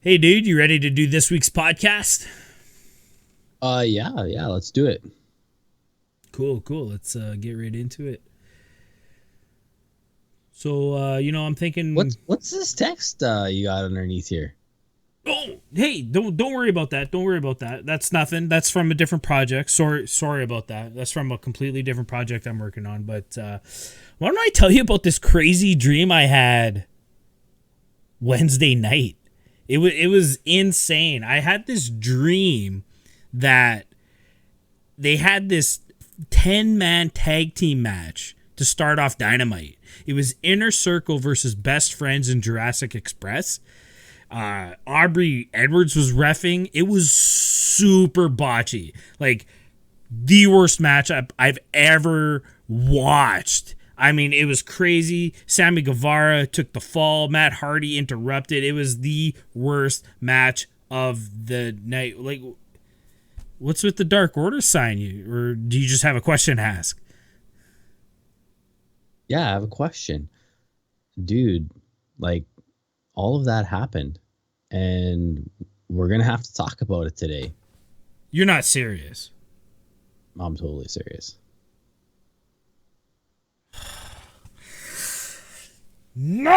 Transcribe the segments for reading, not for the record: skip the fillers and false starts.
Hey, dude, you ready to do this week's podcast? Yeah, let's do it. Cool. Let's get right into it. So, I'm thinking. What's this text you got underneath here? Oh, hey, don't worry about that. Don't worry about that. That's nothing. That's from a different project. Sorry about that. That's from a completely different project I'm working on. But why don't I tell you about this crazy dream I had Wednesday night? It was insane. I had this dream that they had this 10-man tag team match to start off Dynamite. It was Inner Circle versus Best Friends in Jurassic Express. Aubrey Edwards was reffing. It was super botchy. Like, the worst match I've ever watched. I mean, it was crazy. Sammy Guevara took the fall. Matt Hardy interrupted. It was the worst match of the night. Like, what's with the Dark Order sign? Or do you just have a question to ask? Yeah, I have a question. Dude, like, all of that happened, and we're going to have to talk about it today. You're not serious. I'm totally serious. No!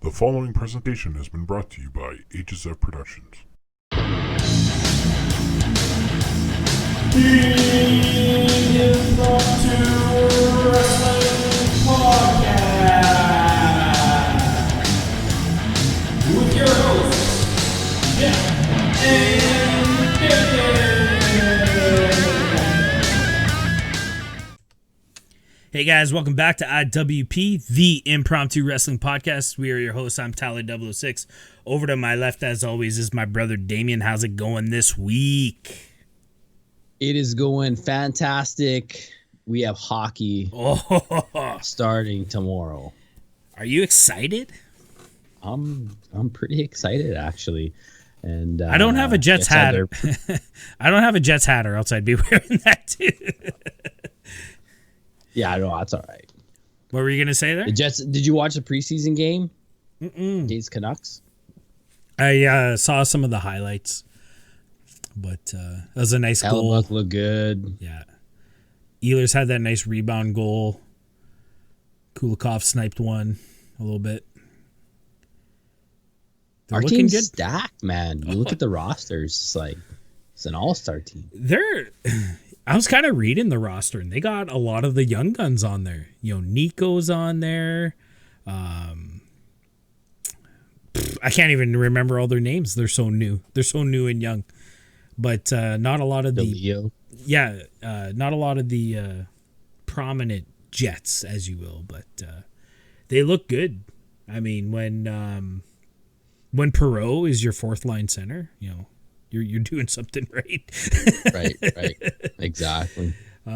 The following presentation has been brought to you by HSF Productions. The Impromptu Wrestling Podcast with your hosts, Jeff and David. Hey guys, welcome back to IWP, the Impromptu Wrestling Podcast. We are your hosts. I'm Tally006. Over to my left, as always, is my brother Damien. How's it going this week? It is going fantastic. We have hockey starting tomorrow. Are you excited? I'm pretty excited, actually. And I don't have a Jets hat. I don't have a Jets hat, or else I'd be wearing that too. Yeah, I know, that's all right. What were you gonna say there? The Jets. Did you watch the preseason game against Canucks? I saw some of the highlights, but that was a nice goal. Hellebuck looked good. Yeah, Ehlers had that nice rebound goal. Kulikov sniped one a little bit. Our team's good. Stacked, man. You look at the rosters; it's an all-star team. I was kind of reading the roster, and they got a lot of the young guns on there. Nico's on there. I can't even remember all their names. They're so new. They're so new and young. But not a lot of Leo. Yeah, not a lot of the prominent Jets, as you will. But they look good. I mean, when Perot is your fourth line center, you're doing something right. right. Exactly. All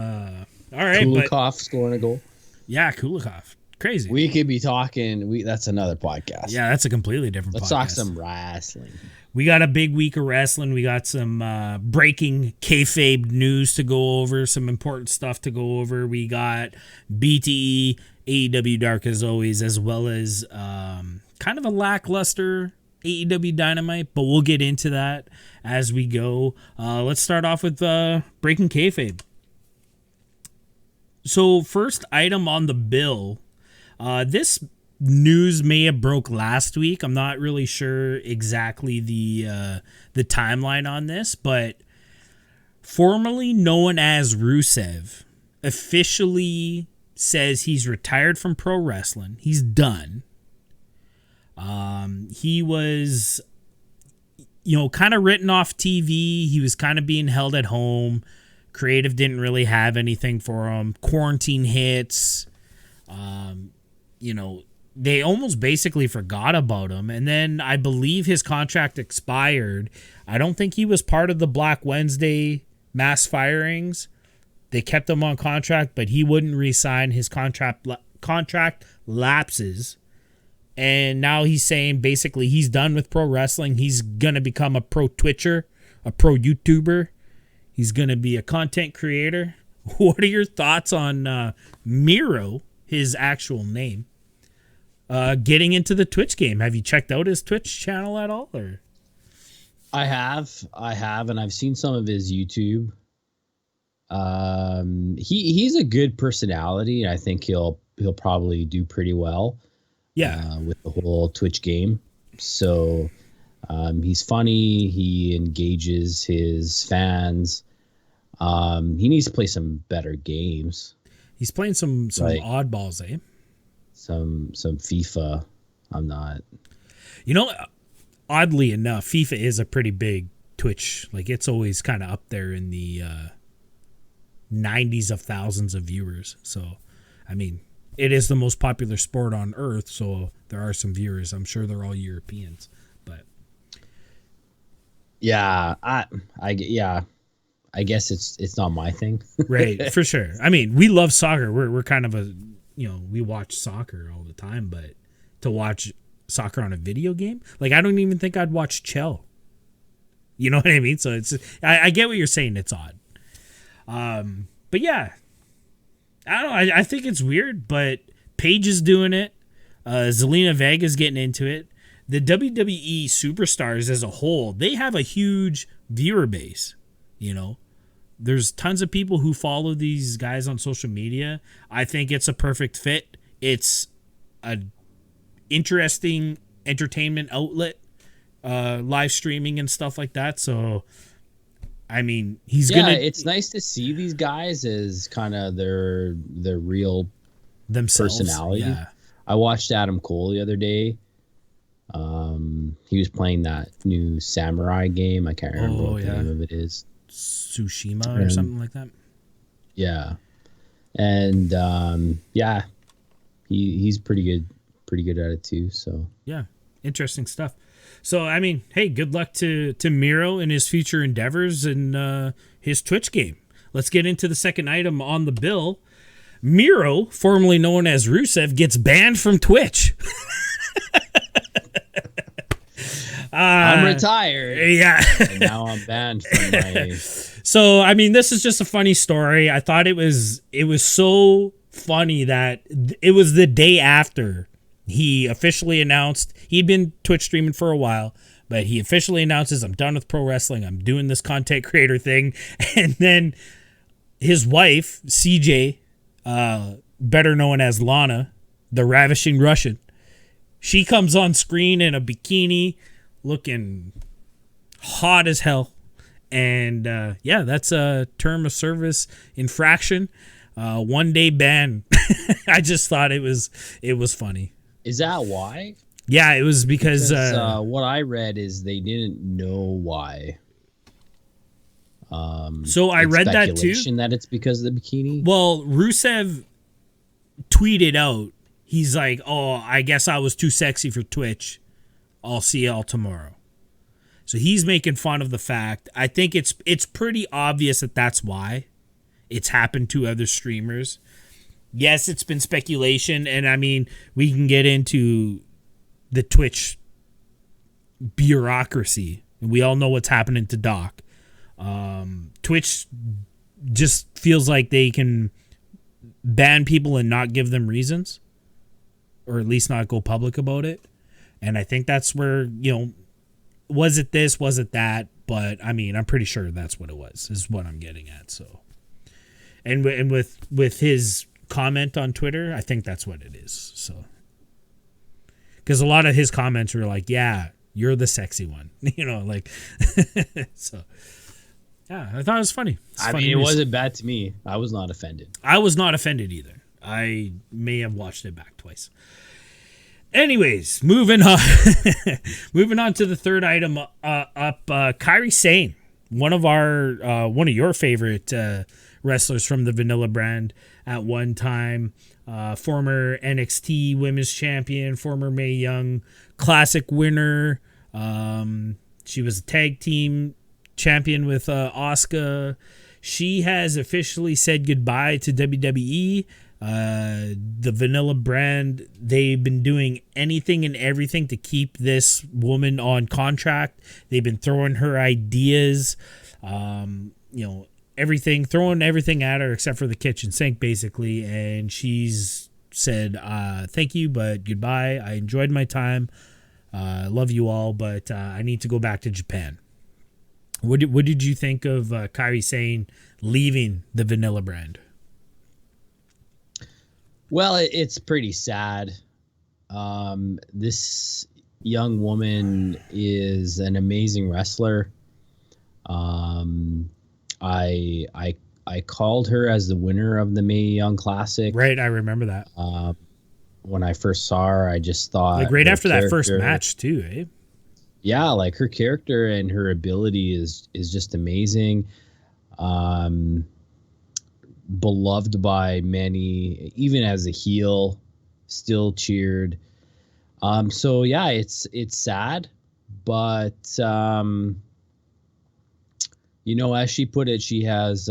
right. Kulikov scoring a goal. Yeah, Kulikov. Crazy. We could be talking. That's another podcast. Yeah, that's a completely different podcast. Let's talk some wrestling. We got a big week of wrestling. We got some breaking kayfabe news to go over, some important stuff to go over. We got BTE, AEW Dark as always, as well as kind of a lackluster AEW Dynamite, but we'll get into that as we go. Let's start off with breaking kayfabe. So first item on the bill, this news may have broke last week. I'm not really sure exactly the timeline on this, but formerly known as Rusev officially says he's retired from pro wrestling. He's done. He was, kind of written off TV. He was kind of being held at home. Creative didn't really have anything for him. Quarantine hits. They almost basically forgot about him. And then I believe his contract expired. I don't think he was part of the Black Wednesday mass firings. They kept him on contract, but he wouldn't re-sign. His contract lapses. And now he's saying basically he's done with pro wrestling. He's going to become a pro Twitcher, a pro YouTuber. He's going to be a content creator. What are your thoughts on Miro, his actual name? getting into the Twitch game. Have you checked out his Twitch channel at all? Or I have, and I've seen some of his YouTube. He's a good personality. I think he'll probably do pretty well. Yeah, with the whole Twitch game. So he's funny. He engages his fans. He needs to play some better games. He's playing some like, oddballs, eh? Some FIFA. I'm not. You know, oddly enough, FIFA is a pretty big Twitch. Like, it's always kind of up there in the 90s of thousands of viewers. So, I mean, it is the most popular sport on earth. So there are some viewers. I'm sure they're all Europeans. But yeah, I guess it's not my thing. Right, for sure. I mean, we love soccer. We're kind of a, we watch soccer all the time, but to watch soccer on a video game, like, I don't even think I'd watch Chell. You know what I mean? So it's, I get what you're saying. It's odd. But yeah, I don't know. I think it's weird, but Paige is doing it. Zelina Vega's getting into it. The WWE superstars as a whole, they have a huge viewer base. There's tons of people who follow these guys on social media. I think it's a perfect fit. It's a interesting entertainment outlet, live streaming and stuff like that. So, I mean, it's nice to see these guys as kind of their real themselves. Personality. Yeah. I watched Adam Cole the other day. He was playing that new samurai game. I can't remember what the name of it is. Tsushima or something like that. Yeah. And he's pretty good at it too. So yeah, interesting stuff. So I mean, hey, good luck to Miro in his future endeavors and his Twitch game. Let's get into the second item on the bill. Miro, formerly known as Rusev, gets banned from Twitch. I'm retired. Yeah. And now I'm banned from my... So, I mean, this is just a funny story. I thought it was so funny that it was the day after he officially announced, he'd been Twitch streaming for a while, but he officially announces, I'm done with pro wrestling. I'm doing this content creator thing. And then his wife, CJ, better known as Lana, the ravishing Russian, she comes on screen in a bikini looking hot as hell. And that's a term of service infraction. 1 day ban. I just thought it was funny. Is that why? Yeah, it was because what I read is they didn't know why. So I read that too. That it's because of the bikini. Well, Rusev tweeted out, he's like, "Oh, I guess I was too sexy for Twitch. I'll see y'all tomorrow." So he's making fun of the fact. I think it's pretty obvious that that's why. It's happened to other streamers. Yes, it's been speculation, and I mean, we can get into the Twitch bureaucracy. We all know what's happening to Doc. Twitch just feels like they can ban people and not give them reasons, or at least not go public about it. And I think that's where, was it this, was it that? But I mean, I'm pretty sure that's what it was, is what I'm getting at. So, and with his comment on Twitter, I think that's what it is. So, because a lot of his comments were like, "Yeah, you're the sexy one," So, yeah, I thought it was funny. It wasn't bad to me. I was not offended. I was not offended either. I may have watched it back twice. Anyways, moving on. Moving on to the third item up. Kairi Sane, one of your favorite wrestlers from the Vanilla brand at one time. Former NXT Women's Champion, former Mae Young Classic winner. She was a tag team champion with Asuka. She has officially said goodbye to WWE. The Vanilla brand, they've been doing anything and everything to keep this woman on contract. They've been throwing her ideas, throwing everything at her except for the kitchen sink, basically. And she's said thank you, but goodbye. I enjoyed my time. Love you all, but I need to go back to Japan. What did you think of Kairi Sane leaving the Vanilla brand? Well, it's pretty sad. This young woman is an amazing wrestler. I called her as the winner of the Mae Young Classic. Right, I remember that. When I first saw her, I just thought, like right after that first match too, eh? Yeah, like her character and her ability is just amazing. Beloved by many, even as a heel, still cheered. So yeah, it's sad, but as she put it, she has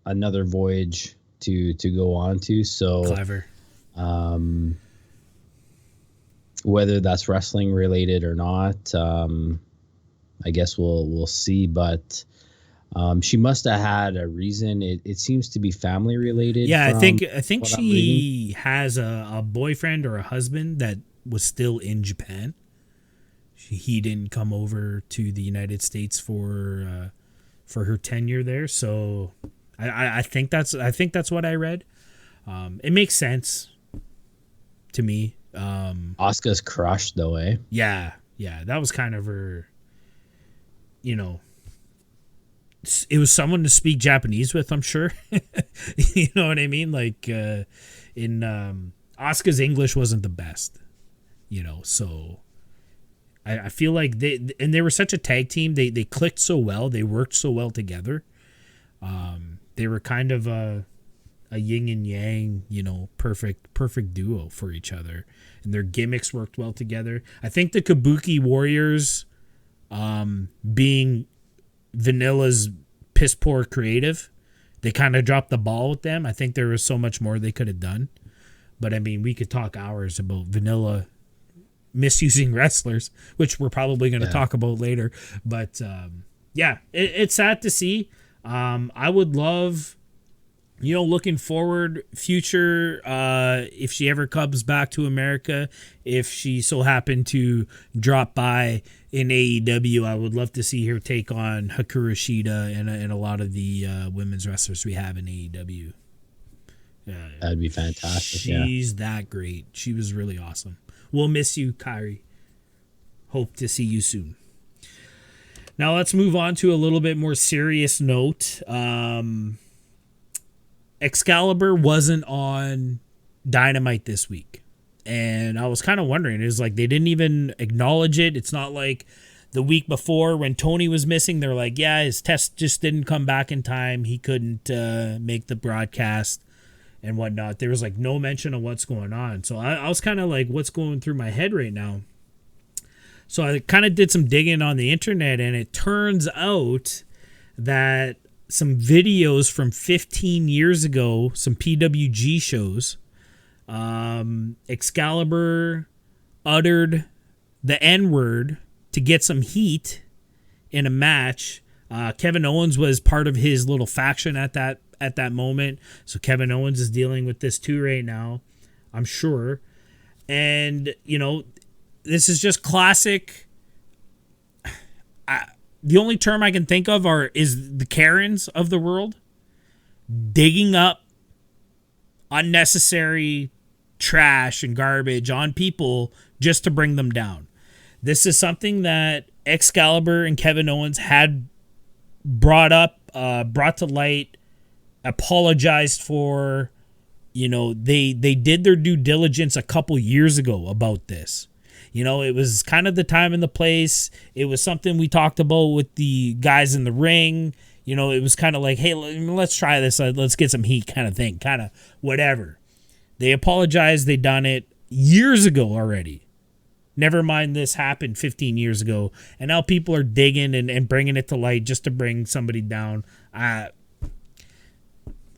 another voyage to go on to. So clever. Whether that's wrestling related or not, I guess we'll see. But she must have had a reason. It seems to be family related. Yeah, I think she has a boyfriend or a husband that was still in Japan. He didn't come over to the United States for her tenure there. So I think that's what I read. It makes sense to me. Asuka's crushed though, eh? Yeah, that was kind of her. It was someone to speak Japanese with, I'm sure. You know what I mean? Like in Asuka's English wasn't the best, so I feel like they were such a tag team. They clicked so well. They worked so well together. They were kind of a yin and yang, perfect duo for each other. And their gimmicks worked well together. I think the Kabuki Warriors, being Vanilla's piss poor creative, they kind of dropped the ball with them. I think there was so much more they could have done. But I mean, we could talk hours about Vanilla misusing wrestlers, which we're probably going to talk about later. But it's sad to see. I would love, looking forward, future, if she ever comes back to America, if she so happened to drop by in AEW, I would love to see her take on Hikaru Shida and a lot of the women's wrestlers we have in AEW. That'd be fantastic. She's that great. She was really awesome. We'll miss you, Kairi. Hope to see you soon. Now let's move on to a little bit more serious note. Excalibur wasn't on Dynamite this week. And I was kind of wondering, it was like they didn't even acknowledge it. It's not like the week before when Tony was missing, they're like, yeah, his test just didn't come back in time. He couldn't make the broadcast and whatnot. There was like no mention of what's going on. So I was kind of like, what's going through my head right now? So I kind of did some digging on the internet, and it turns out that some videos from 15 years ago, some PWG shows, Excalibur uttered the N-word to get some heat in a match. Kevin Owens was part of his little faction at that moment. So Kevin Owens is dealing with this too right now, I'm sure. And, this is just classic. The only term I can think of is the Karens of the world digging up unnecessary trash and garbage on people just to bring them down. This is something that Excalibur and Kevin Owens had brought to light, apologized for. They did their due diligence a couple years ago about this. It was kind of the time and the place. It was something we talked about with the guys in the ring. It was kind of like, hey, let's try this. Let's get some heat kind of thing, kind of whatever. They apologized. They done it years ago already. Never mind this happened 15 years ago. And now people are digging and bringing it to light just to bring somebody down.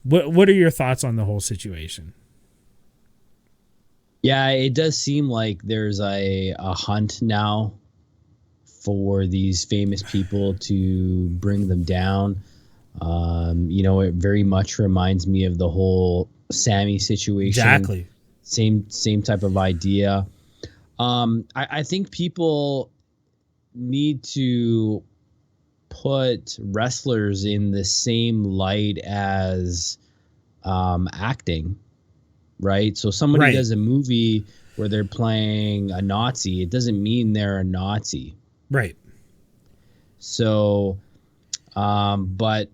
What are your thoughts on the whole situation? Yeah, it does seem like there's a hunt now for these famous people to bring them down. It very much reminds me of the whole Sammy situation. Exactly. Same type of idea. I think people need to put wrestlers in the same light as acting, right? So somebody Right. does a movie where they're playing a Nazi, it doesn't mean they're a Nazi. Right. So, but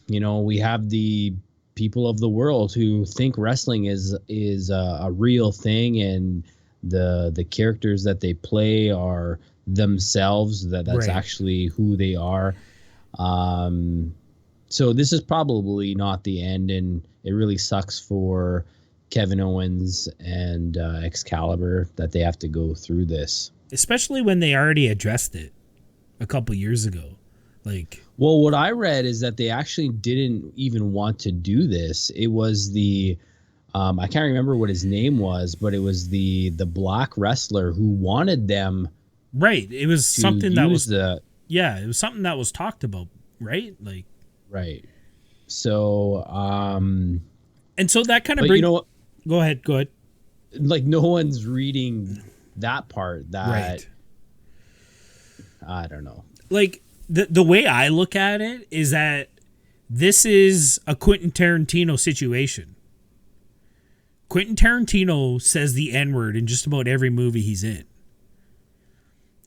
we have the people of the world who think wrestling is a real thing, and the characters that they play are themselves. That's Right. actually who they are. So this is probably not the end, and it really sucks for Kevin Owens and Excalibur that they have to go through this. Especially when they already addressed it a couple years ago. Well, what I read is that they actually didn't even want to do this. It was the I can't remember what his name was, but it was the black wrestler who wanted them. Right. It was something that was it was something that was talked about, right? Right. So and so that kind of but brings, you know what? Go ahead. No one's reading that part. That Right. I don't know. The way I look at it is that this is a Quentin Tarantino situation. Quentin Tarantino says the N-word in just about every movie he's in.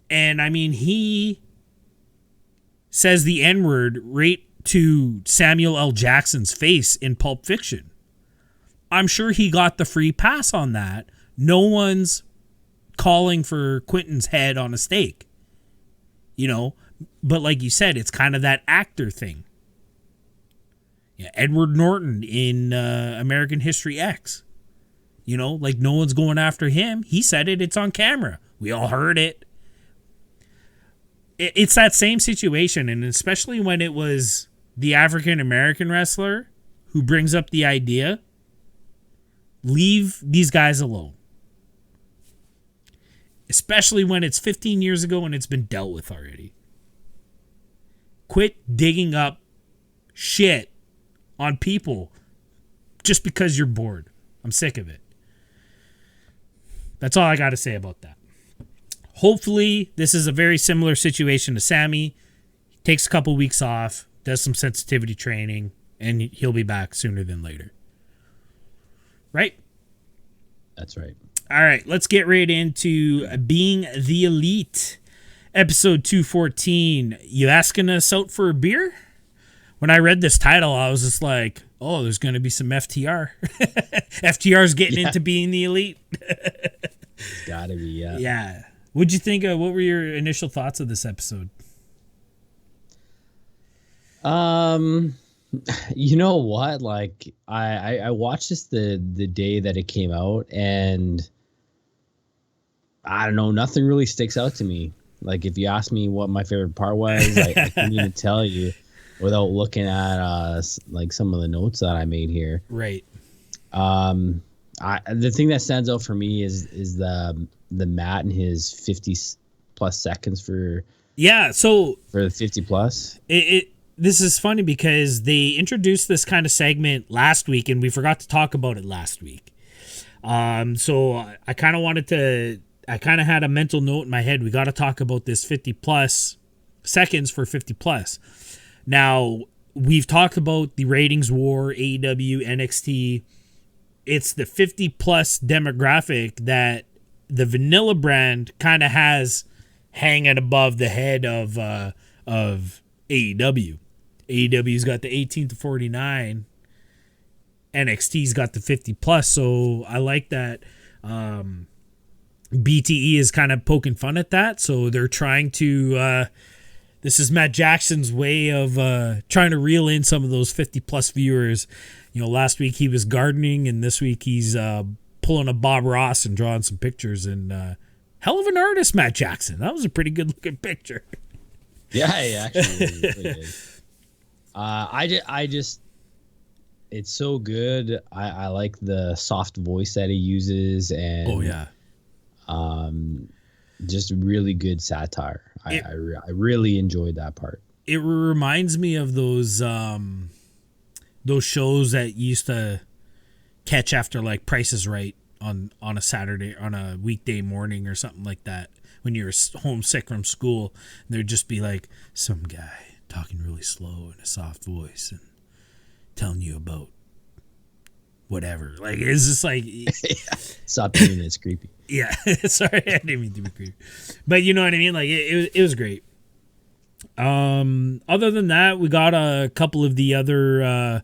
And I mean, he says the N-word right to Samuel L. Jackson's face in Pulp Fiction. I'm sure he got the free pass on that. No one's calling for Quentin's head on a stake. But like you said, it's kind of that actor thing. Yeah, Edward Norton in American History X. No one's going after him. He said it. It's on camera. We all heard it. It's that same situation, and especially when it was the African-American wrestler who brings up the idea, leave these guys alone. Especially when it's 15 years ago and it's been dealt with already. Quit digging up shit on people just because you're bored. I'm sick of it. That's all I got to say about that. Hopefully, this is a very similar situation to Sammy. He takes a couple weeks off, does some sensitivity training, and he'll be back sooner than later. Right? That's right. All right, let's get right into Being the Elite. Episode 214. You asking us out for a beer? When I read this title, I was just like, oh, there's going to be some FTR. FTR's getting into Being the Elite. It's got to be, yeah. Yeah. What'd you think of, what were your initial thoughts of this episode? You know what? I watched this the day that it came out, and I don't know, nothing really sticks out to me. If you ask me what my favorite part was, I couldn't even tell you without looking at some of the notes that I made here. Right. The thing that stands out for me is the Matt and his 50 plus seconds for the 50 plus. This is funny because they introduced this kind of segment last week and we forgot to talk about it last week. So I kind of had a mental note in my head. We got to talk about this 50 plus seconds for 50 plus. Now, we've talked about the ratings war, AEW, NXT. It's the 50 plus demographic that the vanilla brand kind of has hanging above the head of AEW. AEW's got the 18 to 49. NXT's got the 50 plus. So I like that. BTE is kind of poking fun at that. So they're trying to, this is Matt Jackson's way of trying to reel in some of those 50 plus viewers. Last week he was gardening, and this week he's pulling a Bob Ross and drawing some pictures. And hell of an artist, Matt Jackson. That was a pretty good looking picture. Yeah, he actually really did. I just, it's so good. I like the soft voice that he uses, and just really good satire. I really enjoyed that part. It reminds me of those shows that you used to catch after Price is Right, on a Saturday, on a weekday morning or something like that, when you're homesick from school. There'd just be like some guy talking really slow in a soft voice and telling you about whatever. Like, it's just like Stop doing it. It's creepy. Yeah. Sorry, I didn't mean to be creepy, but you know what I mean. Like, it was great. Other than that, we got a couple of the other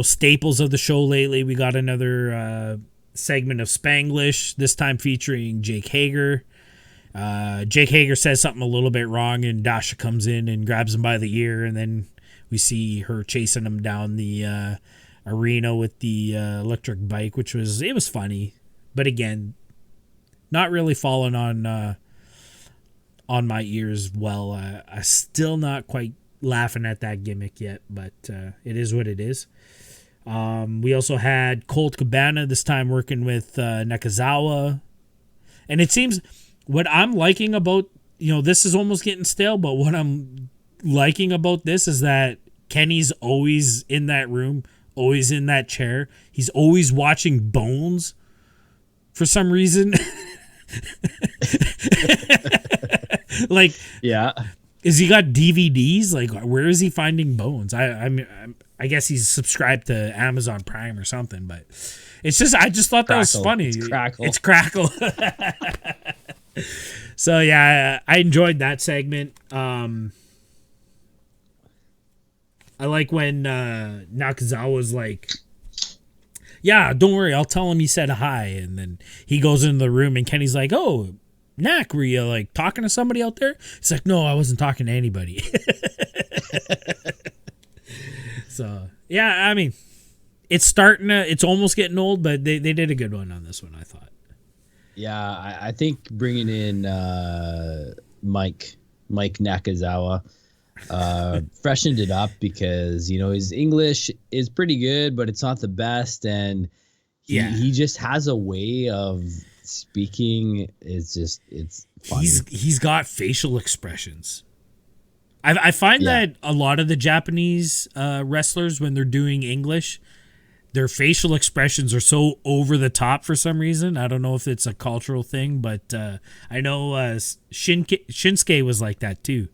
staples of the show lately. We got another segment of Spanglish, this time featuring Jake Hager. Jake Hager says something a little bit wrong, and Dasha comes in and grabs him by the ear, and then we see her chasing him down the arena with the electric bike, which was funny, but again, not really falling on my ears well. I'm still not quite laughing at that gimmick yet, but it is what it is. We also had Colt Cabana, this time working with Nakazawa. And it seems what I'm liking about, this is almost getting stale, but what I'm liking about this is that Kenny's always in that room, always in that chair. He's always watching Bones for some reason. Like, yeah, is he got DVDs? Like, where is he finding Bones? I guess he's subscribed to Amazon Prime or something, but it's just, I just thought Crackle. That was funny. It's Crackle. So yeah, I enjoyed that segment. I like when Nakazawa's like, yeah, don't worry, I'll tell him you said hi. And then he goes into the room and Kenny's like, oh, Nak, were you like talking to somebody out there? He's like, no, I wasn't talking to anybody. So yeah, I mean, it's almost getting old, but they did a good one on this one, I thought. Yeah, I think bringing in Mike Nakazawa freshened it up, because his English is pretty good, but it's not the best, and he just has a way of speaking. It's funny. He's got facial expressions. I find that a lot of the Japanese wrestlers, when they're doing English, their facial expressions are so over the top for some reason. I don't know if it's a cultural thing, but I know Shinsuke was like that too.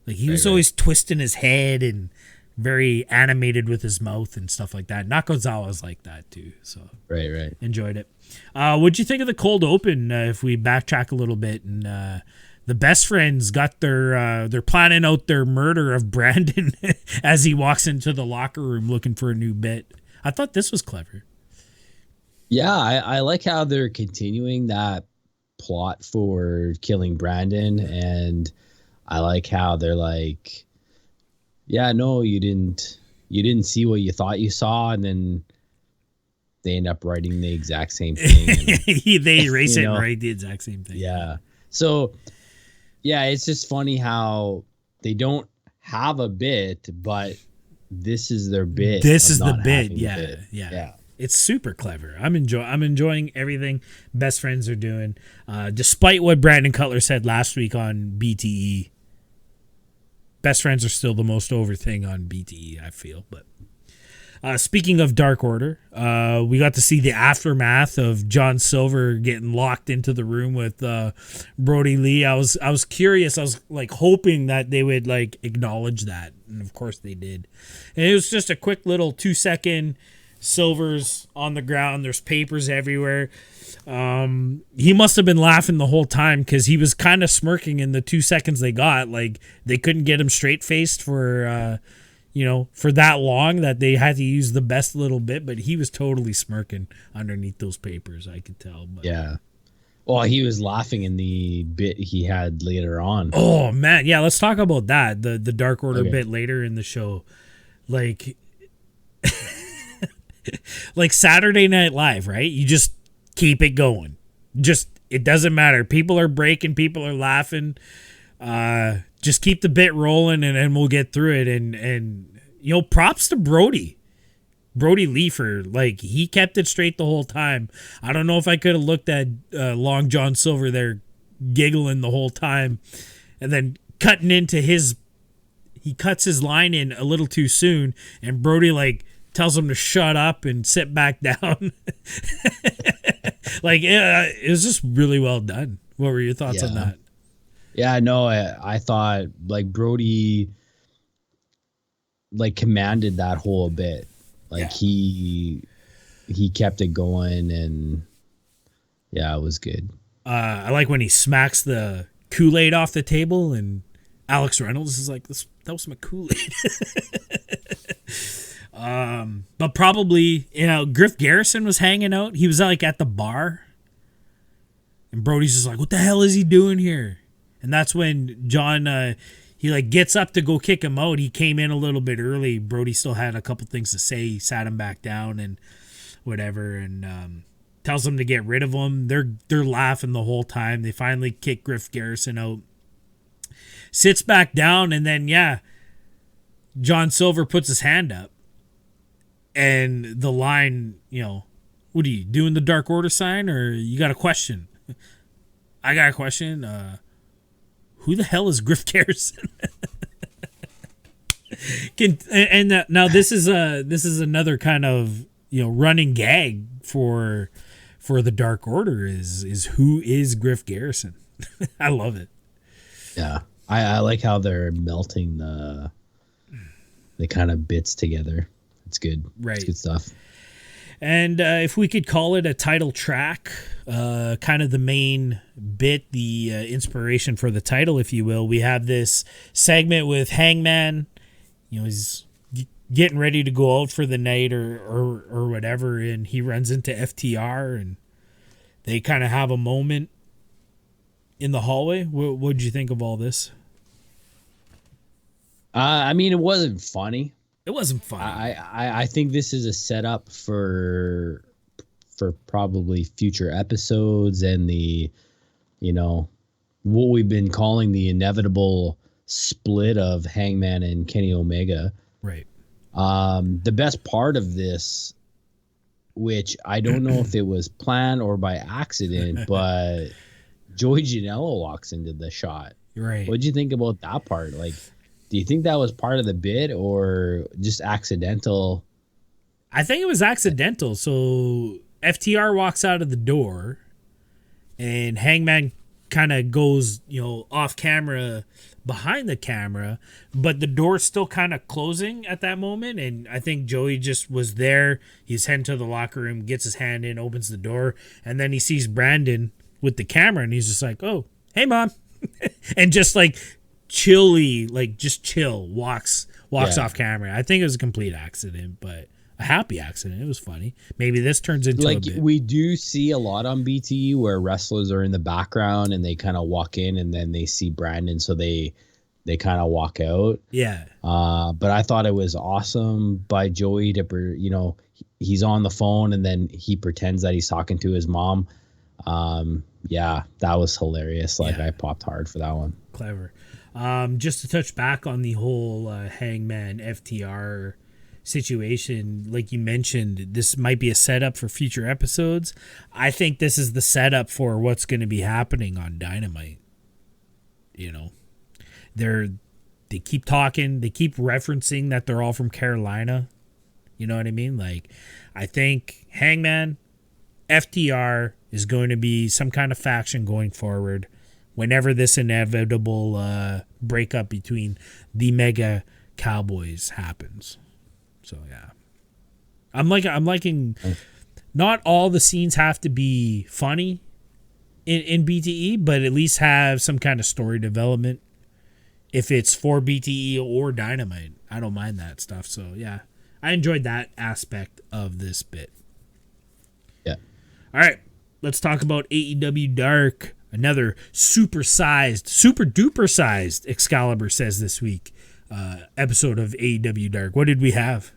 Like, he was always twisting his head and very animated with his mouth and stuff like that. Nakazawa's like that too. So right. Enjoyed it. What'd you think of the cold open? If we backtrack a little bit, and the best friends got they're planning out their murder of Brandon as he walks into the locker room looking for a new bit. I thought this was clever. Yeah, I like how they're continuing that plot for killing Brandon, and I like how they're like, yeah, no, you didn't see what you thought you saw, and then they end up writing the exact same thing. And, they erase it and write the exact same thing. Yeah. So, yeah, it's just funny how they don't have a bit, but this is their bit. This is the bit. Yeah. It's super clever. I'm enjoying everything Best Friends are doing, despite what Brandon Cutler said last week on BTE. Best Friends are still the most over thing on BTE, I feel. But speaking of Dark Order, we got to see the aftermath of John Silver getting locked into the room with Brody Lee. I was curious. I was like hoping that they would like acknowledge that, and of course they did. And it was just a quick little 2-second. Silver's on the ground. There's papers everywhere. He must have been laughing the whole time, because he was kind of smirking in the 2 seconds they got. Like, they couldn't get him straight faced for for that long, that they had to use the best little bit, but he was totally smirking underneath those papers, I could tell. But. Yeah. Well, he was laughing in the bit he had later on. Oh, man. Yeah, let's talk about that. The Dark Order bit later in the show. Like, like Saturday Night Live, right? You just keep it going. It doesn't matter. People are breaking. People are laughing. Just keep the bit rolling, and we'll get through it. And props to Brody Lee for, like, he kept it straight the whole time. I don't know if I could have looked at Long John Silver there giggling the whole time, and then cutting into he cuts his line in a little too soon, and Brody like tells him to shut up and sit back down. Like, it was just really well done. What were your thoughts on that? Yeah, no, I thought like Brody like commanded that whole bit. Like he kept it going, and yeah, it was good. I like when he smacks the Kool-Aid off the table, and Alex Reynolds is like, that was my Kool-Aid. But probably, Griff Garrison was hanging out. He was like at the bar, and Brody's just like, what the hell is he doing here? And that's when John, he like gets up to go kick him out. He came in a little bit early. Brody still had a couple things to say. He sat him back down and whatever, and tells them to get rid of him. They're laughing the whole time. They finally kick Griff Garrison out. Sits back down, and then John Silver puts his hand up, and the line, what are you doing, the Dark Order sign, or you got a question? I got a question. Who the hell is Griff Garrison? Now this is another kind of running gag for the Dark Order is who is Griff Garrison? I love it. Yeah, I like how they're melting the kind of bits together. It's good. Right, it's good stuff. And if we could call it a title track, kind of the main bit, the inspiration for the title, if you will, we have this segment with Hangman. He's getting ready to go out for the night or whatever, and he runs into FTR, and they kind of have a moment in the hallway. What did you think of all this? I mean, it wasn't funny. It wasn't funny. I think this is a setup for probably future episodes and the, what we've been calling the inevitable split of Hangman and Kenny Omega. Right. The best part of this, which I don't know if it was planned or by accident, but Joey Janela walks into the shot. Right. What'd you think about that part? Like, do you think that was part of the bit or just accidental? I think it was accidental. So FTR walks out of the door, and Hangman kind of goes, off camera behind the camera, but the door's still kind of closing at that moment. And I think Joey just was there. He's heading to the locker room, gets his hand in, opens the door, and then he sees Brandon with the camera, and he's just like, oh, hey, Mom. And just like chilly, like just chill, walks off camera. I think it was a complete accident, but a happy accident. It was funny. Maybe this turns into like a bit. We do see a lot on BTE where wrestlers are in the background and they kind of walk in and then they see Brandon, so they kind of walk out. Yeah. But I thought it was awesome by Joey to, he's on the phone and then he pretends that he's talking to his mom. Yeah, that was hilarious. Like, I popped hard for that one. Clever. Just to touch back on the whole Hangman FTR situation, like you mentioned, this might be a setup for future episodes. I think this is the setup for what's going to be happening on Dynamite. They keep talking, they keep referencing that they're all from Carolina. You know what I mean? Like, I think Hangman, FTR is going to be some kind of faction going forward whenever this inevitable breakup between the Mega Cowboys happens. So yeah, I'm liking. Not all the scenes have to be funny in BTE, but at least have some kind of story development. If it's for BTE or Dynamite, I don't mind that stuff. So yeah, I enjoyed that aspect of this bit. Yeah. All right, let's talk about AEW Dark. Another super duper sized, Excalibur says this week, episode of AEW Dark. What did we have?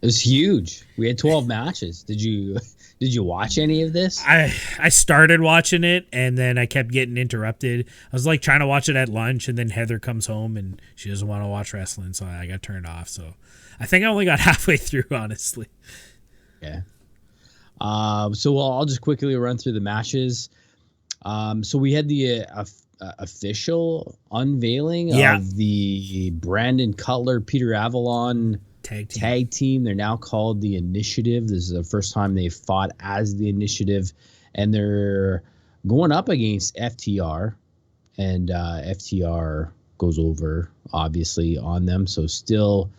It was huge. We had 12 matches. Did you watch any of this? I started watching it, and then I kept getting interrupted. I was like trying to watch it at lunch, and then Heather comes home, and she doesn't want to watch wrestling, so I got turned off. So I think I only got halfway through, honestly. Yeah. So I'll just quickly run through the matches. So we had the official unveiling of the Brandon Cutler, Peter Avalon tag team. They're now called the Initiative. This is the first time they've fought as the Initiative. and they're going up against FTR, and FTR goes over obviously on them. So still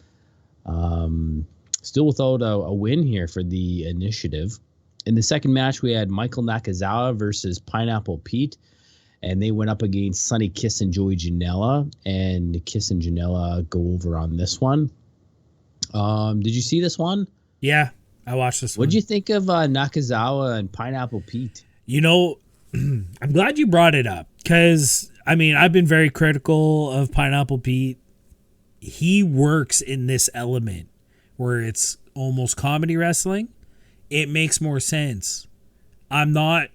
without a win here for the Initiative. In the second match, we had Michael Nakazawa versus Pineapple Pete, and they went up against Sonny Kiss and Joey Janela, and Kiss and Janela go over on this one. Did you see this one? Yeah, I watched this one. What'd you think of Nakazawa and Pineapple Pete? You know, I'm glad you brought it up because, I mean, I've been very critical of Pineapple Pete. He works in this element where it's almost comedy wrestling. It makes more sense. I'm not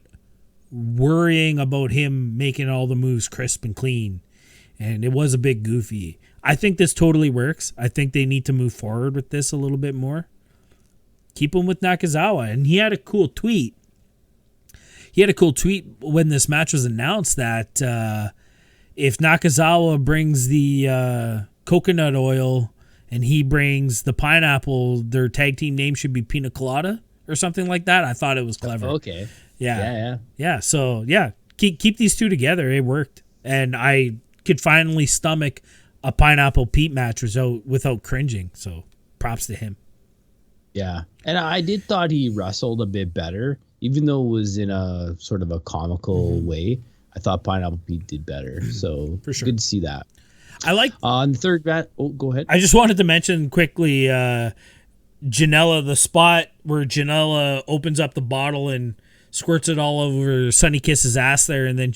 worrying about him making all the moves crisp and clean, and it was a bit goofy. I think this totally works. I think they need to move forward with this a little bit more. Keep him with Nakazawa. And he had a cool tweet. When this match was announced that if Nakazawa brings the coconut oil and he brings the pineapple, their tag team name should be Pina Colada or something like that. I thought it was clever. Okay. Yeah. So, yeah, keep these two together. It worked. And I could finally stomach a Pineapple Pete match without cringing. So, props to him. Yeah. And I did thought he wrestled a bit better, even though it was in a sort of a comical way. I thought Pineapple Pete did better. So, for sure. Good to see that. I like on the third match. Oh, go ahead. I just wanted to mention quickly Janela, the spot where Janela opens up the bottle and squirts it all over Sonny Kiss's ass there, and then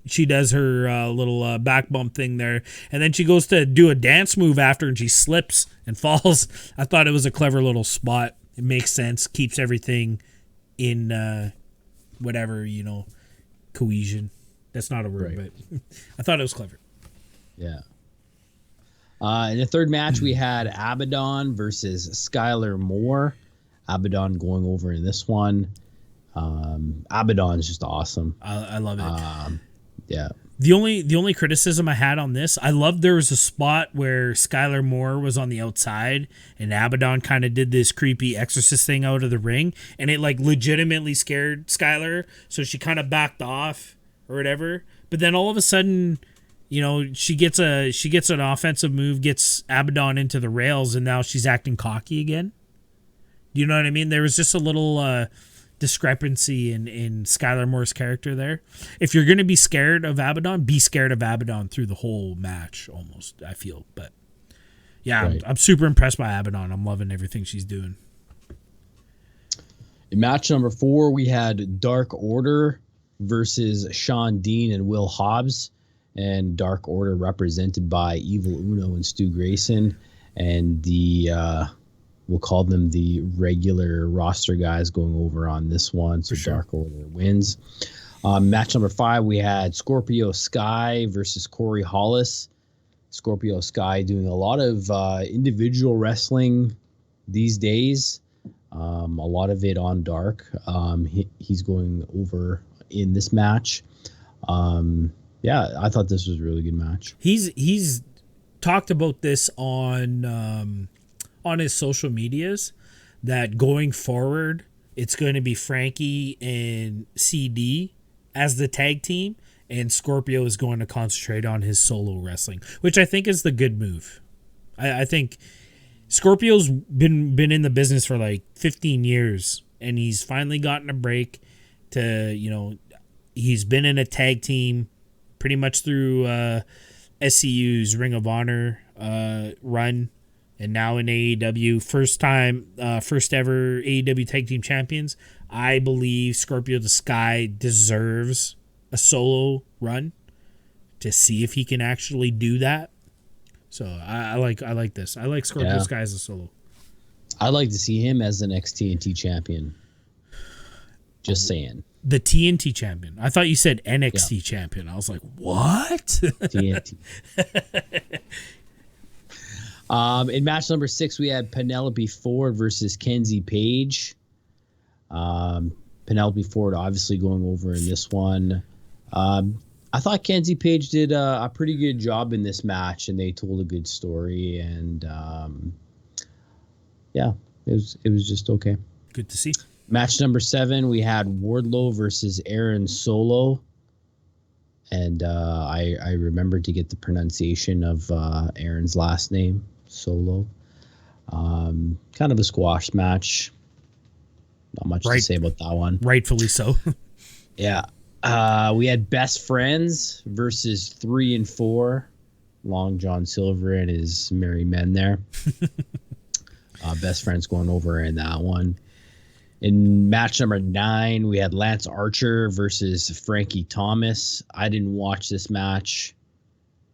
she does her little back bump thing there, and then she goes to do a dance move after, and she slips and falls. I thought it was a clever little spot. It makes sense, keeps everything in cohesion. That's not a word, right. But I thought it was clever. Yeah. In the third match, we had Abaddon versus Skylar Moore. Abaddon going over in this one. Abaddon is just awesome. I love it. Yeah. The only criticism I had on this, I loved there was a spot where Skylar Moore was on the outside and Abaddon kind of did this creepy exorcist thing out of the ring, and it like legitimately scared Skylar, so she kind of backed off or whatever. But then all of a sudden, she gets an offensive move, gets Abaddon into the rails, and now she's acting cocky again. Do you know what I mean? There was just a little discrepancy in Skylar Moore's character there. If you're going to be scared of Abaddon, be scared of Abaddon through the whole match almost, I feel. But yeah, right. I'm super impressed by Abaddon. I'm loving everything she's doing. In match number 4, we had Dark Order versus Sean Dean and Will Hobbs. And Dark Order represented by Evil Uno and Stu Grayson. And the we'll call them the regular roster guys going over on this one. So sure. Dark Order wins. Match number 5, we had Scorpio Sky versus Corey Hollis. Scorpio Sky doing a lot of individual wrestling these days. A lot of it on Dark. He's going over in this match. Yeah, I thought this was a really good match. He's talked about this on his social medias that going forward, it's going to be Frankie and CD as the tag team, and Scorpio is going to concentrate on his solo wrestling, which I think is the good move. I think Scorpio's been in the business for like 15 years, and he's finally gotten a break to, he's been in a tag team pretty much through SCU's Ring of Honor run, and now in AEW. First ever AEW Tag Team Champions. I believe Scorpio the Sky deserves a solo run to see if he can actually do that. So I like this. I like Scorpio Sky as a solo. I'd like to see him as the next TNT champion. Just saying. The TNT champion. I thought you said NXT champion. I was like, what? TNT. In match number 6, we had Penelope Ford versus Kenzie Page. Penelope Ford obviously going over in this one. I thought Kenzie Page did a pretty good job in this match, and they told a good story. And it was just okay. Good to see. Match number 7, we had Wardlow versus Aaron Solo. And I remembered to get the pronunciation of Aaron's last name, Solo. Kind of a squash match. Not much to say about that one. Rightfully so. Yeah. We had Best Friends versus 3 and 4. Long John Silver and his merry men there. Best Friends going over in that one. In match number 9, we had Lance Archer versus Frankie Thomas. I didn't watch this match.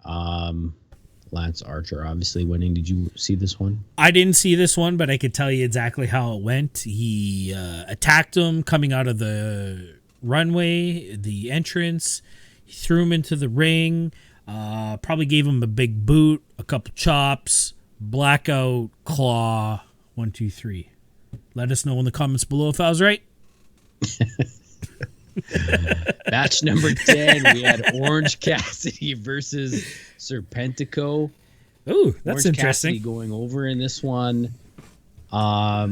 Lance Archer obviously winning. Did you see this one? I didn't see this one, but I could tell you exactly how it went. He attacked him coming out of the runway, the entrance. He threw him into the ring. Probably gave him a big boot, a couple chops, blackout, claw, 1, 2, 3. Let us know in the comments below if I was right. Match number 10, we had Orange Cassidy versus Serpentico. Ooh, that's Orange interesting. Cassidy going over in this one. Are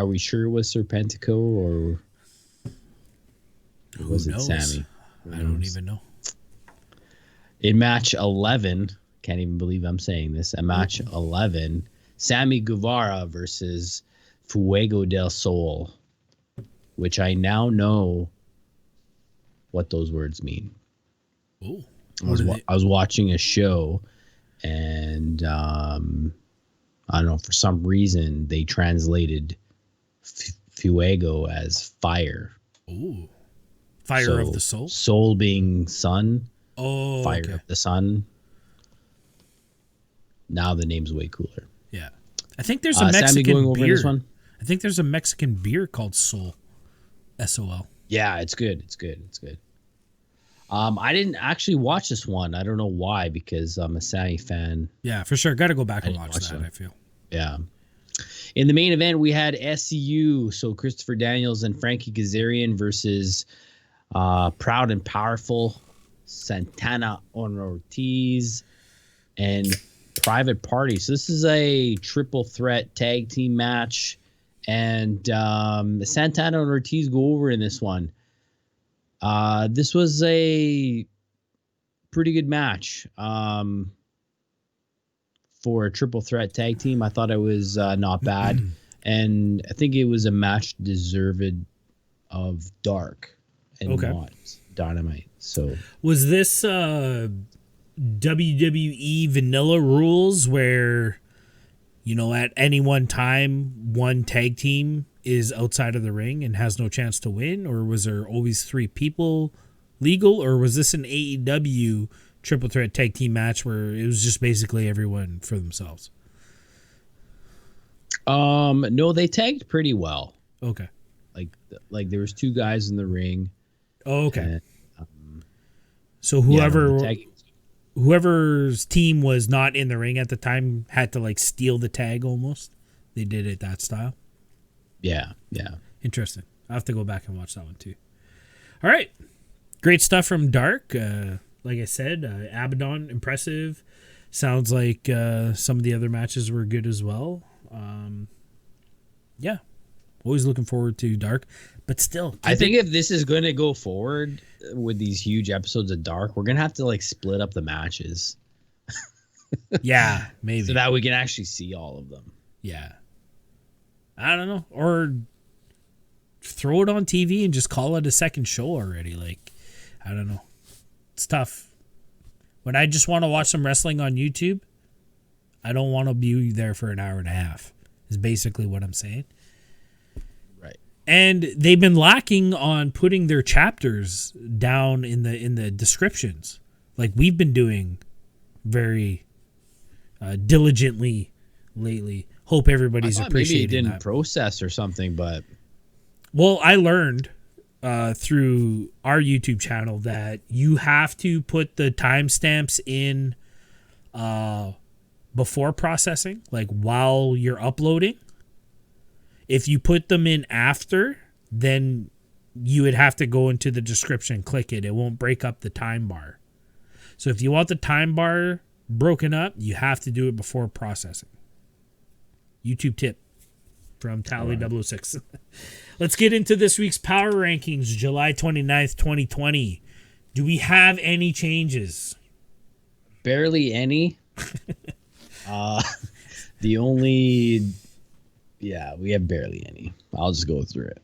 we sure it was Serpentico or was it Sammy? I don't even know. In match 11, can't even believe I'm saying this. In match 11, Sammy Guevara versus Fuego del Sol, which I now know what those words mean. Ooh, I was watching a show, and I don't know, for some reason they translated Fuego as fire. Ooh, fire of the soul. Soul being sun. Oh, fire okay. of the sun. Now the name's way cooler. Yeah, I think there's a Mexican going over beer. This one? I think there's a Mexican beer called Sol, SOL. Yeah, it's good. It's good. It's good. I didn't actually watch this one. I don't know why, because I'm a Sammy fan. Yeah, for sure. Got to go back and watch that. I feel. Yeah. In the main event, we had SCU, so Christopher Daniels and Frankie Kazarian versus Proud and Powerful Santana Ortiz and Private Party. So this is a triple threat tag team match, and Santana and Ortiz go over in this one. This was a pretty good match for a triple threat tag team. I thought it was not bad, and I think it was a match deserved of Dark and not Dynamite. So was this WWE vanilla rules where, you know, at any one time one tag team is outside of the ring and has no chance to win, or was there always 3 people legal, or was this an AEW triple threat tag team match where it was just basically everyone for themselves? No, they tagged pretty well. Okay. Like there was 2 guys in the ring. Oh, okay. And, so whoever's team was not in the ring at the time had to like steal the tag almost. They did it that style. Yeah. Interesting. I'll have to go back and watch that one too. All right. Great stuff from Dark. Like I said, Abaddon, impressive. Sounds like some of the other matches were good as well. Yeah. Always looking forward to Dark. But still, I think if this is going to go forward with these huge episodes of Dark, we're going to have to like split up the matches. Yeah, maybe. So that we can actually see all of them. Yeah. I don't know. Or throw it on TV and just call it a second show already. Like, I don't know. It's tough. When I just want to watch some wrestling on YouTube, I don't want to be there for an hour and a half, is basically what I'm saying. Right. And they've been lacking on putting their chapters down in the descriptions, like we've been doing very diligently lately. Hope everybody's appreciating maybe it didn't that. process or something, but Well, I learned through our YouTube channel that you have to put the timestamps in before processing, like while you're uploading. If you put them in after, then you would have to go into the description, click it. It won't break up the time bar. So if you want the time bar broken up, you have to do it before processing. YouTube tip. from Tally 006. Let's get into this week's Power Rankings, July 29th, 2020. Do we have any changes? Barely any. We have barely any. I'll just go through it.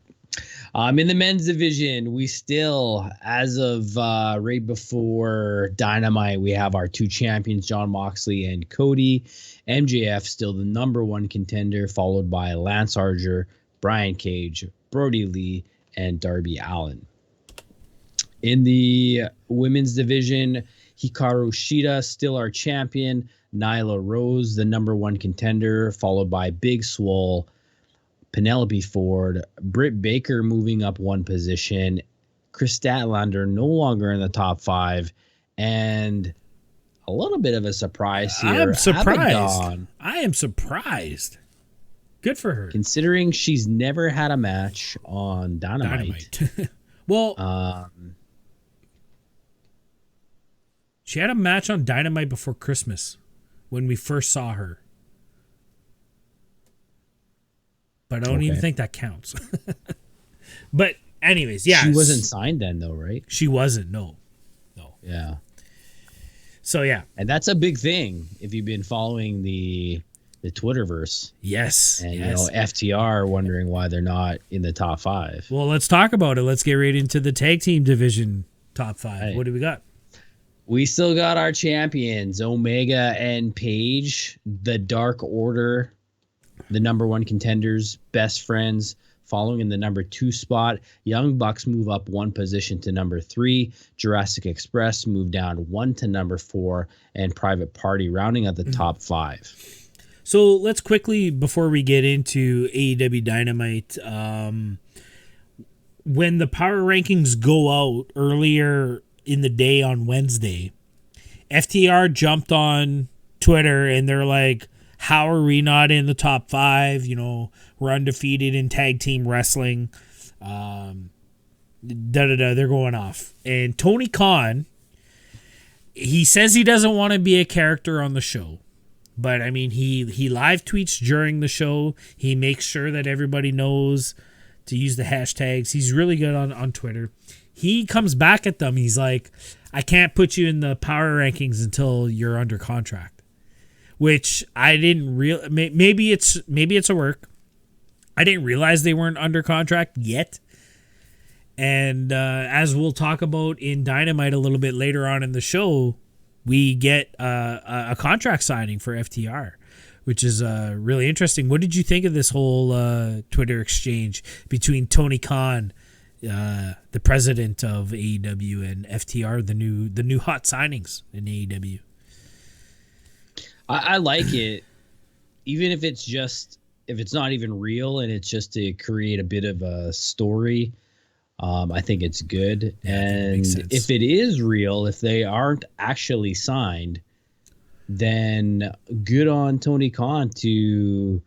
In the men's division, we still, as of right before Dynamite, we have our two champions, Jon Moxley and Cody. MJF still the number one contender, followed by Lance Archer, Brian Cage, Brody Lee, and Darby Allin. In the women's division, Hikaru Shida still our champion, Nyla Rose the number one contender, followed by Big Swole, Penelope Ford, Britt Baker moving up one position, Chris Statlander no longer in the top 5, and a little bit of a surprise here. I'm surprised. I am surprised. Good for her. Considering she's never had a match on Dynamite. Well, she had a match on Dynamite before Christmas when we first saw her. But I don't even think that counts. But anyways, yeah. She wasn't signed then though, right? She wasn't, no. Yeah. So yeah. And that's a big thing if you've been following the Twitterverse. Yes. And FTR wondering why they're not in the top 5. Well, let's talk about it. Let's get right into the tag team division top 5. Right. What do we got? We still got our champions, Omega and Page, the Dark Order, the number one contenders, best friends, following in the number 2 spot. Young Bucks move up one position to number 3. Jurassic Express move down 1 to number 4, and Private Party rounding out the top 5. So let's quickly, before we get into AEW Dynamite, when the power rankings go out earlier in the day on Wednesday, FTR jumped on Twitter and they're like, how are we not in the top 5? We're undefeated in tag team wrestling. They're going off. And Tony Khan, he says he doesn't want to be a character on the show. But, I mean, he live tweets during the show. He makes sure that everybody knows to use the hashtags. He's really good on Twitter. He comes back at them. He's like, I can't put you in the power rankings until you're under contract. Which I didn't maybe it's a work. I didn't realize they weren't under contract yet. And as we'll talk about in Dynamite a little bit later on in the show, we get a contract signing for FTR, which is really interesting. What did you think of this whole Twitter exchange between Tony Khan, the president of AEW, and FTR, the new hot signings in AEW? I like it, even if it's not even real and it's just to create a bit of a story. I think it's good. Yeah, and if it is real, if they aren't actually signed, then good on Tony Khan to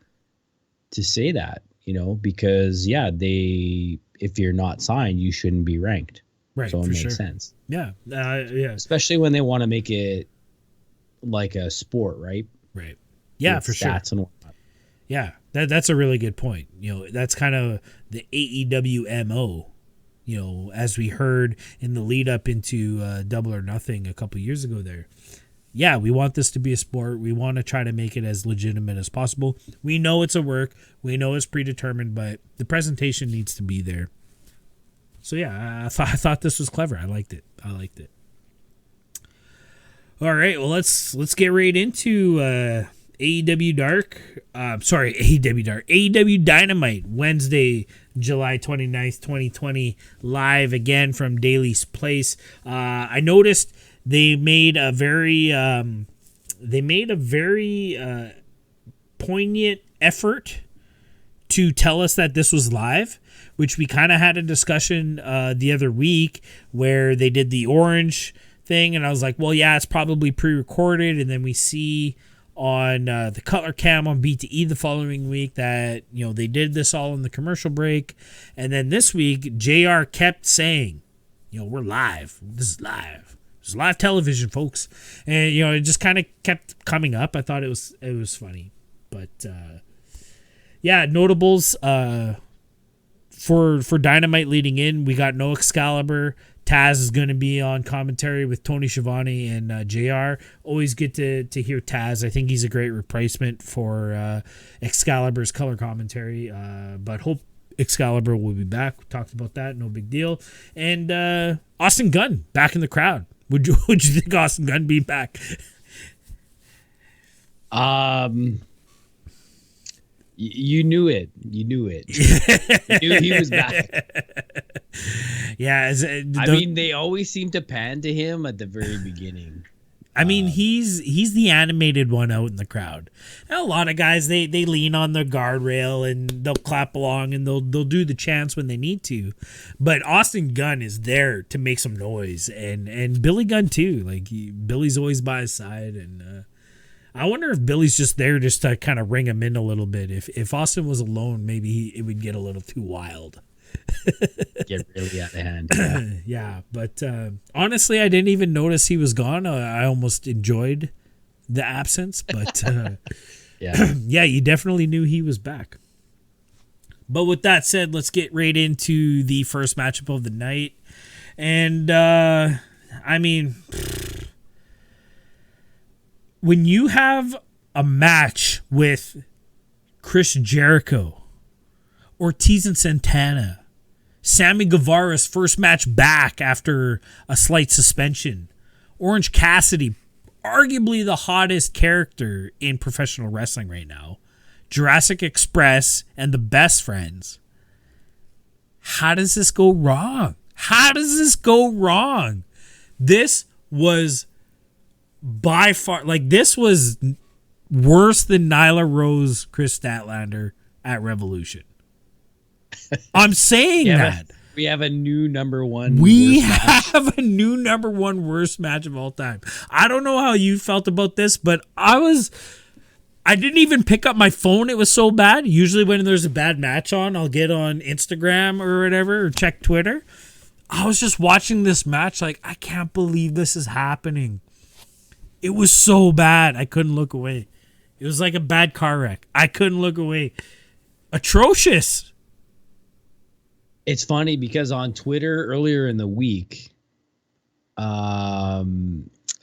say that, because if you're not signed, you shouldn't be ranked. Right. So it makes sense. Yeah. Yeah. Especially when they want to make it like a sport, right? Right. Yeah, for sure. Stats and whatnot. Yeah, that's a really good point. That's kind of the AEW MO. As we heard in the lead up into Double or Nothing a couple years ago there. Yeah, we want this to be a sport. We want to try to make it as legitimate as possible. We know it's a work. We know it's predetermined, but the presentation needs to be there. So yeah, I thought this was clever. I liked it. All right, well let's get right into AEW Dark. AEW Dark. AEW Dynamite, Wednesday, July 29th, 2020, live again from Daly's Place. I noticed they made a very poignant effort to tell us that this was live, which we kind of had a discussion the other week where they did the orange thing, and I was like, well, yeah, it's probably pre-recorded, and then we see on the Cutler Cam on BTE the following week that they did this all in the commercial break, and then this week JR kept saying, we're live. This is live. It's live television, folks, and it just kind of kept coming up. I thought it was funny, but yeah, notables for Dynamite leading in, we got no Excalibur. Taz is going to be on commentary with Tony Schiavone and JR. Always get to hear Taz. I think he's a great replacement for Excalibur's color commentary. But hope Excalibur will be back. We talked about that. No big deal. And Austin Gunn back in the crowd. Would you think Austin Gunn be back? You knew it. You knew it. You knew he was back. Yeah. I mean, they always seem to pan to him at the very beginning. I mean, he's the animated one out in the crowd. And a lot of guys, they lean on the guardrail and they'll clap along and they'll do the chants when they need to. But Austin Gunn is there to make some noise, and Billy Gunn too. Like Billy's always by his side, and I wonder if Billy's just there just to kind of ring him in a little bit. If Austin was alone, maybe it would get a little too wild. Get really out of hand. Yeah, but honestly, I didn't even notice he was gone. I almost enjoyed the absence, but yeah, you definitely knew he was back. But with that said, let's get right into the first matchup of the night. And I mean, when you have a match with Chris Jericho, Ortiz and Santana, Sammy Guevara's first match back after a slight suspension, Orange Cassidy, arguably the hottest character in professional wrestling right now, Jurassic Express, and the Best Friends. How does this go wrong? How does this go wrong? This was by far, like, this was worse than Nyla Rose, Chris Statlander at Revolution. I'm saying that. We have a new number one. We have a new number one worst match of all time. I don't know how you felt about this, but I didn't even pick up my phone. It was so bad. Usually when there's a bad match on, I'll get on Instagram or whatever, or check Twitter. I was just watching this match like, I can't believe this is happening. It was so bad. I couldn't look away. It was like a bad car wreck. I couldn't look away. Atrocious. It's funny because on Twitter earlier in the week,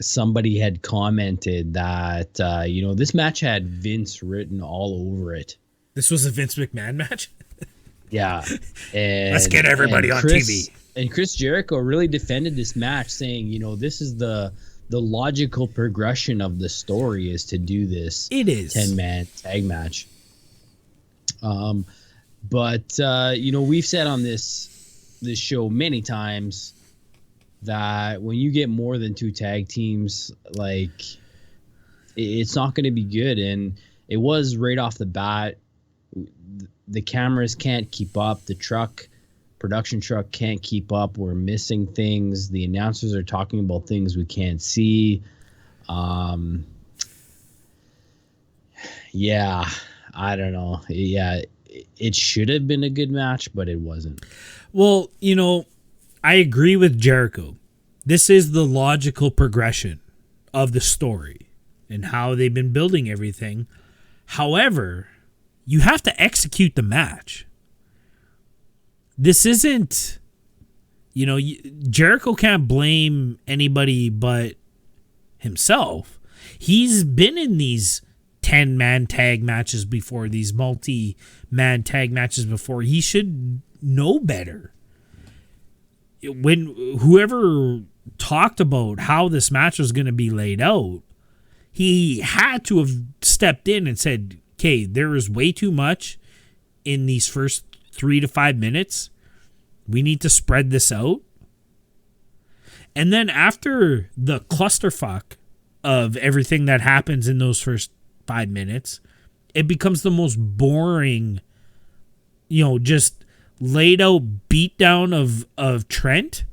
somebody had commented that, this match had Vince written all over it. This was a Vince McMahon match? Yeah. And, let's get everybody on TV. And Chris Jericho really defended this match, saying, this is the logical progression of the story is to do this. It is 10-man tag match. But we've said on this show many times that when you get more than two tag teams, like, it's not going to be good. And it was right off the bat. The cameras can't keep up. The production truck can't keep up. We're missing things. The announcers are talking about things we can't see. Yeah, I don't know. Yeah, it should have been a good match, but it wasn't. Well, I agree with Jericho. This is the logical progression of the story and how they've been building everything. However, you have to execute the match. This isn't, Jericho can't blame anybody but himself. He's been in these 10-man tag matches before, these multi-man tag matches before. He should know better. When whoever talked about how this match was going to be laid out, he had to have stepped in and said, okay, there is way too much in these first 3 to 5 minutes. We need to spread this out. And then after the clusterfuck of everything that happens in those first 5 minutes, it becomes the most boring, just laid out beatdown of Trent.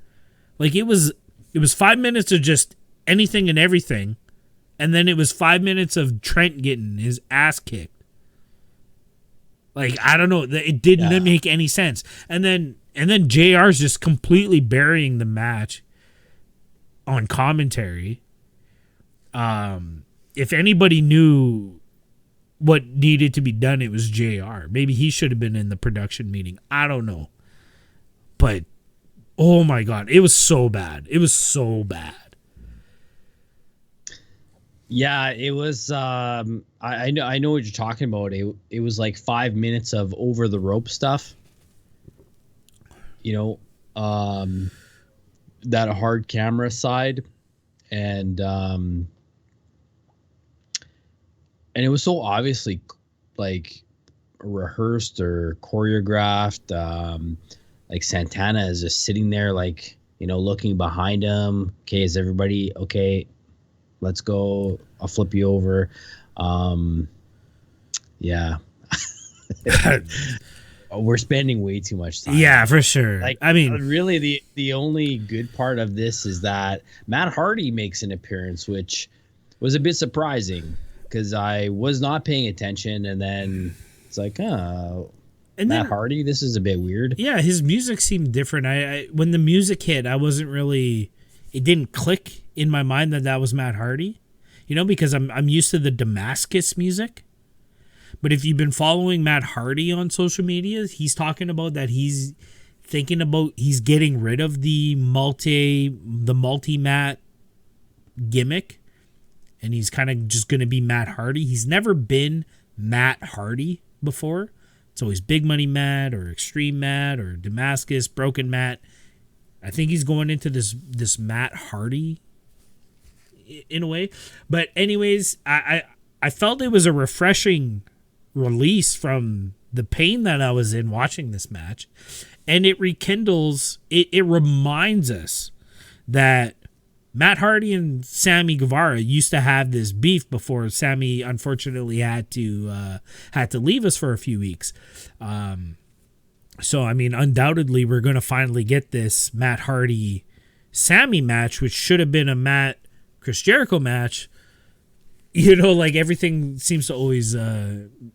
Like, it was 5 minutes of just anything and everything, and then it was 5 minutes of Trent getting his ass kicked. Like, I don't know, it didn't make any sense. And then JR's just completely burying the match on commentary. If anybody knew what needed to be done, it was JR. Maybe he should have been in the production meeting. I don't know. But, oh my God, it was so bad. It was so bad. Yeah, it was. I know what you're talking about. It was like 5 minutes of over the rope stuff. That hard camera side, and it was so obviously like rehearsed or choreographed. Like Santana is just sitting there, like, looking behind him. Okay, is everybody okay? Let's go. I'll flip you over. Yeah. We're spending way too much time. Yeah, for sure. Like, I mean, really, the only good part of this is that Matt Hardy makes an appearance, which was a bit surprising because I was not paying attention, and then it's like, Matt Hardy, this is a bit weird. Yeah, his music seemed different. I when the music hit, I wasn't really. It didn't click in my mind that was Matt Hardy, because I'm used to the Damascus music. But if you've been following Matt Hardy on social media, he's talking about that he's getting rid of the multi-mat gimmick, and he's kind of just going to be Matt Hardy. He's never been Matt Hardy before. It's always Big Money Matt or Extreme Matt or Damascus, Broken Matt. I think he's going into this Matt Hardy in a way. But anyways, I felt it was a refreshing release from the pain that I was in watching this match. And it rekindles, it reminds us that Matt Hardy and Sammy Guevara used to have this beef before Sammy unfortunately had to leave us for a few weeks. So, I mean, undoubtedly, we're going to finally get this Matt Hardy-Sammy match, which should have been a Matt-Chris Jericho match. Like everything seems to always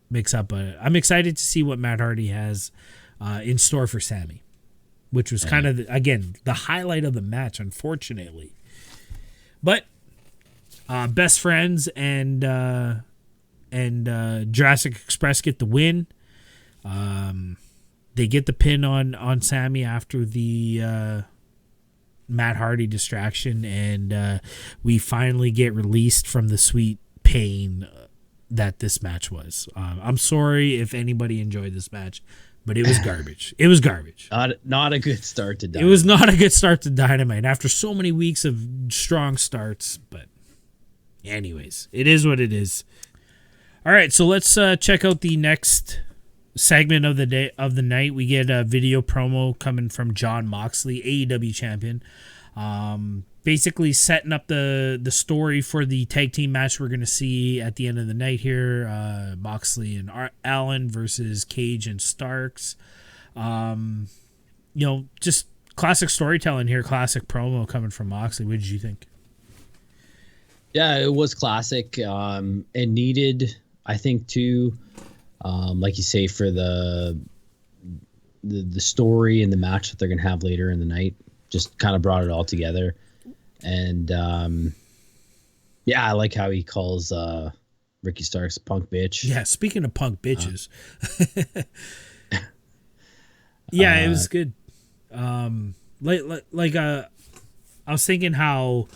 mix up. But I'm excited to see what Matt Hardy has in store for Sammy, which was kind of, again, the highlight of the match, unfortunately. But Best Friends and Jurassic Express get the win. They get the pin on Sammy after the Matt Hardy distraction, and we finally get released from the sweet pain that this match was. I'm sorry if anybody enjoyed this match, but it was garbage. It was garbage. Not a good start to Dynamite. It was not a good start to Dynamite after so many weeks of strong starts, but anyways, it is what it is. All right, so let's check out the next segment of the night. We get a video promo coming from Jon Moxley, AEW champion, basically setting up the story for the tag team match we're going to see at the end of the night here. Moxley and Allin versus Cage and Starks. Just classic storytelling here, classic promo coming from Moxley. What did you think? Yeah, it was classic and needed, I think, too. Like you say, for the story and the match that they're going to have later in the night, just kind of brought it all together. And I like how he calls Ricky Starks a punk bitch. Yeah, speaking of punk bitches. It was good. I was thinking how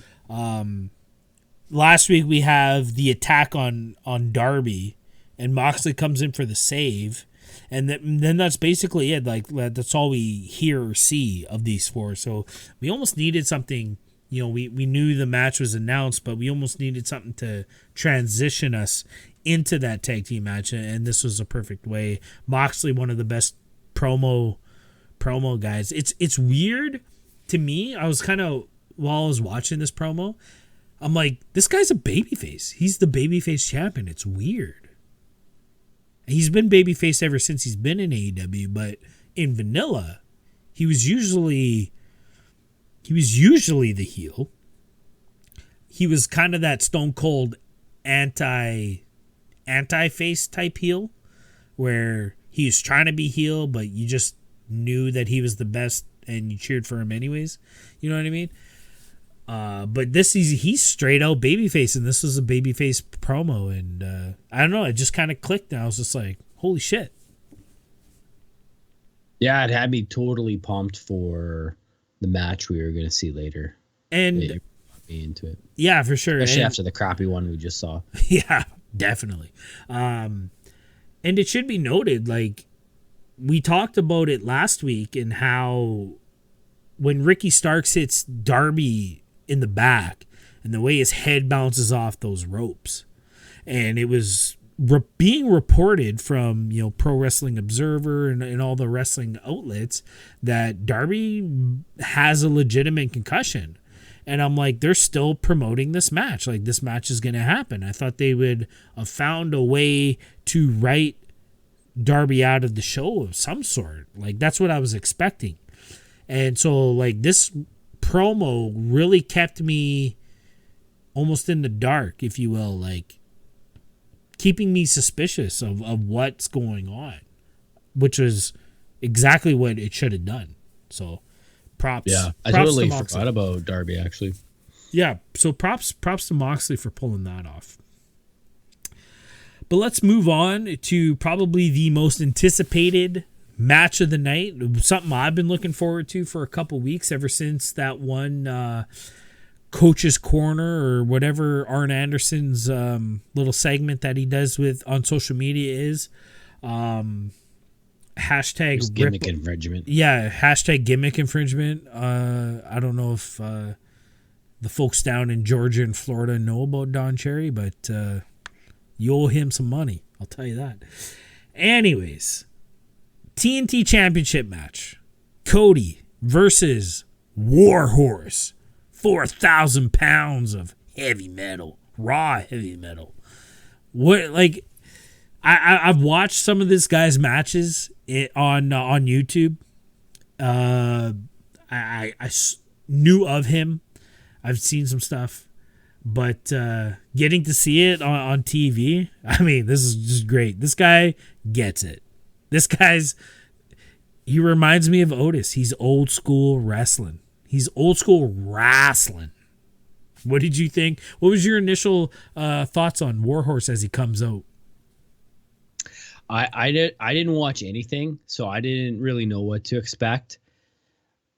last week we have the attack on Darby, and Moxley comes in for the save, and then that's basically it. Like, that's all we hear or see of these four. So we almost needed something. We knew the match was announced, but we almost needed something to transition us into that tag team match, and this was a perfect way. Moxley, one of the best promo guys. It's weird to me. I was kind of, while I was watching this promo, I'm like, this guy's a babyface. He's the babyface champion. It's weird. He's been babyface ever since he's been in AEW, but in vanilla, he was usually the heel. He was kind of that Stone Cold anti-face type heel, where he was trying to be heel, but you just knew that he was the best and you cheered for him anyways. You know what I mean? But he's straight out babyface, and this was a babyface promo, and I don't know, it just kind of clicked, and I was just like, holy shit. Yeah, it had me totally pumped for the match we were going to see later. And it brought me into it. Yeah, for sure. Especially after the crappy one we just saw. Yeah, definitely. And it should be noted, like, we talked about it last week and how when Ricky Starks hits Darby in the back and the way his head bounces off those ropes, and it was being reported from, you know, Pro Wrestling Observer and all the wrestling outlets that Darby has a legitimate concussion. And I'm like, they're still promoting this match. Like, this match is going to happen. I thought they would have found a way to write Darby out of the show of some sort. Like, that's what I was expecting. And so, like, this promo really kept me almost in the dark, if you will, like, keeping me suspicious of what's going on, which is exactly what it should have done. So, props. Yeah, I totally forgot about Darby, actually. Yeah, so props to Moxley for pulling that off. But let's move on to probably the most anticipated match of the night. Something I've been looking forward to for a couple weeks, ever since that one Coach's Corner or whatever Arn Anderson's little segment that he does on social media is. Hashtag gimmick infringement. Yeah, hashtag gimmick infringement. I don't know if the folks down in Georgia and Florida know about Don Cherry, but you owe him some money. I'll tell you that. Anyways, TNT Championship match. Cody versus Warhorse. 4,000 pounds of heavy metal. Raw heavy metal. What, like, I've watched some of this guy's matches on YouTube. I knew of him. I've seen some stuff. But getting to see it on TV, I mean, this is just great. This guy gets it. He reminds me of Otis. He's old school wrestling. What did you think? What was your initial thoughts on Warhorse as he comes out? I didn't watch anything, so I didn't really know what to expect.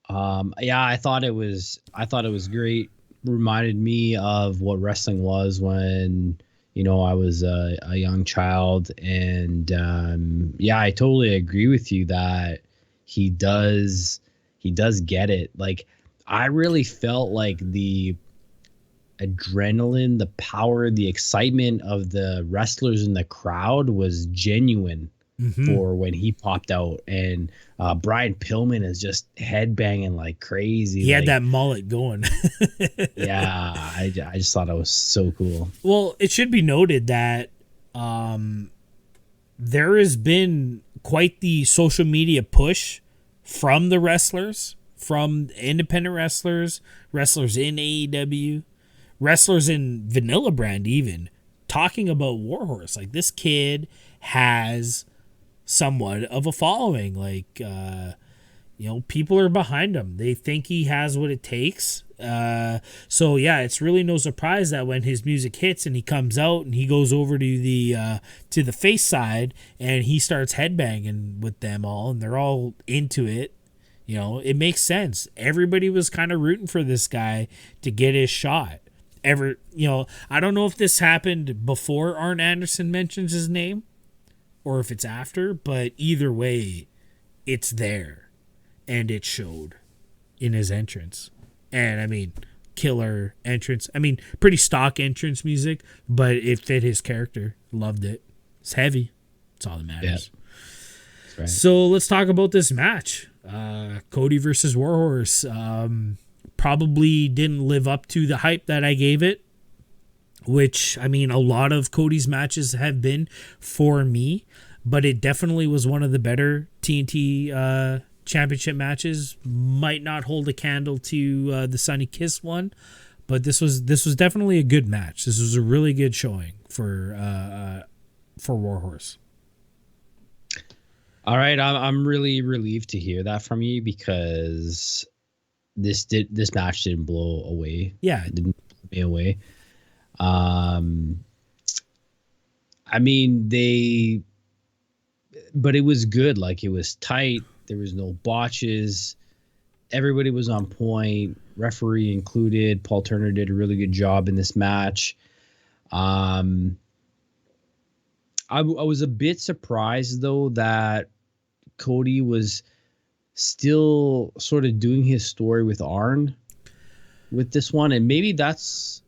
Yeah, I thought it was great. Reminded me of what wrestling was when, you know, I was a young child, and yeah, I totally agree with you that he does get it. Like, I really felt like the adrenaline, the power, the excitement of the wrestlers in the crowd was genuine for when he popped out. And Brian Pillman is just headbanging like crazy. He had that mullet going. Yeah, I just thought it was so cool. Well, it should be noted that there has been quite the social media push from the wrestlers, from independent wrestlers, wrestlers in AEW, wrestlers in Vanilla Brand even, talking about Warhorse. Like, this kid has somewhat of a following. Like, you know, people are behind him. They think he has what it takes. So yeah, it's really no surprise that when his music hits and he comes out and he goes over to the face side and he starts headbanging with them all, and they're all into it. You know, it makes sense. Everybody was kind of rooting for this guy to get his shot. You know, I don't know if this happened before Arn Anderson mentions his name or if it's after, but either way, it's there, and it showed in his entrance. And I mean, killer entrance. I mean, pretty stock entrance music, but it fit his character. Loved it. It's heavy. That's all that matters. Yeah. That's right. So let's talk about this match. Cody versus Warhorse. Probably didn't live up to the hype that I gave it, which, I mean, a lot of Cody's matches have been for me, but it definitely was one of the better TNT championship matches. Might not hold a candle to the Sunny Kiss one, but this was definitely a good match. This was a really good showing for Warhorse. All right, I'm really relieved to hear that from you, because this match didn't blow away. Yeah, it didn't blow me away. I mean, but it was good. Like, it was tight. There was no botches. Everybody was on point, referee included. Paul Turner did a really good job in this match. I was a bit surprised, though, that Cody was still sort of doing his story with Arn with this one, and maybe that's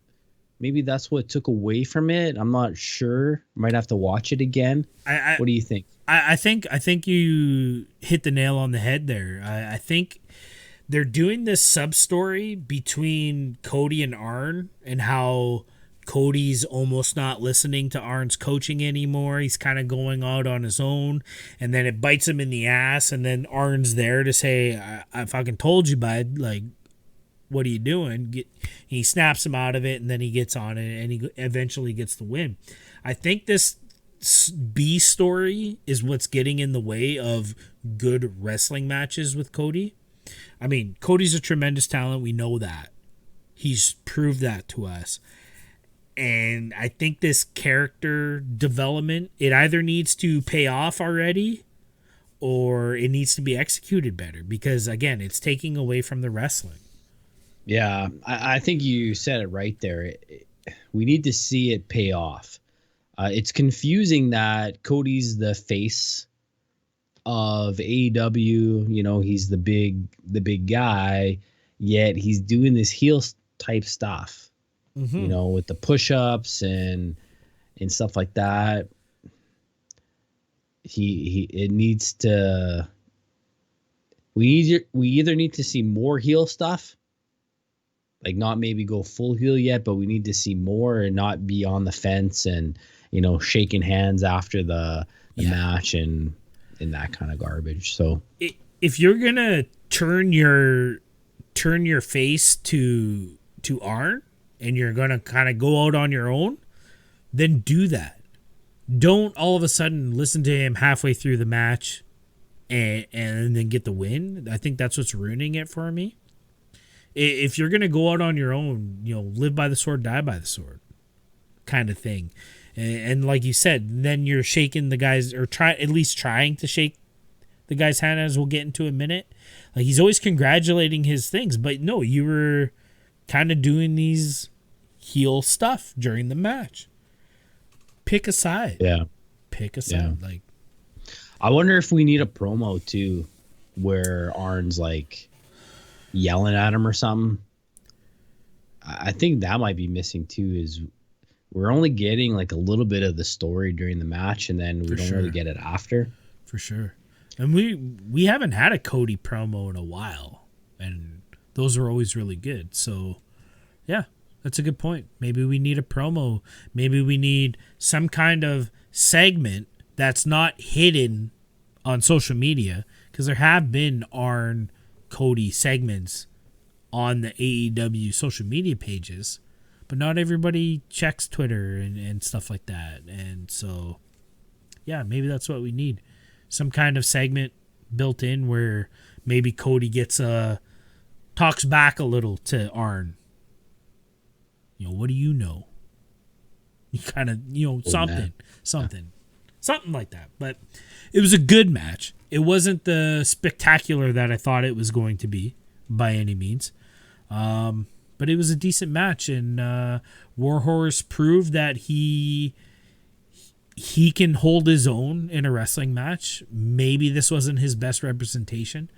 what took away from it. I'm not sure. Might have to watch it again. What do you think? I think you hit the nail on the head there. I think they're doing this sub story between Cody and Arn, and how Cody's almost not listening to Arn's coaching anymore. He's kind of going out on his own, and then it bites him in the ass, and then Arn's there to say, I fucking told you, bud, like, what are you doing? He snaps him out of it, and then he gets on it, and he eventually gets the win. I think this B story is what's getting in the way of good wrestling matches with Cody. I mean, Cody's a tremendous talent. We know that. He's proved that to us. And I think this character development, it either needs to pay off already or it needs to be executed better, because, again, it's taking away from the wrestling. Yeah, I think you said it right there. We need to see it pay off. It's confusing that Cody's the face of AEW. You know, he's the big guy, yet he's doing this heel type stuff. Mm-hmm. You know, with the push-ups and stuff like that. It needs to. We either need to see more heel stuff, like not maybe go full heel yet, but we need to see more and not be on the fence and, you know, shaking hands after the match and that kind of garbage. So if you're gonna turn your face to Arn, and you're going to kind of go out on your own, then do that. Don't all of a sudden listen to him halfway through the match and then get the win. I think that's what's ruining it for me. If you're going to go out on your own, you know, live by the sword, die by the sword kind of thing. And like you said, then you're shaking the guys, or at least trying to shake the guy's hand, as we'll get into in a minute. Like, he's always congratulating his things, but no, you were kind of doing these heel stuff during the match. Pick a side. Yeah. Pick a side. Yeah. Like, I wonder if we need a promo too, where Arn's like yelling at him or something. I think that might be missing too. Is we're only getting like a little bit of the story during the match, and then we don't really get it after. For sure. And we haven't had a Cody promo in a while, and those are always really good. So, yeah, that's a good point. Maybe we need a promo. Maybe we need some kind of segment that's not hidden on social media, because there have been Arn Cody segments on the AEW social media pages, but not everybody checks Twitter and stuff like that. And so, yeah, maybe that's what we need. Some kind of segment built in where maybe Cody talks back a little to Arn. You know, what do you know? You kind of, you know, something like that. But it was a good match. It wasn't the spectacular that I thought it was going to be by any means. But it was a decent match, and Warhorse proved that he can hold his own in a wrestling match. Maybe this wasn't his best representation,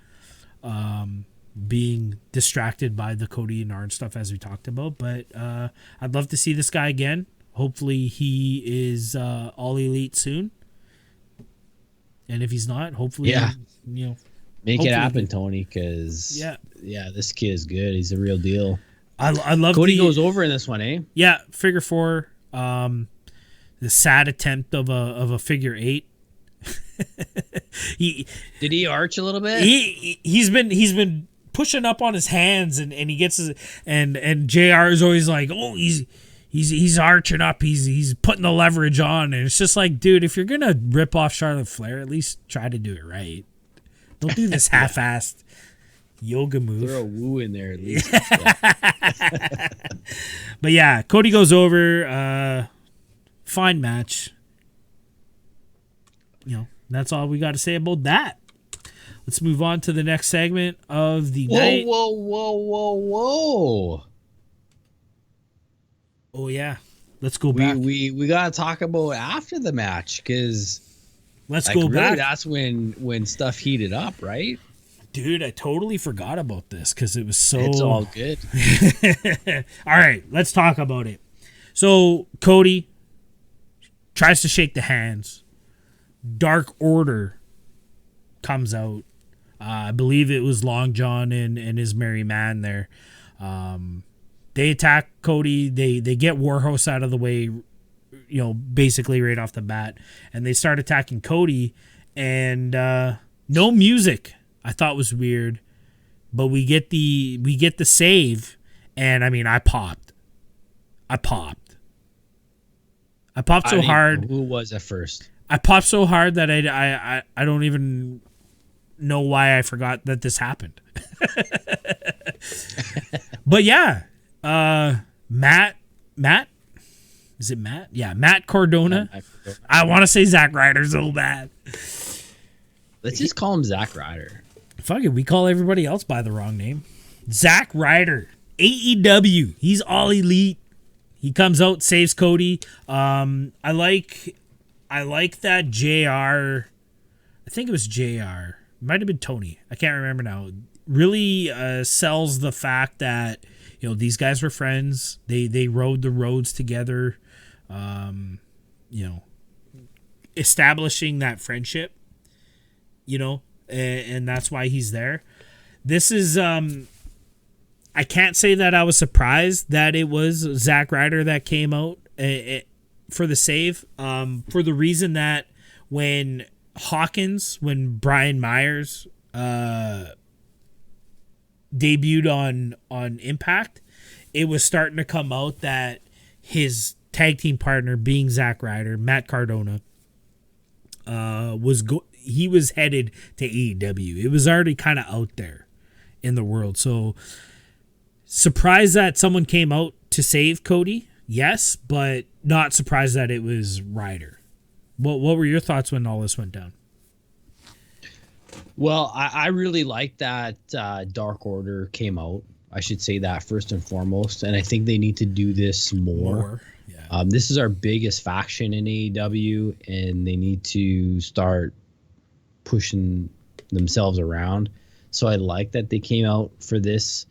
being distracted by the Cody and Arn stuff, as we talked about. But I'd love to see this guy again. Hopefully he is all elite soon. And if he's not, hopefully, you know, make it happen, Tony, because this kid is good. He's a real deal. I love Cody goes over in this one, eh? Yeah, figure 4. The sad attempt of a figure 8. Did he arch a little bit? He's been pushing up on his hands, and he gets his, and JR is always like, oh, he's arching up, he's putting the leverage on, and it's just like, dude, if you're gonna rip off Charlotte Flair, at least try to do it right. Don't do this half-assed. yoga move. Throw a woo in there at least. But yeah, Cody goes over. Fine match. That's all we got to say about that. Let's move on to the next segment of the night. Whoa. Oh yeah, let's go back. We gotta talk about after the match, because let's go back. That's when stuff heated up, right? Dude, I totally forgot about this because it was so. It's all good. All right, let's talk about it. So Cody tries to shake the hands. Dark Order comes out. I believe it was Long John and his merry man there. They attack Cody. They get WARHORSE out of the way, basically right off the bat, and they start attacking Cody. And no music. I thought was weird, but we get the save, and I mean I popped so hard. Who was at first? I popped so hard that I don't even know why I forgot that this happened. But yeah, Matt, is it Matt? Yeah, Matt Cardona. I want to say Zack Ryder so bad. Let's just call him Zack Ryder. Fuck it, we call everybody else by the wrong name. Zack Ryder, AEW. He's all elite. He comes out, saves Cody. I like that JR. I think it was JR. Might have been Tony. I can't remember now. Really sells the fact that these guys were friends. They rode the roads together. Establishing that friendship. And that's why he's there. This is I can't say that I was surprised that it was Zack Ryder that came out for the save, for the reason that when Brian Myers debuted on Impact, it was starting to come out that his tag team partner, being Zack Ryder, Matt Cardona, he was headed to AEW. It was already kind of out there in the world. So surprised that someone came out to save Cody, yes, but not surprised that it was Ryder. What were your thoughts when all this went down? Well, I really like that Dark Order came out. I should say that first and foremost, and I think they need to do this more. Yeah. This is our biggest faction in AEW, and they need to start pushing themselves around. So I like that they came out for this.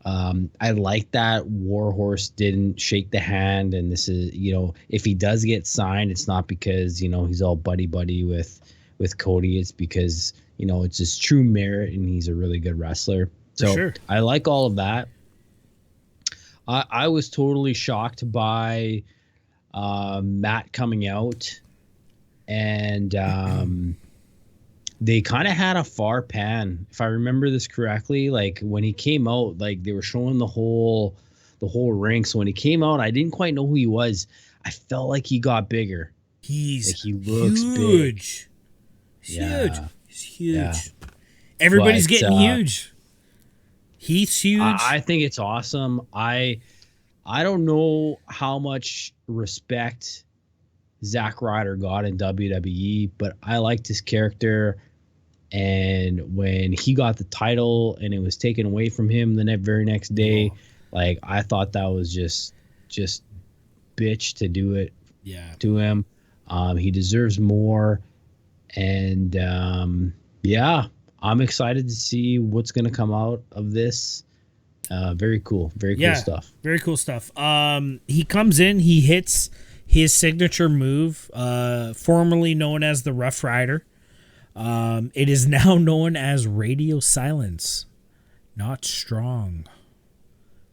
I like that WARHORSE didn't shake the hand, and this is, if he does get signed, it's not because he's all buddy with Cody. It's because it's his true merit, and he's a really good wrestler. So sure. I like all of that. I was totally shocked by Matt coming out, and they kind of had a far pan, if I remember this correctly. Like when he came out, like they were showing the whole ring. So when he came out, I didn't quite know who he was. I felt like he got bigger. He looks huge. Big. Yeah. He's huge. Yeah. Everybody's getting huge. He's huge. I think it's awesome. I don't know how much respect Zack Ryder got in WWE, but I liked his character. And when he got the title and it was taken away from him the very next day, like I thought that was just bitch to do it to him. He deserves more. And I'm excited to see what's going to come out of this. Very cool. Very cool stuff. Very cool stuff. He comes in, he hits his signature move, formerly known as the Rough Rider. It is now known as Radio Silence. Not strong.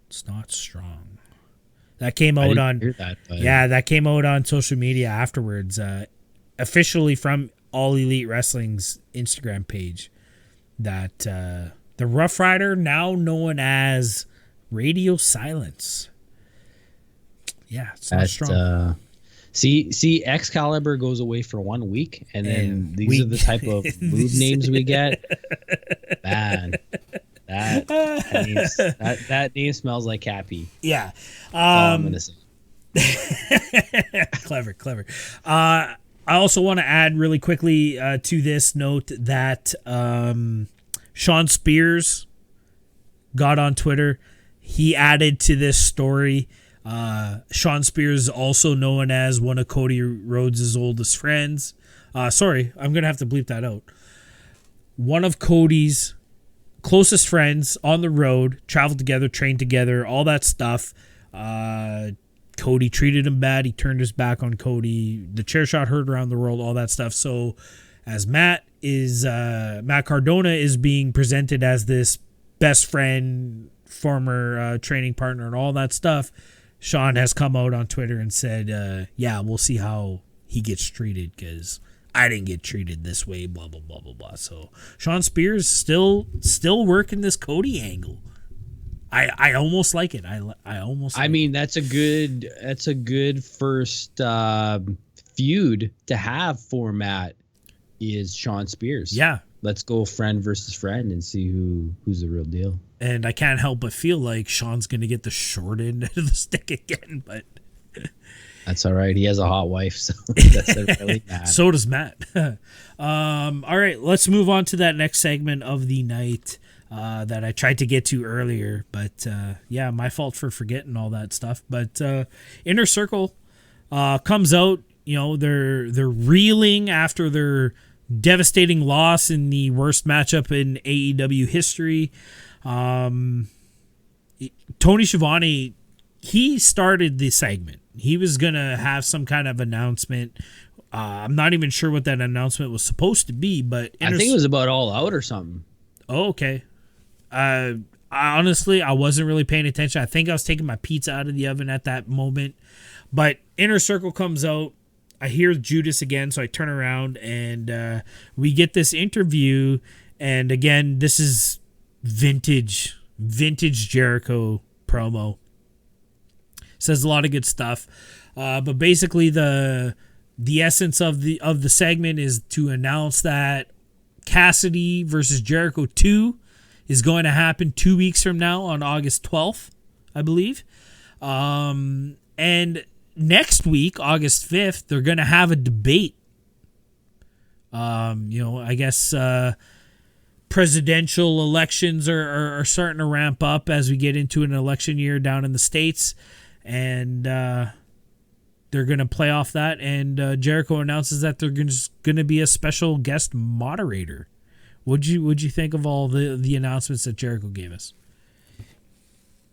It's not strong. That came out that came out on social media afterwards. Officially from All Elite Wrestling's Instagram page. That the Rough Rider, now known as Radio Silence. Yeah, it's not strong. See, Excalibur goes away for 1 week, and then these are the type of move names we get. Man, That name smells like Cappy. Yeah. That's all I'm gonna say. Clever. I also want to add really quickly to this note that Sean Spears got on Twitter. He added to this story. Sean Spears, also known as one of Cody Rhodes' oldest friends. Sorry, I'm going to have to bleep that out. One of Cody's closest friends on the road, traveled together, trained together, all that stuff. Cody treated him bad. He turned his back on Cody. The chair shot heard around the world, all that stuff. So as Matt Cardona is being presented as this best friend, former training partner, and all that stuff, Sean has come out on Twitter and said, yeah, we'll see how he gets treated because I didn't get treated this way, blah, blah, blah, blah, blah. So Sean Spears still working this Cody angle. I almost like it. I mean, that's a good first feud to have for Matt is Sean Spears. Yeah. Let's go friend versus friend and see who's the real deal. And I can't help but feel like Sean's going to get the short end of the stick again, but that's all right. He has a hot wife, so that's really bad. So does Matt. All right, let's move on to that next segment of the night that I tried to get to earlier, but yeah, my fault for forgetting all that stuff. But Inner Circle comes out. You know, they're reeling after their devastating loss in the worst matchup in AEW history. Tony Schiavone, he started the segment. He was going to have some kind of announcement. I'm not even sure what that announcement was supposed to be, but I think it was about All Out or something. Oh, okay. Honestly, I wasn't really paying attention. I think I was taking my pizza out of the oven at that moment. But Inner Circle comes out. I hear Judas again, so I turn around and we get this interview. And again, this is vintage Jericho promo. Says a lot of good stuff. But basically the essence of the segment is to announce that Cassidy versus Jericho 2 is going to happen 2 weeks from now on August 12th, I believe. And next week, August 5th, they're going to have a debate. I guess presidential elections are starting to ramp up as we get into an election year down in the States. And they're going to play off that. And Jericho announces that they're going to be a special guest moderator. What'd you think of all the announcements that Jericho gave us?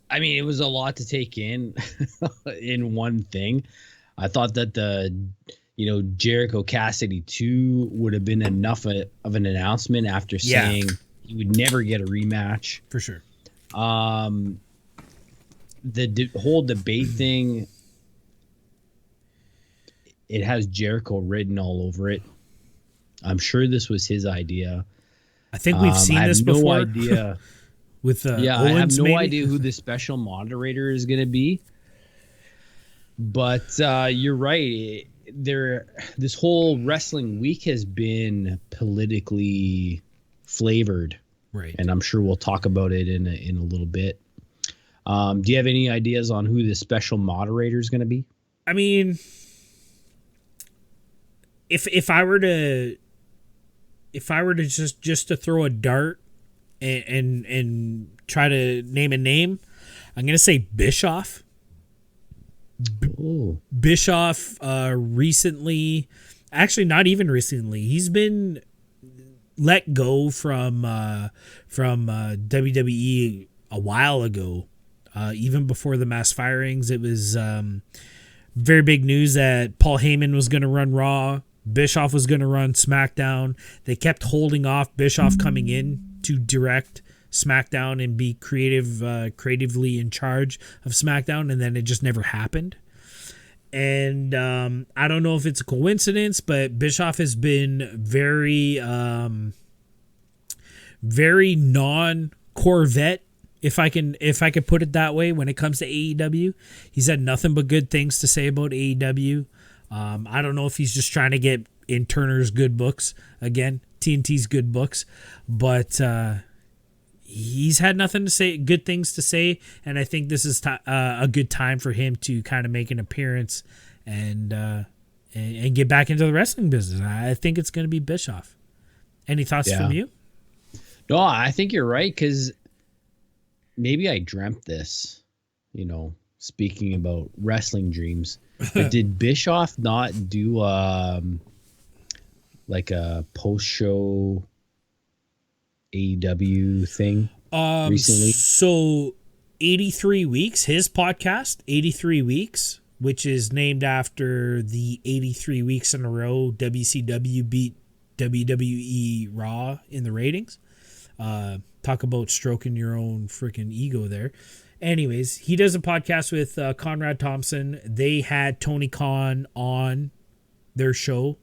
I mean, it was a lot to take in one thing. I thought that the Jericho Cassidy 2 would have been enough of an announcement after saying he would never get a rematch. For sure. The whole debate thing, it has Jericho written all over it. I'm sure this was his idea. I think we've seen this before. I have no idea. With I have no idea who the special moderator is going to be. But you're right. This whole wrestling week has been politically flavored, right? And I'm sure we'll talk about it in a little bit. Do you have any ideas on who the special moderator is going to be? I mean, if I were to just to throw a dart and try to name a name, I'm gonna say Bischoff. Ooh. Bischoff recently, actually not even recently, he's been let go from WWE a while ago. Even before the mass firings, it was very big news that Paul Heyman was going to run Raw. Bischoff was going to run SmackDown. They kept holding off Bischoff coming in to direct SmackDown and be creatively in charge of SmackDown, and then it just never happened. And I don't know if it's a coincidence, but Bischoff has been very non-Corvette, if I could put it that way, when it comes to AEW. He's had nothing but good things to say about AEW. I don't know if he's just trying to get in Turner's good books again, TNT's good books, but he's had nothing to say, good things to say, and I think this is a good time for him to kind of make an appearance and get back into the wrestling business. I think it's going to be Bischoff. Any thoughts from you? No, I think you're right, because maybe I dreamt this, speaking about wrestling dreams. But did Bischoff not do like a post-show AEW thing recently? So 83 Weeks, his podcast, 83 Weeks, which is named after the 83 weeks in a row WCW beat WWE Raw in the ratings. Talk about stroking your own freaking ego there. Anyways, he does a podcast with Conrad Thompson. They had Tony Khan on their show,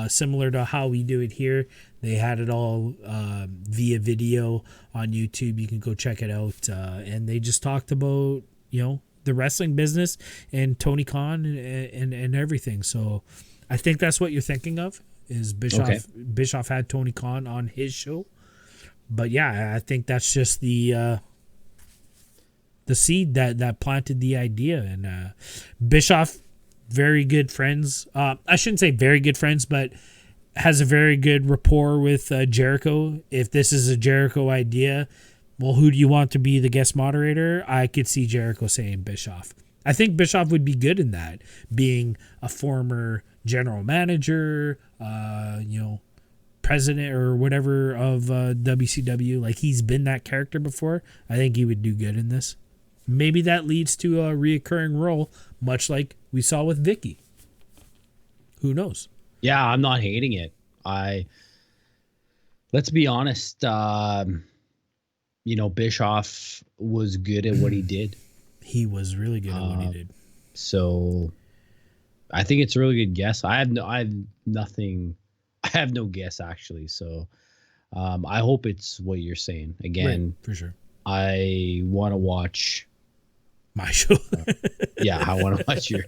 similar to how we do it here. They had it all via video on YouTube. You can go check it out. And they just talked about, the wrestling business and Tony Khan and everything. So I think that's what you're thinking of, is Bischoff. Okay. Bischoff had Tony Khan on his show. But yeah, I think that's just the seed that planted the idea. And Bischoff, very good friends. I shouldn't say very good friends, but has a very good rapport with Jericho. If this is a Jericho idea, well, who do you want to be the guest moderator? I could see Jericho saying Bischoff. I think Bischoff would be good in that, being a former general manager, president or whatever of WCW. Like, he's been that character before. I think he would do good in this. Maybe that leads to a reoccurring role, much like we saw with Vicky. Who knows? Yeah, I'm not hating it. Let's be honest. Bischoff was good at what he did. He was really good at what he did. So I think it's a really good guess. I have no guess, actually. So I hope it's what you're saying. Again, right, for sure. I want to watch my show. I want to watch your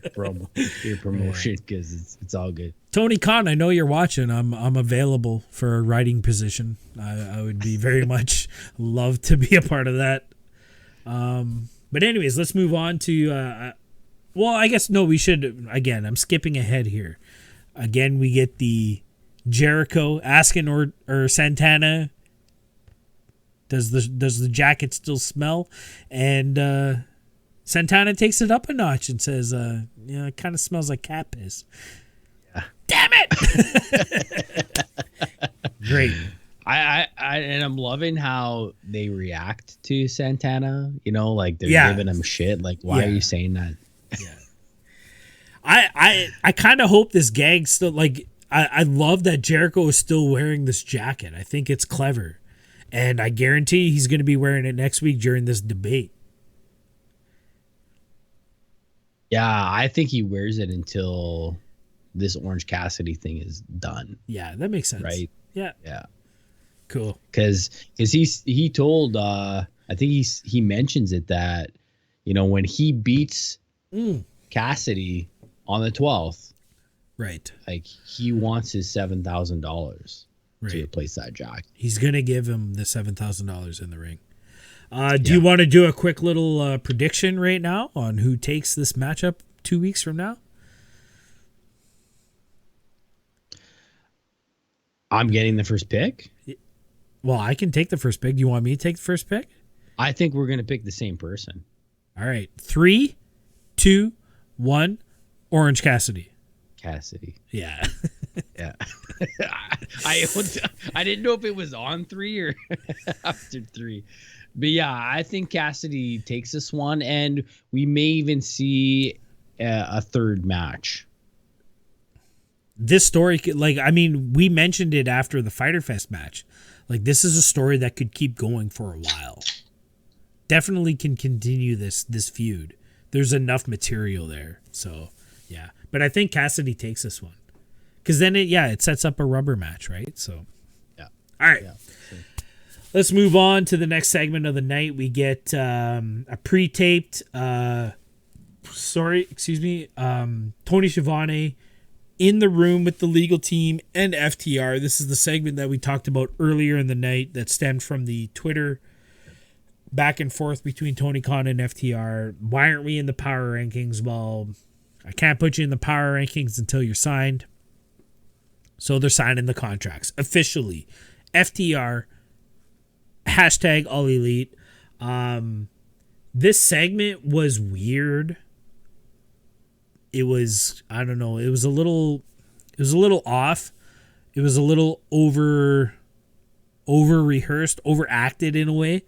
promotion, because it's all good. Tony Khan, I know you're watching. I'm available for a writing position. I would be very much love to be a part of that. But anyways, let's move on to. I guess no. We should again. I'm skipping ahead here. Again, we get the Jericho asking or Santana. Does the jacket still smell? And Santana takes it up a notch and says, it kind of smells like cat piss. Yeah. Damn it! Great. I'm loving how they react to Santana. Like they're giving him shit. Like, why are you saying that? Yeah. I kind of hope this gag still, like, I love that Jericho is still wearing this jacket. I think it's clever. And I guarantee he's going to be wearing it next week during this debate. Yeah, I think he wears it until this Orange Cassidy thing is done. Yeah, that makes sense. Right? Yeah. Yeah. Cool. Because he told, I think he mentions it that, when he beats Cassidy on the 12th, right? Like, he wants his $7,000 to replace that jacket. He's gonna give him the $7,000 in the ring. Do you want to do a quick little prediction right now on who takes this matchup 2 weeks from now? I'm getting the first pick. Well, I can take the first pick. Do you want me to take the first pick? I think we're going to pick the same person. All right. 3, 2, 1. Orange Cassidy. Cassidy. Yeah. Yeah. I didn't know if it was on 3 or after 3. But yeah, I think Cassidy takes this one, and we may even see a third match. This story, we mentioned it after the Fyter Fest match. Like, this is a story that could keep going for a while. Definitely can continue this feud. There's enough material there. So, yeah. But I think Cassidy takes this one. Because then it sets up a rubber match, right? So, yeah. All right. Yeah. Let's move on to the next segment of the night. We get a pre-taped, Tony Schiavone in the room with the legal team and FTR. This is the segment that we talked about earlier in the night that stemmed from the Twitter back and forth between Tony Khan and FTR. Why aren't we in the power rankings? Well, I can't put you in the power rankings until you're signed. So they're signing the contracts officially. FTR, hashtag All Elite. This segment was weird. It was, I don't know, it was a little off. It was a little over rehearsed, overacted in a way.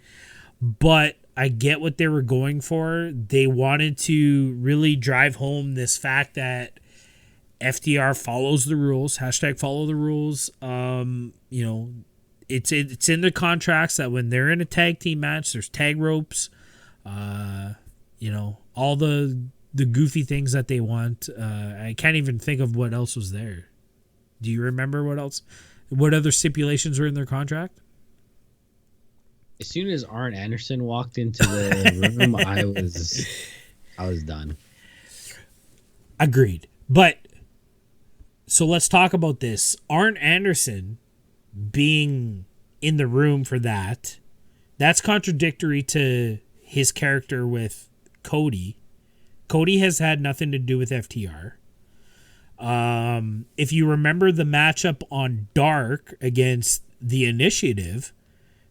But I get what they were going for. They wanted to really drive home this fact that FTR follows the rules. Hashtag follow the rules. It's in the contracts that when they're in a tag team match, there's tag ropes. All the goofy things that they want. I can't even think of what else was there. Do you remember what else? What other stipulations were in their contract? As soon as Arn Anderson walked into the room, I was done. Agreed. But so let's talk about this. Arn Anderson being in the room for that's contradictory to his character with Cody. Cody has had nothing to do with FTR. If you remember the matchup on Dark against the Initiative,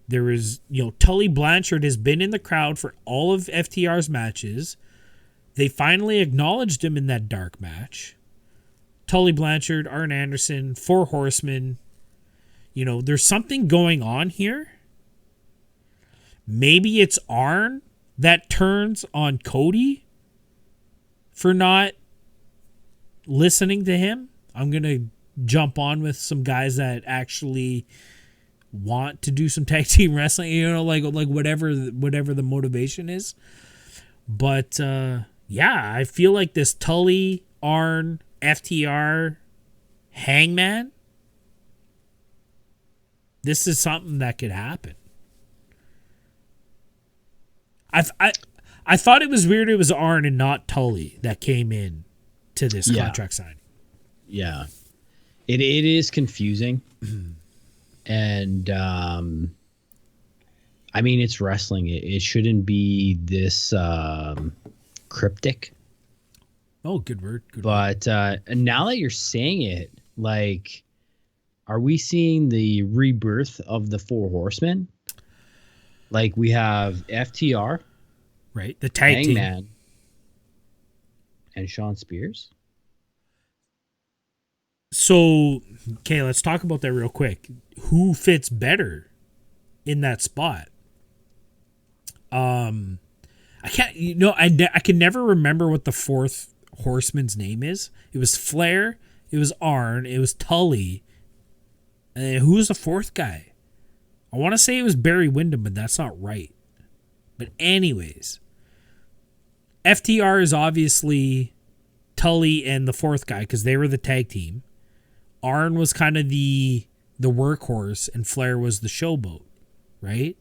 there was, Tully Blanchard has been in the crowd for all of FTR's matches. They finally acknowledged him in that Dark match. Tully Blanchard, Arn Anderson, 4 Horsemen. There's something going on here. Maybe it's Arn that turns on Cody for not listening to him. I'm going to jump on with some guys that actually want to do some tag team wrestling, like whatever the motivation is. But I feel like this Tully, Arn, FTR, Hangman, this is something that could happen. I thought it was weird it was Arn and not Tully that came in to this contract signing. Yeah. It is confusing. And it's wrestling. It shouldn't be this cryptic. Oh, good word. But now that you're saying it, like, are we seeing the rebirth of the 4 Horsemen? Like, we have FTR, right? The tag Hangman, team, and Sean Spears. So, okay, let's talk about that real quick. Who fits better in that spot? I can't, I can never remember what the 4th Horseman's name is. It was Flair, it was Arn, it was Tully. And who was the 4th guy? I want to say it was Barry Windham, but that's not right. But anyways, FTR is obviously Tully and the 4th guy because they were the tag team. Arn was kind of the workhorse and Flair was the showboat, right?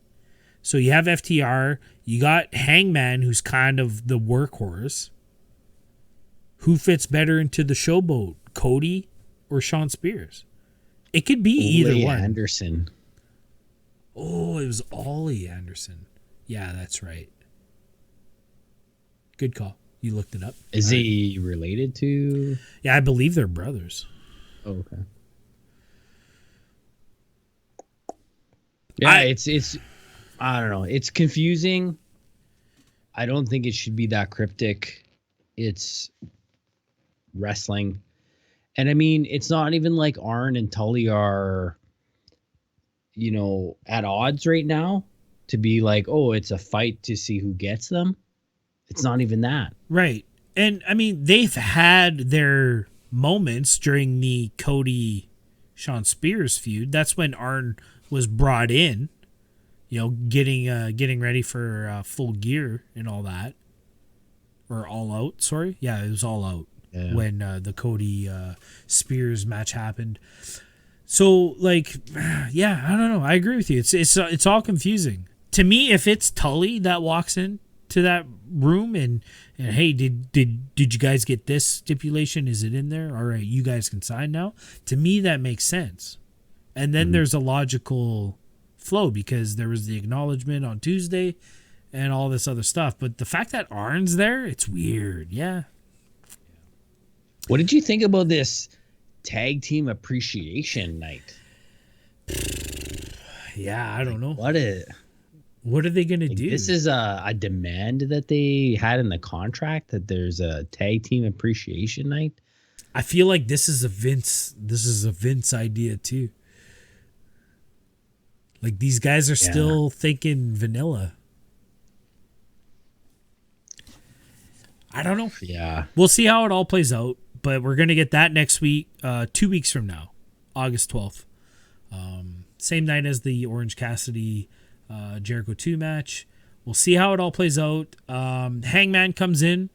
So you have FTR, you got Hangman who's kind of the workhorse. Who fits better into the showboat, Cody or Sean Spears? It could be either one. Anderson. Oh, it was Ollie Anderson. Yeah, that's right. Good call. You looked it up. Is he related to? Yeah, I believe they're brothers. Oh, okay. Yeah, it's I don't know. It's confusing. I don't think it should be that cryptic. It's wrestling. And it's not even like Arn and Tully are, at odds right now to be like, oh, it's a fight to see who gets them. It's not even that. Right. And they've had their moments during the Cody Sean Spears feud. That's when Arn was brought in, getting ready for Full Gear and all that. Or All Out, sorry. Yeah, it was All Out when the Cody Spears match happened. So, I don't know. I agree with you. It's all confusing. To me, if it's Tully that walks in to that room and hey, did you guys get this stipulation? Is it in there? All right, you guys can sign now. To me, that makes sense. And then there's a logical flow because there was the acknowledgement on Tuesday and all this other stuff. But the fact that Arn's there, it's weird. Yeah. What did you think about this tag team appreciation night? Yeah, I don't know. What are they going to do? This is a demand that they had in the contract, that there's a tag team appreciation night. I feel like this is a Vince idea too. Like these guys are still thinking vanilla. I don't know. Yeah. We'll see how it all plays out, but we're going to get that next week, 2 weeks from now, August 12th. Same night as the Orange Cassidy Jericho 2 match. We'll see how it all plays out. Hangman comes in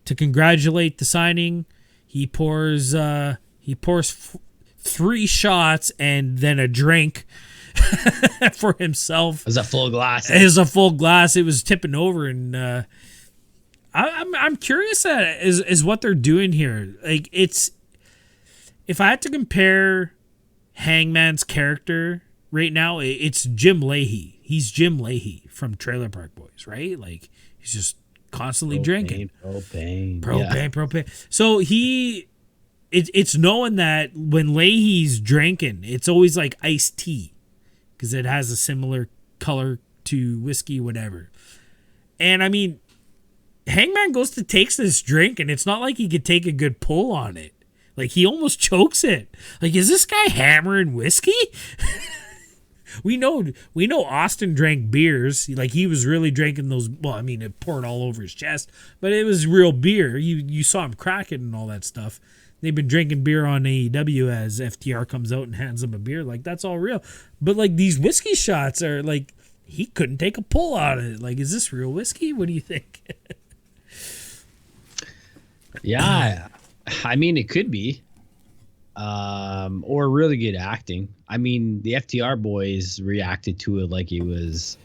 to congratulate the signing. He pours 3 shots and then a drink for himself. It was a full glass. It was a full glass. It was tipping over, and I'm curious is what they're doing here. Like, it's, if I had to compare Hangman's character right now, it's Jim Leahy. He's Jim Leahy from Trailer Park Boys, right? Like, he's just constantly drinking. Propane. So it's knowing that when Leahy's drinking, it's always like iced tea because it has a similar color to whiskey, whatever. And I mean, Hangman goes to takes this drink, and it's not like he could take a good pull on it. Like, he almost chokes it. Like, is this guy hammering whiskey? We know Austin drank beers. Like, he was really drinking those. Well, I mean, it poured all over his chest, but it was real beer. You saw him crack it and all that stuff. They've been drinking beer on AEW as FTR comes out and hands them a beer. Like, that's all real. But, like, these whiskey shots are, like, he couldn't take a pull out of it. Like, is this real whiskey? What do you think? Yeah, I mean, it could be, or really good acting. I mean, the FTR boys reacted to it like it was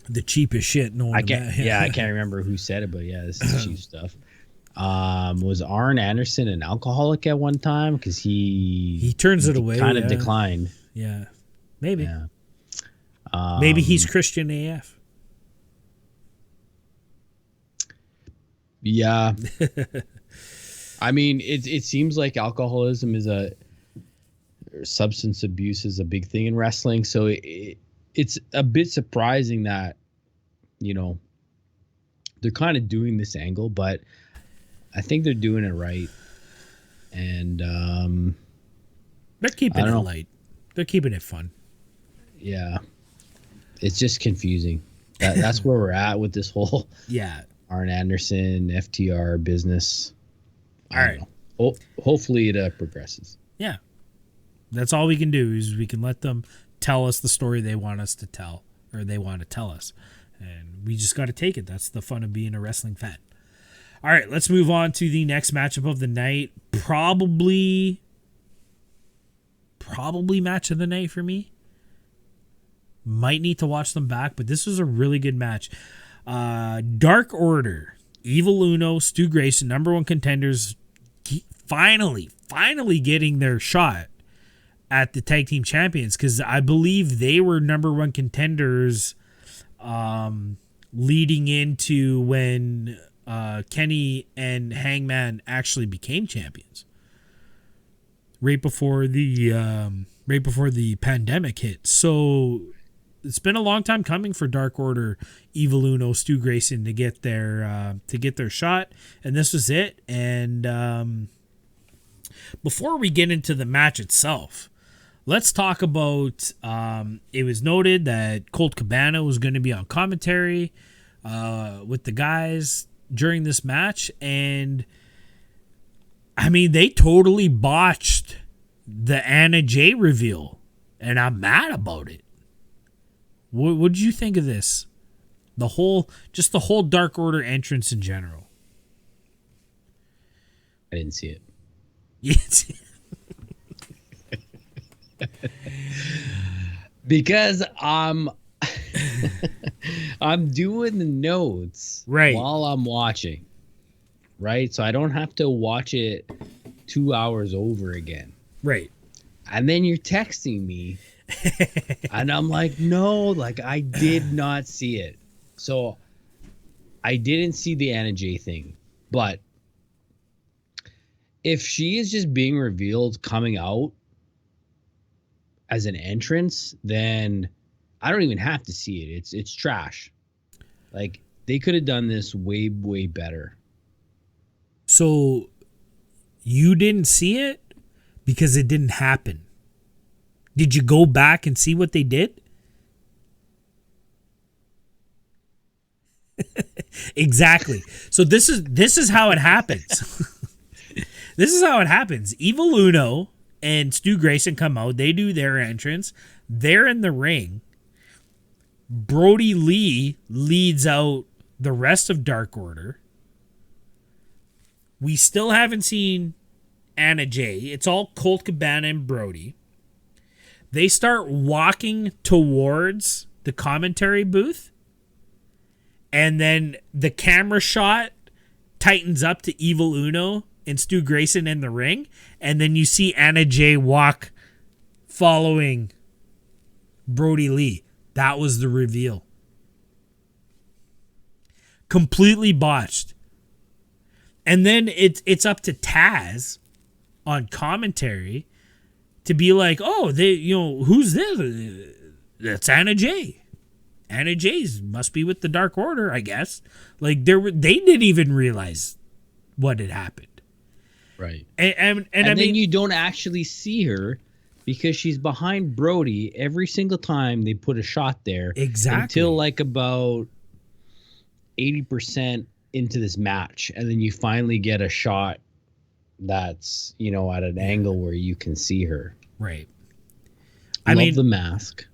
the cheapest shit. I can't remember who said it, but yeah, this is cheap stuff. Was Arn Anderson an alcoholic at one time? Because he turns it away. Kind of declined. Yeah, maybe. Yeah. Maybe he's Christian AF. Yeah. I mean, it seems like alcoholism or substance abuse is a big thing in wrestling. So it's a bit surprising that, they're kind of doing this angle, but I think they're doing it right. And they're keeping it light. They're keeping it fun. Yeah. It's just confusing. That's where we're at with this whole Arn Anderson, FTR business. All right. Hopefully it progresses. Yeah. That's all we can do is we can let them tell us the story they want us to tell, or they want to tell us. And we just got to take it. That's the fun of being a wrestling fan. All right, let's move on to the next matchup of the night. Probably match of the night for me. Might need to watch them back, but this was a really good match. Dark Order, Evil Uno, Stu Grayson, number 1 contenders, finally getting their shot at the tag team champions, because I believe they were number 1 contenders leading into when Kenny and Hangman actually became champions. Right before the pandemic hit. So it's been a long time coming for Dark Order, Evil Uno, Stu Grayson to get their shot, and this was it. And before we get into the match itself, let's talk about. It was noted that Colt Cabana was going to be on commentary with the guys during this match, and I mean, they totally botched the Anna Jay reveal, and I'm mad about it. What did you think of this? The whole Dark Order entrance in general. I didn't see it. Because I'm doing the notes while I'm watching. Right? So I don't have to watch it 2 hours over again. Right. And then you're texting me And I'm like, no, like I did not see it. So I didn't see the Anna Jay thing. But if she is just being revealed coming out as an entrance, then I don't even have to see it. It's trash. Like they could have done this way, way better. So you didn't see it because it didn't happen. Did you go back and see what they did? Exactly. So this is how it happens. This is how it happens. Evil Uno and Stu Grayson come out. They do their entrance. They're in the ring. Brody Lee leads out the rest of Dark Order. We still haven't seen Anna Jay. It's all Colt Cabana and Brody. They start walking towards the commentary booth. And then the camera shot tightens up to Evil Uno and Stu Grayson in the ring. And then you see Anna Jay walk following Brody Lee. That was the reveal. Completely botched. And then it's up to Taz on commentary to be like, oh, who's this? That's Anna Jay. Anna Jay's must be with the Dark Order, I guess. Like they didn't even realize what had happened. Right. And I then mean, you don't actually see her because she's behind Brody every single time they put a shot there. Exactly. Until like about 80% into this match. And then you finally get a shot that's, at an angle where you can see her. Right. I love the mask.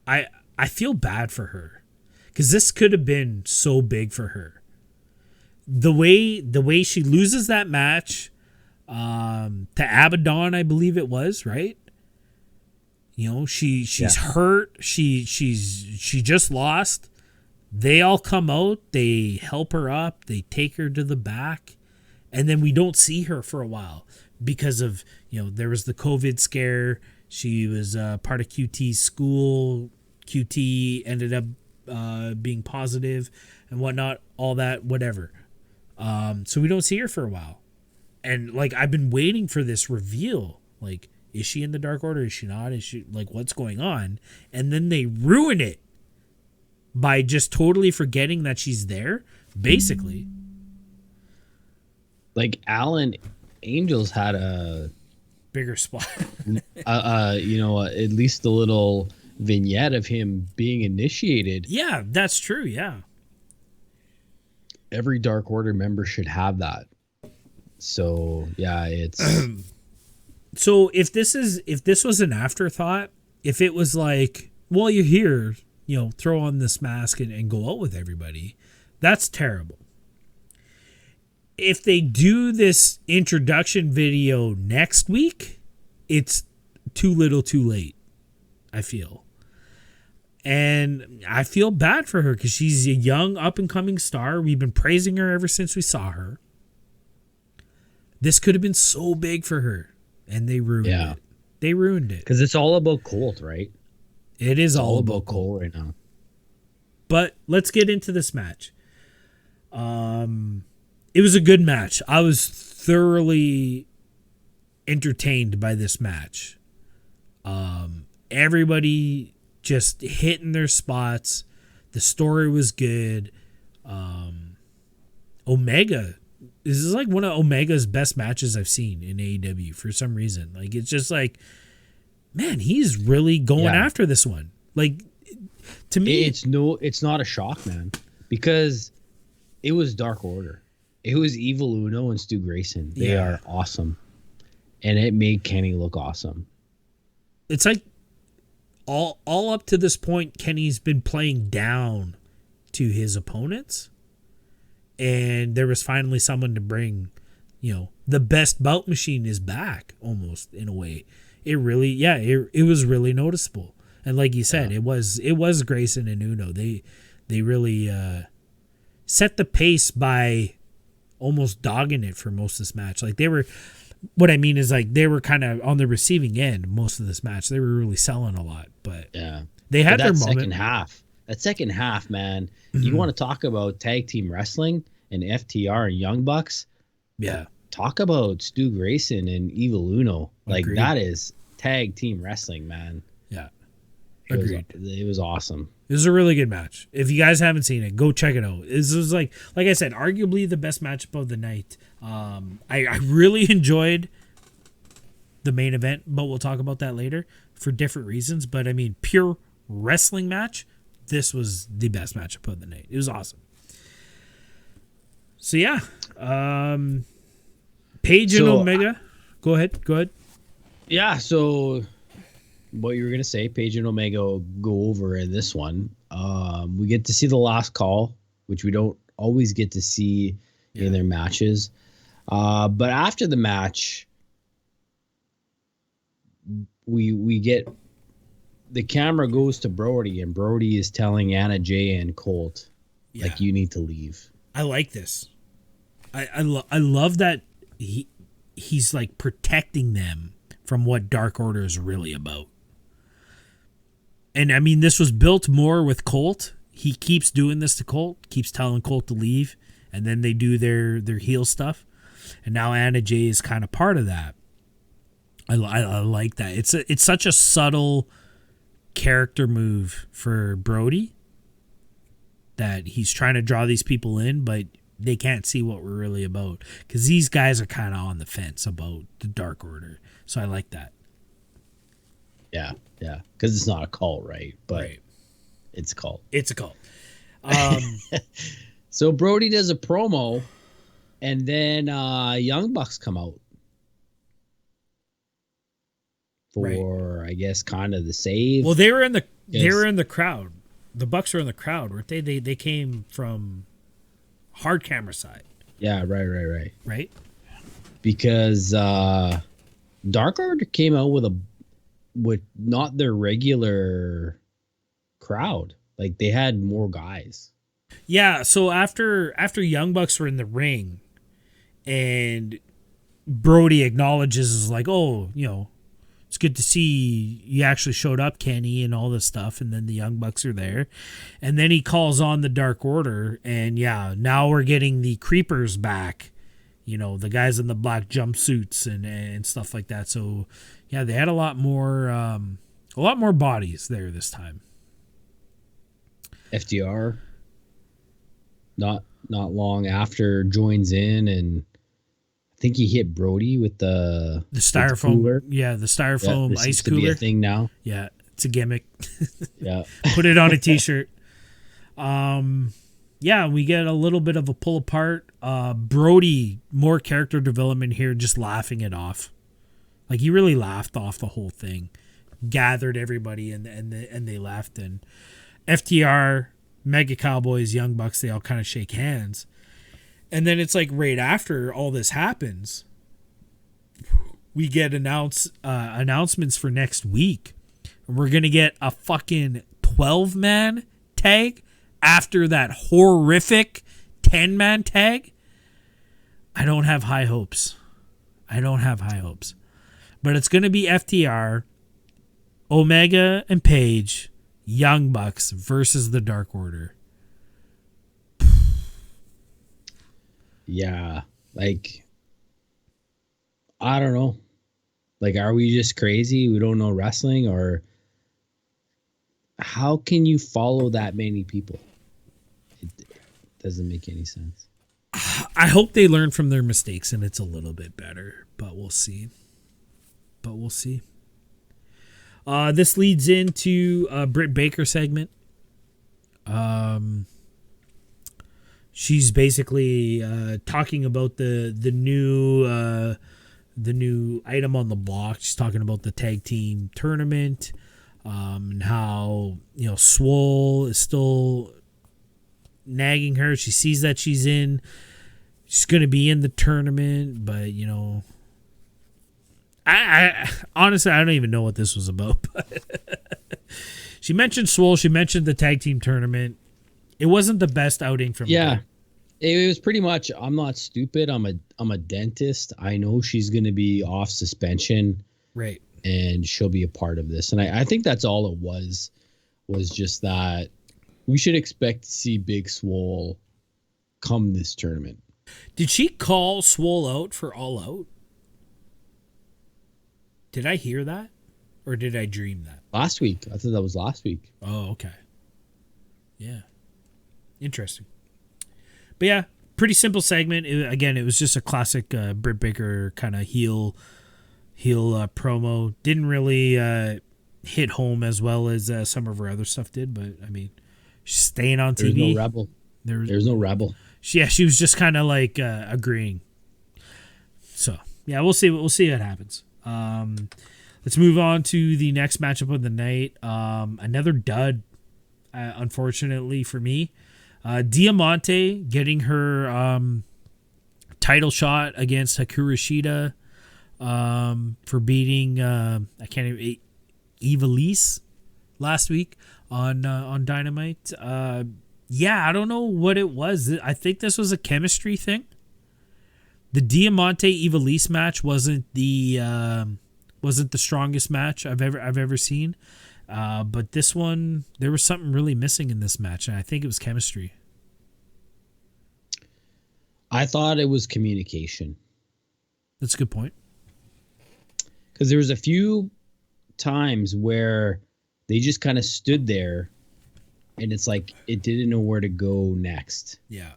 I feel bad for her because this could have been so big for her. The way she loses that match to Abaddon, I believe it was, right? She's hurt. She just lost. They all come out. They help her up. They take her to the back, and then we don't see her for a while because of there was the COVID scare. She was part of QT's school. QT ended up being positive and whatnot, all that, whatever. So we don't see her for a while. And like, I've been waiting for this reveal. Like, is she in the Dark Order? Is she not? Is she like, what's going on? And then they ruin it by just totally forgetting that she's there, basically. Like Allin Angels had a bigger spot. at least a little vignette of him being initiated. Yeah, that's true. Yeah. Every Dark Order member should have that. So yeah, it's so if this was an afterthought, if it was like, well, you're here, throw on this mask and go out with everybody, that's terrible. If they do this introduction video next week, it's too little too late, I feel. And I feel bad for her because she's a young up-and-coming star. We've been praising her ever since we saw her. This could have been so big for her, and they ruined it. They ruined it. Because it's all about Colt, right? It is all about Colt right now. But let's get into this match. It was a good match. I was thoroughly entertained by this match. Everybody just hitting their spots. The story was good. Omega. This is like one of Omega's best matches I've seen in AEW for some reason. Like, it's just like, man, he's really going after this one. Like, to me, it's not a shock, man, because it was Dark Order. It was Evil Uno and Stu Grayson. They are awesome. And it made Kenny look awesome. It's like all up to this point, Kenny's been playing down to his opponents. And there was finally someone to bring, the best bout machine is back, almost, in a way. It really, it was really noticeable. And like you said, it was Grayson and Uno. They really set the pace by almost dogging it for most of this match. Like, they were what I mean is like they were kind of on the receiving end most of this match. They were really selling a lot, but yeah, they had their second moment. half. That second half, man. You want to talk about tag team wrestling and FTR and Young Bucks? Yeah. Talk about Stu Grayson and Evil Uno. Like Agreed. that is tag team wrestling, man. Yeah. Agreed. It was awesome. It was a really good match. If you guys haven't seen it, go check it out. This was like I said, arguably the best matchup of the night. I really enjoyed the main event, but we'll talk about that later for different reasons. But I mean, pure wrestling match, this was the best matchup of the night. It was awesome. So yeah, Paige and Omega. Go ahead. Yeah, so what you were gonna say, Paige and Omega will go over in this one. We get to see the last call, which we don't always get to see in their matches. But after the match, we get the camera goes to Brody, and Brody is telling Anna Jay and Colt, like, you need to leave. I like this. I love that he's like protecting them from what Dark Order is really about. And I mean, this was built more with Colt. He keeps doing this to Colt, keeps telling Colt to leave, and then they do their heel stuff. And now Anna Jay is kind of part of that. I like that. It's such a subtle character move for Brody that he's trying to draw these people in, but they can't see what we're really about because these guys are kind of on the fence about the Dark Order. So I like that. Yeah, because it's not a cult, right? But right. It's a cult. It's a cult. So Brody does a promo, and then Young Bucks come out for, I guess, kind of the save. Well, they were in the crowd. The Bucks were in the crowd, weren't they? They came from hard camera side. Yeah, right. Right? Because Dark Order came out with not their regular crowd. Like, they had more guys. Yeah, so after Young Bucks were in the ring and Brody acknowledges, is like, oh, it's good to see you actually showed up, Kenny, and all this stuff. And then the Young Bucks are there. And then he calls on the Dark Order. And yeah, now we're getting the creepers back. The guys in the black jumpsuits and stuff like that. So yeah, they had a lot more bodies there this time. FTR, not long after, joins in, and I think he hit Brody with the styrofoam cooler. Yeah, the styrofoam ice cooler. To be a thing now. Yeah, it's a gimmick. Yeah. Put it on a t-shirt. Yeah, we get a little bit of a pull apart. Brody, more character development here, just laughing it off. Like, he really laughed off the whole thing. Gathered everybody and they laughed. And FTR, Mega Cowboys, Young Bucks, they all kind of shake hands. And then it's like right after all this happens, we get announcements for next week. And we're going to get a fucking 12-man tag after that horrific 10-man tag. I don't have high hopes. But it's going to be FTR, Omega and Paige, Young Bucks versus the Dark Order. Yeah, like, I don't know. Like, are we just crazy? We don't know wrestling? Or how can you follow that many people? It doesn't make any sense. I hope they learn from their mistakes and it's a little bit better, but we'll see. This leads into a Britt Baker segment. She's basically talking about the new item on the block. She's talking about the tag team tournament, and how Swole is still nagging her. She sees that she's going to be in the tournament, but I honestly, I don't even know what this was about. But she mentioned Swole. She mentioned the tag team tournament. It wasn't the best outing from her. It was pretty much, I'm not stupid. I'm a dentist. I know she's going to be off suspension. Right. And she'll be a part of this. And I think that's all it was just that we should expect to see Big Swole come this tournament. Did she call Swole out for All Out? Did I hear that? Or did I dream that? Last week. I thought that was last week. Oh, okay. Yeah. Interesting. But yeah, pretty simple segment. It was just a classic Britt Baker kind of heel promo. Didn't really hit home as well as some of her other stuff did, but I mean, she's staying on TV. There's no rebel. There's no rebel. She was just kind of like agreeing. So yeah, we'll see what happens. Let's move on to the next matchup of the night. Another dud, unfortunately for me. Diamante getting her title shot against Hikaru Shida for beating Ivelisse last week on Dynamite. Yeah, I don't know what it was. I think this was a chemistry thing. The Diamante Ivelisse match wasn't the strongest match I've ever seen. But this one, there was something really missing in this match, and I think it was chemistry. I thought it was communication. That's a good point. Because there was a few times where they just kind of stood there, and it's like it didn't know where to go next. Yeah.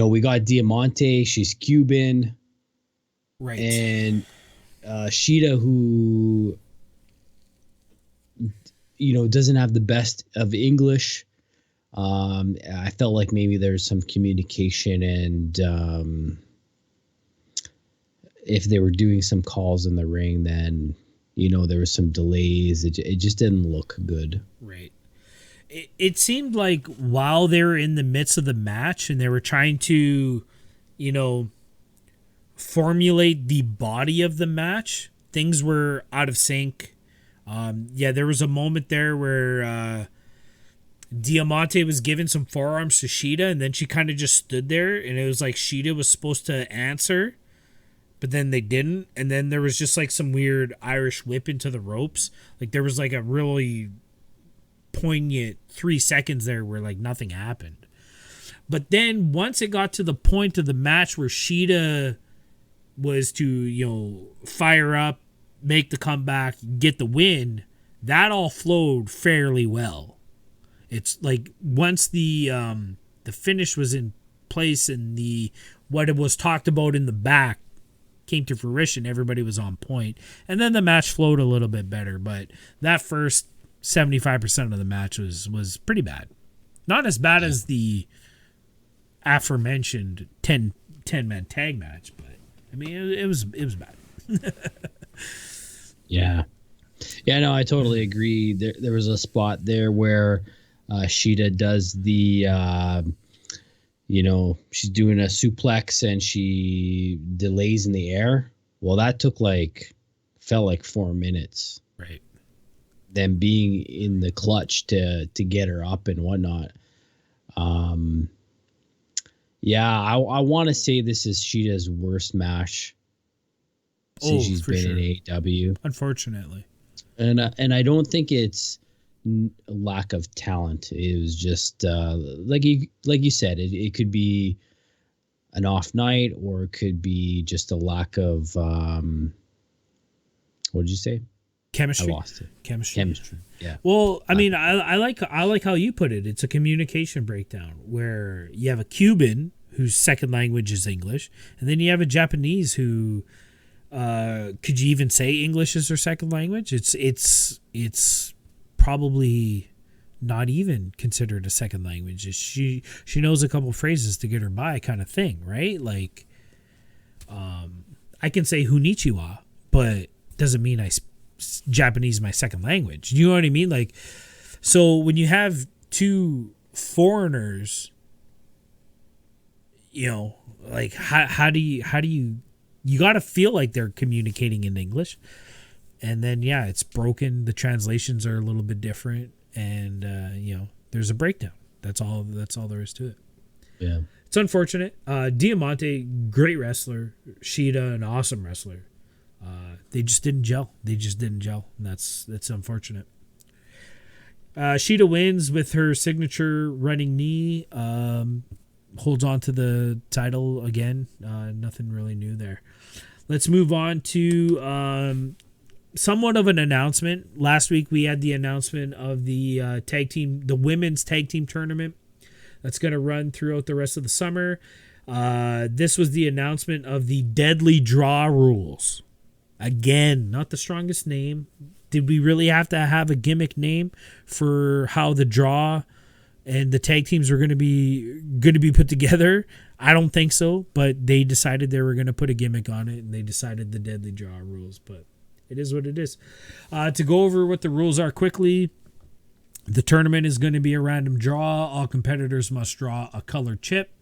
We got Diamante. She's Cuban. Right. And Shida, who, doesn't have the best of English. I felt like maybe there's some communication, and if they were doing some calls in the ring, then, there was some delays. It just didn't look good. Right. It seemed like while they were in the midst of the match and they were trying to, formulate the body of the match, things were out of sync. There was a moment there where Diamante was giving some forearms to Shida, and then she kind of just stood there, and it was like Shida was supposed to answer, but then they didn't, and then there was just like some weird Irish whip into the ropes. Like there was like a really poignant 3 seconds there where like nothing happened. But then once it got to the point of the match where Shida was to, fire up, make the comeback, get the win, that all flowed fairly well. It's like once the finish was in place and what it was talked about in the back came to fruition, everybody was on point. And then the match flowed a little bit better, but that first 75% of the match was pretty bad. Not as bad as the aforementioned 10-man tag match, but I mean, it was bad. Yeah. Yeah, no, I totally agree. There was a spot there where Shida does the, she's doing a suplex and she delays in the air. Well, that felt like 4 minutes. Right. Them being in the clutch to get her up and whatnot. I want to say this is Shida's worst match since she's been in AEW. Unfortunately. And I don't think it's lack of talent. It was just like you said, it could be an off night, or it could be just a lack of what did you say? Chemistry. I lost it. Chemistry. Yeah. Well, I mean, I like how you put it. It's a communication breakdown where you have a Cuban whose second language is English, and then you have a Japanese who could you even say English is their second language? It's probably not even considered a second language. She knows a couple phrases to get her by, kind of thing, right? Like, I can say Konnichiwa, but doesn't mean Japanese is my second language. You know what I mean? Like, so when you have two foreigners, like how do you got to feel like they're communicating in English, and then it's broken. The translations are a little bit different, and there's a breakdown. That's all there is to it. Yeah. It's unfortunate. Diamante, great wrestler. Shida, an awesome wrestler. They just didn't gel. And that's unfortunate. Shida wins with her signature running knee. Holds on to the title again. Nothing really new there. Let's move on to somewhat of an announcement. Last week we had the announcement of the women's tag team tournament that's going to run throughout the rest of the summer. This was the announcement of the Deadly Draw rules. Again, not the strongest name. Did we really have to have a gimmick name for how the draw and the tag teams were going to be put together? I don't think so, but they decided they were going to put a gimmick on it, and they decided the Deadly Draw rules, but it is what it is. To go over what the rules are quickly, the tournament is going to be a random draw. All competitors must draw a colored chip.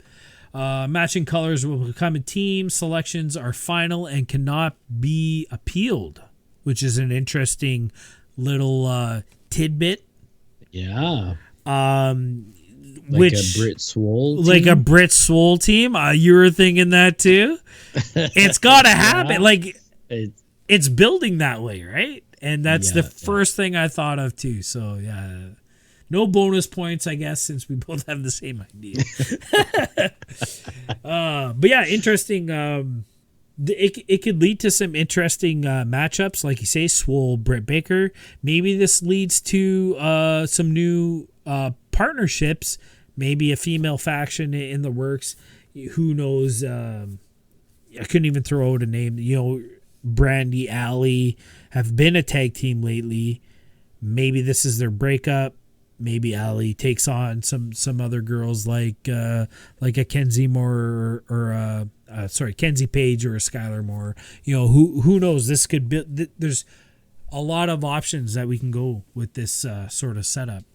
Matching colors will become a team. Selections are final and cannot be appealed, which is an interesting little tidbit. Yeah. Which a Britt Swole team? Like a Britt Swole team. You were thinking that too? It's got to happen. Yeah. Like, it's building that way, right? And that's the first thing I thought of too. So, yeah. No bonus points, I guess, since we both have the same idea. But yeah, interesting. It could lead to some interesting matchups, like you say, Swole, Britt Baker. Maybe this leads to some new partnerships, maybe a female faction in the works. Who knows? I couldn't even throw out a name. Brandy, Alley have been a tag team lately. Maybe this is their breakup. Maybe Alley takes on some other girls like a Kenzie Moore or Kenzie Page or a Skylar Moore. Who knows? This could be. There's a lot of options that we can go with this sort of setup.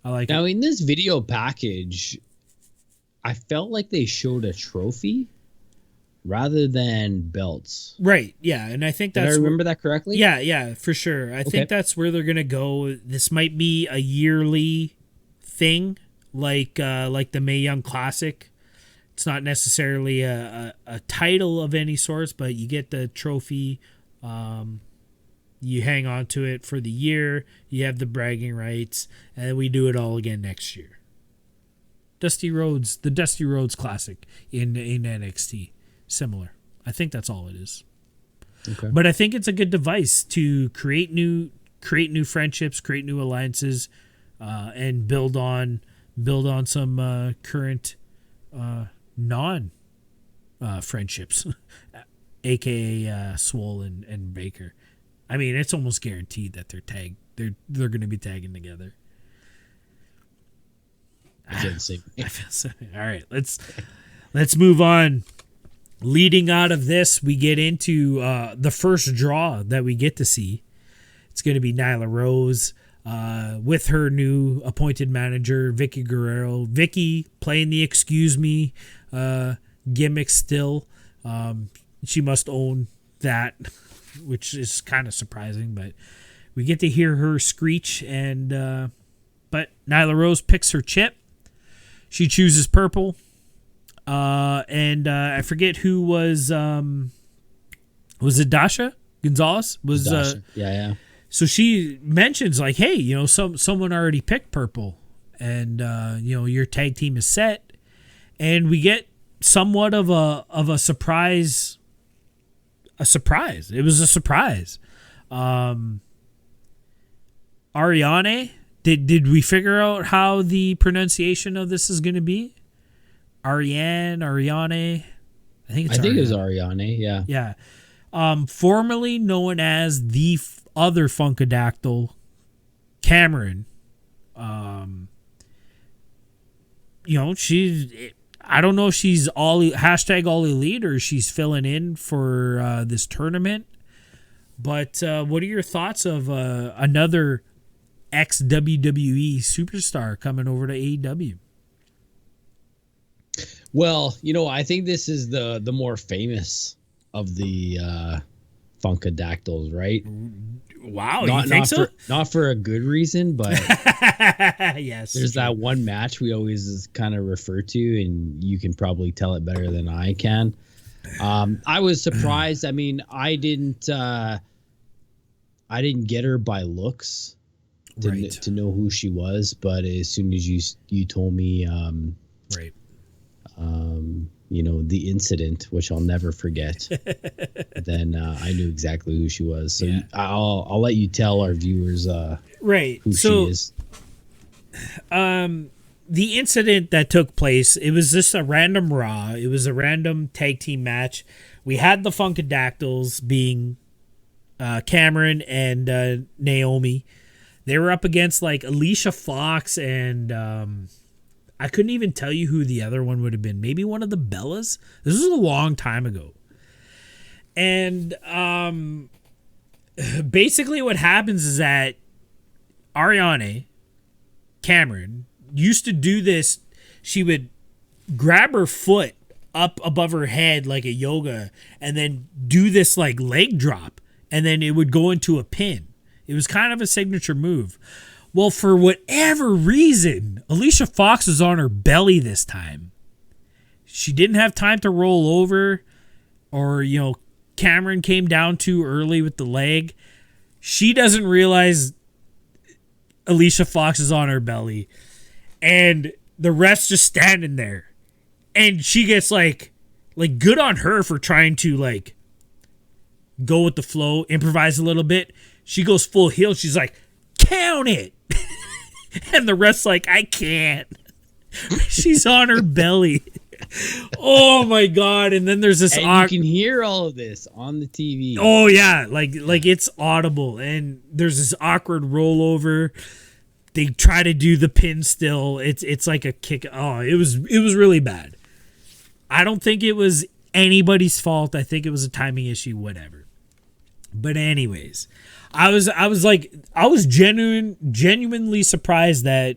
I like it. Now, in this video package, I felt like they showed a trophy rather than belts. Right, yeah. And I think Did I remember that correctly? Yeah, for sure. I think that's where they're going to go. This might be a yearly thing, like the Mae Young Classic. It's not necessarily a title of any sorts, but you get the trophy. You hang on to it for the year. You have the bragging rights, and then we do it all again next year. The Dusty Rhodes Classic in NXT. Similar. I think that's all it is. Okay. But I think it's a good device to create new friendships, create new alliances, and build on some current non friendships, aka Swole and Baker. I mean, it's almost guaranteed that they're going to be tagging together. I feel the same. All right, let's move on. Leading out of this, we get into the first draw that we get to see. It's going to be Nyla Rose with her new appointed manager, Vicky Guerrero. Vicky playing the excuse me gimmick still. She must own that, which is kind of surprising, but we get to hear her screech. But Nyla Rose picks her chip. She chooses purple. And I forget who was it Dasha Gonzalez? Dasha. Yeah. So she mentions like, hey, someone already picked purple, and your tag team is set, and we get somewhat of a surprise. A surprise. It was a surprise. Ariane. Did we figure out how the pronunciation of this is going to be? Ariane. I think it was Ariane. Yeah. Yeah. Formerly known as the other Funkadactyl, Cameron. I don't know if she's all elite or she's filling in for this tournament. But what are your thoughts of another ex-WWE superstar coming over to AEW? Well, I think this is the more famous of the Funkadactyls, right? Wow, you think so? Not for a good reason, but yes. there's that one match we always kind of refer to, and you can probably tell it better than I can. I was surprised. I mean, I didn't get her by looks to know who she was, but as soon as you told me, the incident, which I'll never forget, then I knew exactly who she was. So I'll let you tell our viewers who she is. The incident that took place, it was just a random Raw. It was a random tag team match. We had the Funkadactyls being Cameron and Naomi. They were up against like Alicia Fox and I couldn't even tell you who the other one would have been. Maybe one of the Bellas. This was a long time ago. And basically what happens is that Ariane, Cameron, used to do this. She would grab her foot up above her head like a yoga and then do this like leg drop. And then it would go into a pin. It was kind of a signature move. Well, for whatever reason, Alicia Fox was on her belly this time. She didn't have time to roll over, or, Cameron came down too early with the leg. She doesn't realize Alicia Fox is on her belly, and the ref's just standing there. And she gets like good on her for trying to go with the flow, improvise a little bit. She goes full heel. She's like, count it. And the ref's like, I can't. She's on her belly. Oh my God. And then there's this. And you can hear all of this on the TV. Oh yeah. Like it's audible. And there's this awkward rollover. They try to do the pin still. It's like a kick. Oh, it was really bad. I don't think it was anybody's fault. I think it was a timing issue, whatever. But anyways, I was genuinely surprised that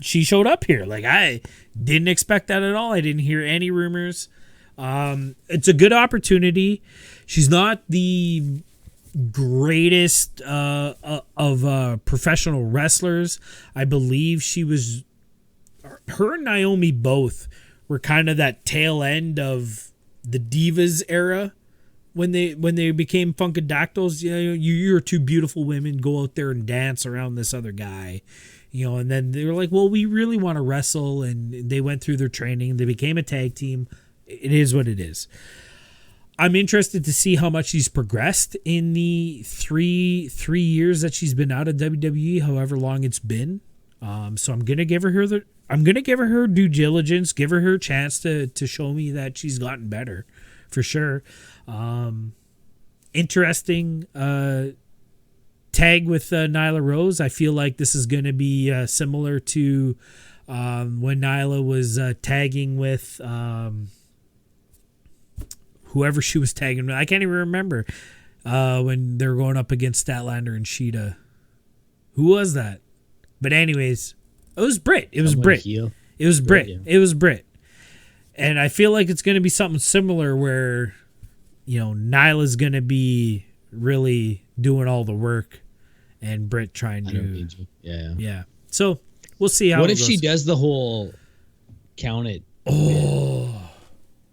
she showed up here. Like, I didn't expect that at all. I didn't hear any rumors. It's a good opportunity. She's not the greatest of professional wrestlers. I believe her and Naomi both were kind of that tail end of the Divas era. When they became Funkadactyls, you're two beautiful women, go out there and dance around this other guy, and then they were like, well, we really want to wrestle, and they went through their training, they became a tag team. It is what it is. I'm interested to see how much she's progressed in the three years that she's been out of WWE, however long it's been. So I'm gonna give her due diligence, give her chance to show me that she's gotten better, for sure. Interesting tag with Nyla Rose. I feel like this is going to be similar to when Nyla was tagging with whoever she was tagging with. I can't even remember when they were going up against Statlander and Shida. Who was that? But anyways, it was Britt. It was Britt. It was Britt. Yeah. It was Britt. And I feel like it's going to be something similar where Nyla's going to be really doing all the work and Britt trying to. Yeah. So we'll see how What it if goes. she does the whole count it? Oh.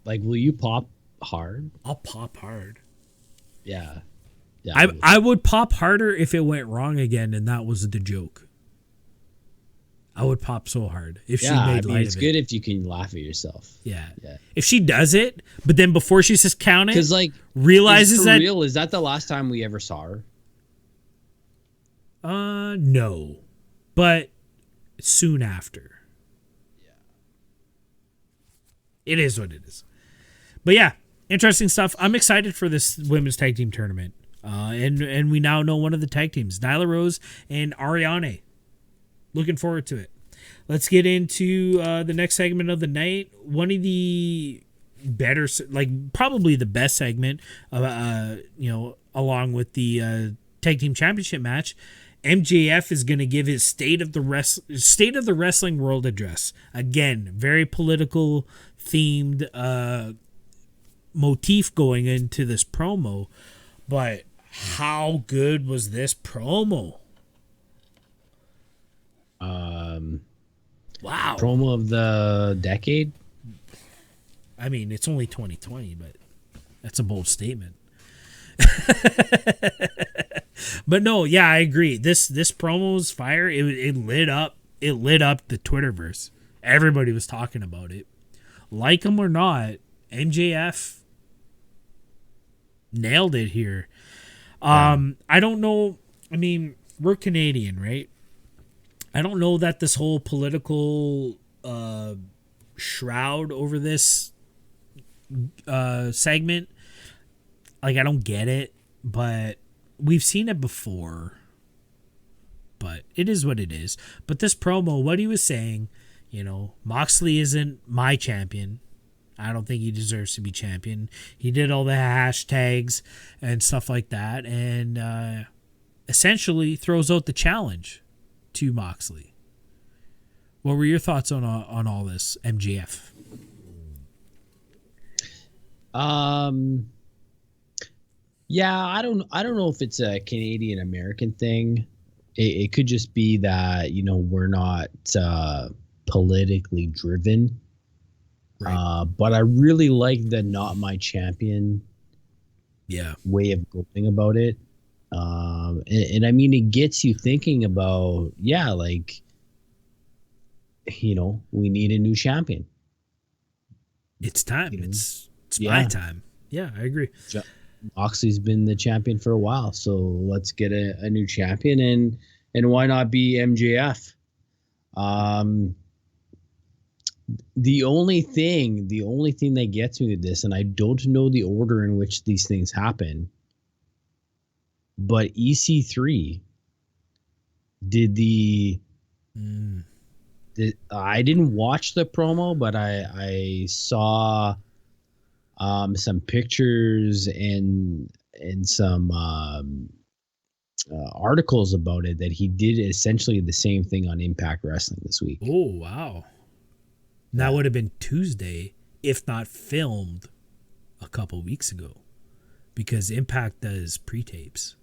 Like, will you pop hard? I'll pop hard. Yeah. I would pop harder if it went wrong again and that was the joke. I would pop so hard if she made light of it. It's good if you can laugh at yourself. Yeah. If she does it, but then before she says count it, because realizes that real, is that the last time we ever saw her? No, but soon after. Yeah. It is what it is. But yeah, interesting stuff. I'm excited for this women's tag team tournament. And we now know one of the tag teams, Nyla Rose and Ariane. Looking forward to it. Let's get into the next segment of the night. One of the better, probably the best segment, along with the tag team championship match. MJF is going to give his state of the wrestling world address. Again, very political themed motif going into this promo. But how good was this promo? Wow. Promo of the decade? I mean, it's only 2020, but that's a bold statement. But no, yeah, I agree. This promo was fire. It lit up the Twitterverse. Everybody was talking about it. Like him or not, MJF nailed it here. I don't know. I mean, we're Canadian, right? I don't know that this whole political shroud over this segment, like, I don't get it, but we've seen it before. But it is what it is. But this promo, what he was saying, you know, Moxley isn't my champion. I don't think he deserves to be champion. He did all the hashtags and stuff like that, and essentially throws out the challenge to Moxley. What were your thoughts on all this, MJF? Yeah, I don't know if it's a Canadian American thing. It could just be that, you know, we're not politically driven. Right. But I really like the not my champion way of going about it. And I mean, it gets you thinking about, like, you know, we need a new champion. It's time. You know? It's my time. Yeah, I agree. Moxley's been the champion for a while, so let's get a new champion, and why not be MJF? The only thing that gets me with this, and I don't know the order in which these things happen, but EC3 did I didn't watch the promo, but I saw some pictures and some articles about it, that he did essentially the same thing on Impact Wrestling this week. Oh, wow. That would have been Tuesday, if not filmed a couple weeks ago, because Impact does pre-tapes.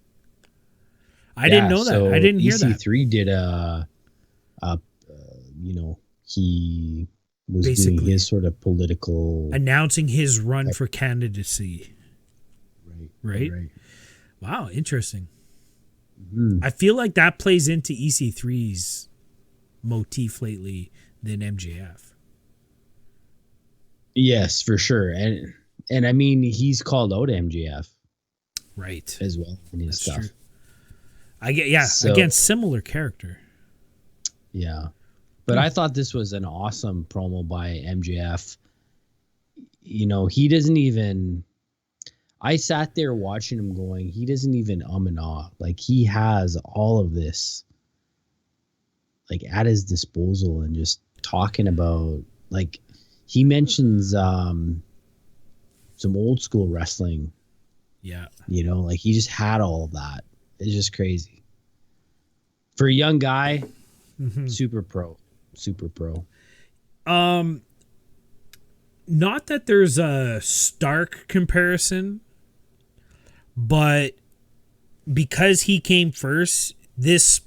I didn't know that. I didn't hear that. EC3 did you know, he was basically doing his sort of political, announcing his run for candidacy. Right. Wow, interesting. Mm-hmm. I feel like that plays into EC3's motif lately than MJF. Yes, for sure. And I mean, he's called out MJF. Right. As well in his stuff. True. Again, similar character. Yeah. But I thought this was an awesome promo by MJF. You know, he doesn't even, I sat there watching him going, he doesn't even and ah. Like, he has all of this, like, at his disposal, and just talking about, like, he mentions some old school wrestling. Yeah. You know, like, he just had all of that. It's just crazy. For a young guy, super pro. Not that there's a stark comparison, but because he came first, this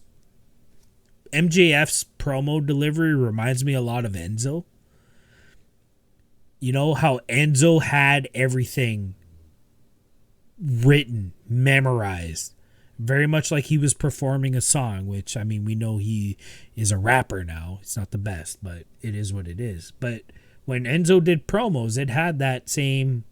MJF's promo delivery reminds me a lot of Enzo. You know how Enzo had everything written, memorized, very much like he was performing a song, which, I mean, we know he is a rapper now. It's not the best, but it is what it is. But when Enzo did promos, it had that same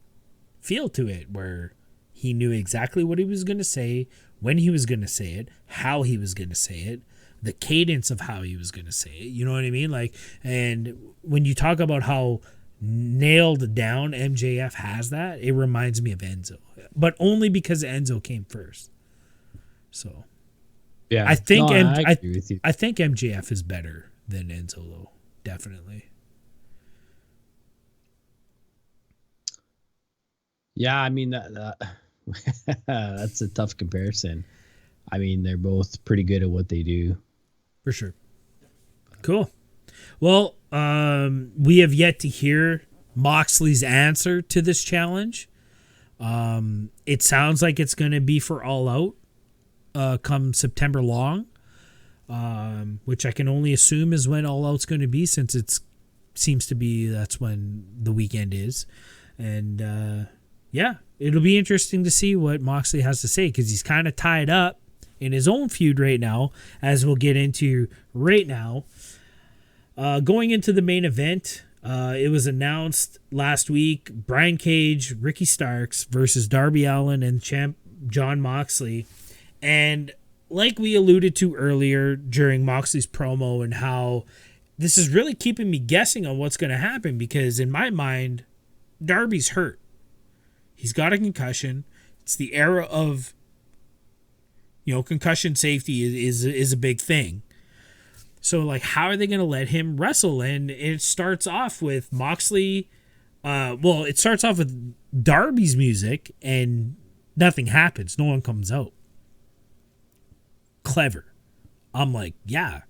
feel to it, where he knew exactly what he was going to say, when he was going to say it, how he was going to say it, the cadence of how he was going to say it. You know what I mean? Like, and when you talk about how nailed down MJF has that, it reminds me of Enzo, but only because Enzo came first. So, yeah, I think I agree with you. I think MJF is better than Enzo, though, definitely. Yeah, I mean that that's a tough comparison. I mean, they're both pretty good at what they do, for sure. Cool. Well, we have yet to hear Moxley's answer to this challenge. It sounds like it's going to be for All Out come September long, which I can only assume is when All Out's going to be, since it seems to be that's when the weekend is. And yeah, it'll be interesting to see what Moxley has to say, because he's kind of tied up in his own feud right now, as we'll get into right now. Going into the main event, it was announced last week, Brian Cage, Ricky Starks versus Darby Allin and champ Jon Moxley. And like we alluded to earlier during Moxley's promo, and how this is really keeping me guessing on what's going to happen, because in my mind, Darby's hurt. He's got a concussion. It's the era of, concussion safety is a big thing. So, like, how are they going to let him wrestle? And it starts off with Moxley. It starts off with Darby's music, and nothing happens. No one comes out. Clever. I'm like, yeah,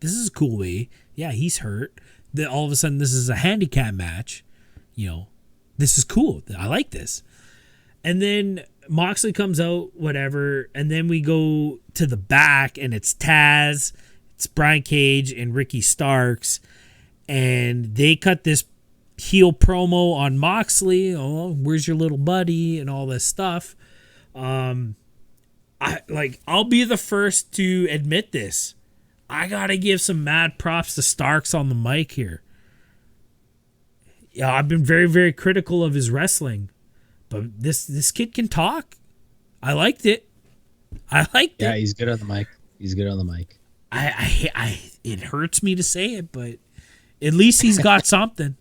this is a cool way. Yeah, he's hurt. Then all of a sudden, this is a handicap match. This is cool. I like this. And then Moxley comes out, whatever, and then we go to the back, and it's Taz, it's Brian Cage, and Ricky Starks, and they cut this heel promo on Moxley. Oh, where's your little buddy, and all this stuff. I'll be the first to admit this. I gotta give some mad props to Starks on the mic here. Yeah, I've been very, very critical of his wrestling, but this kid can talk. I liked it. Yeah, he's good on the mic. It hurts me to say it, but at least he's got something.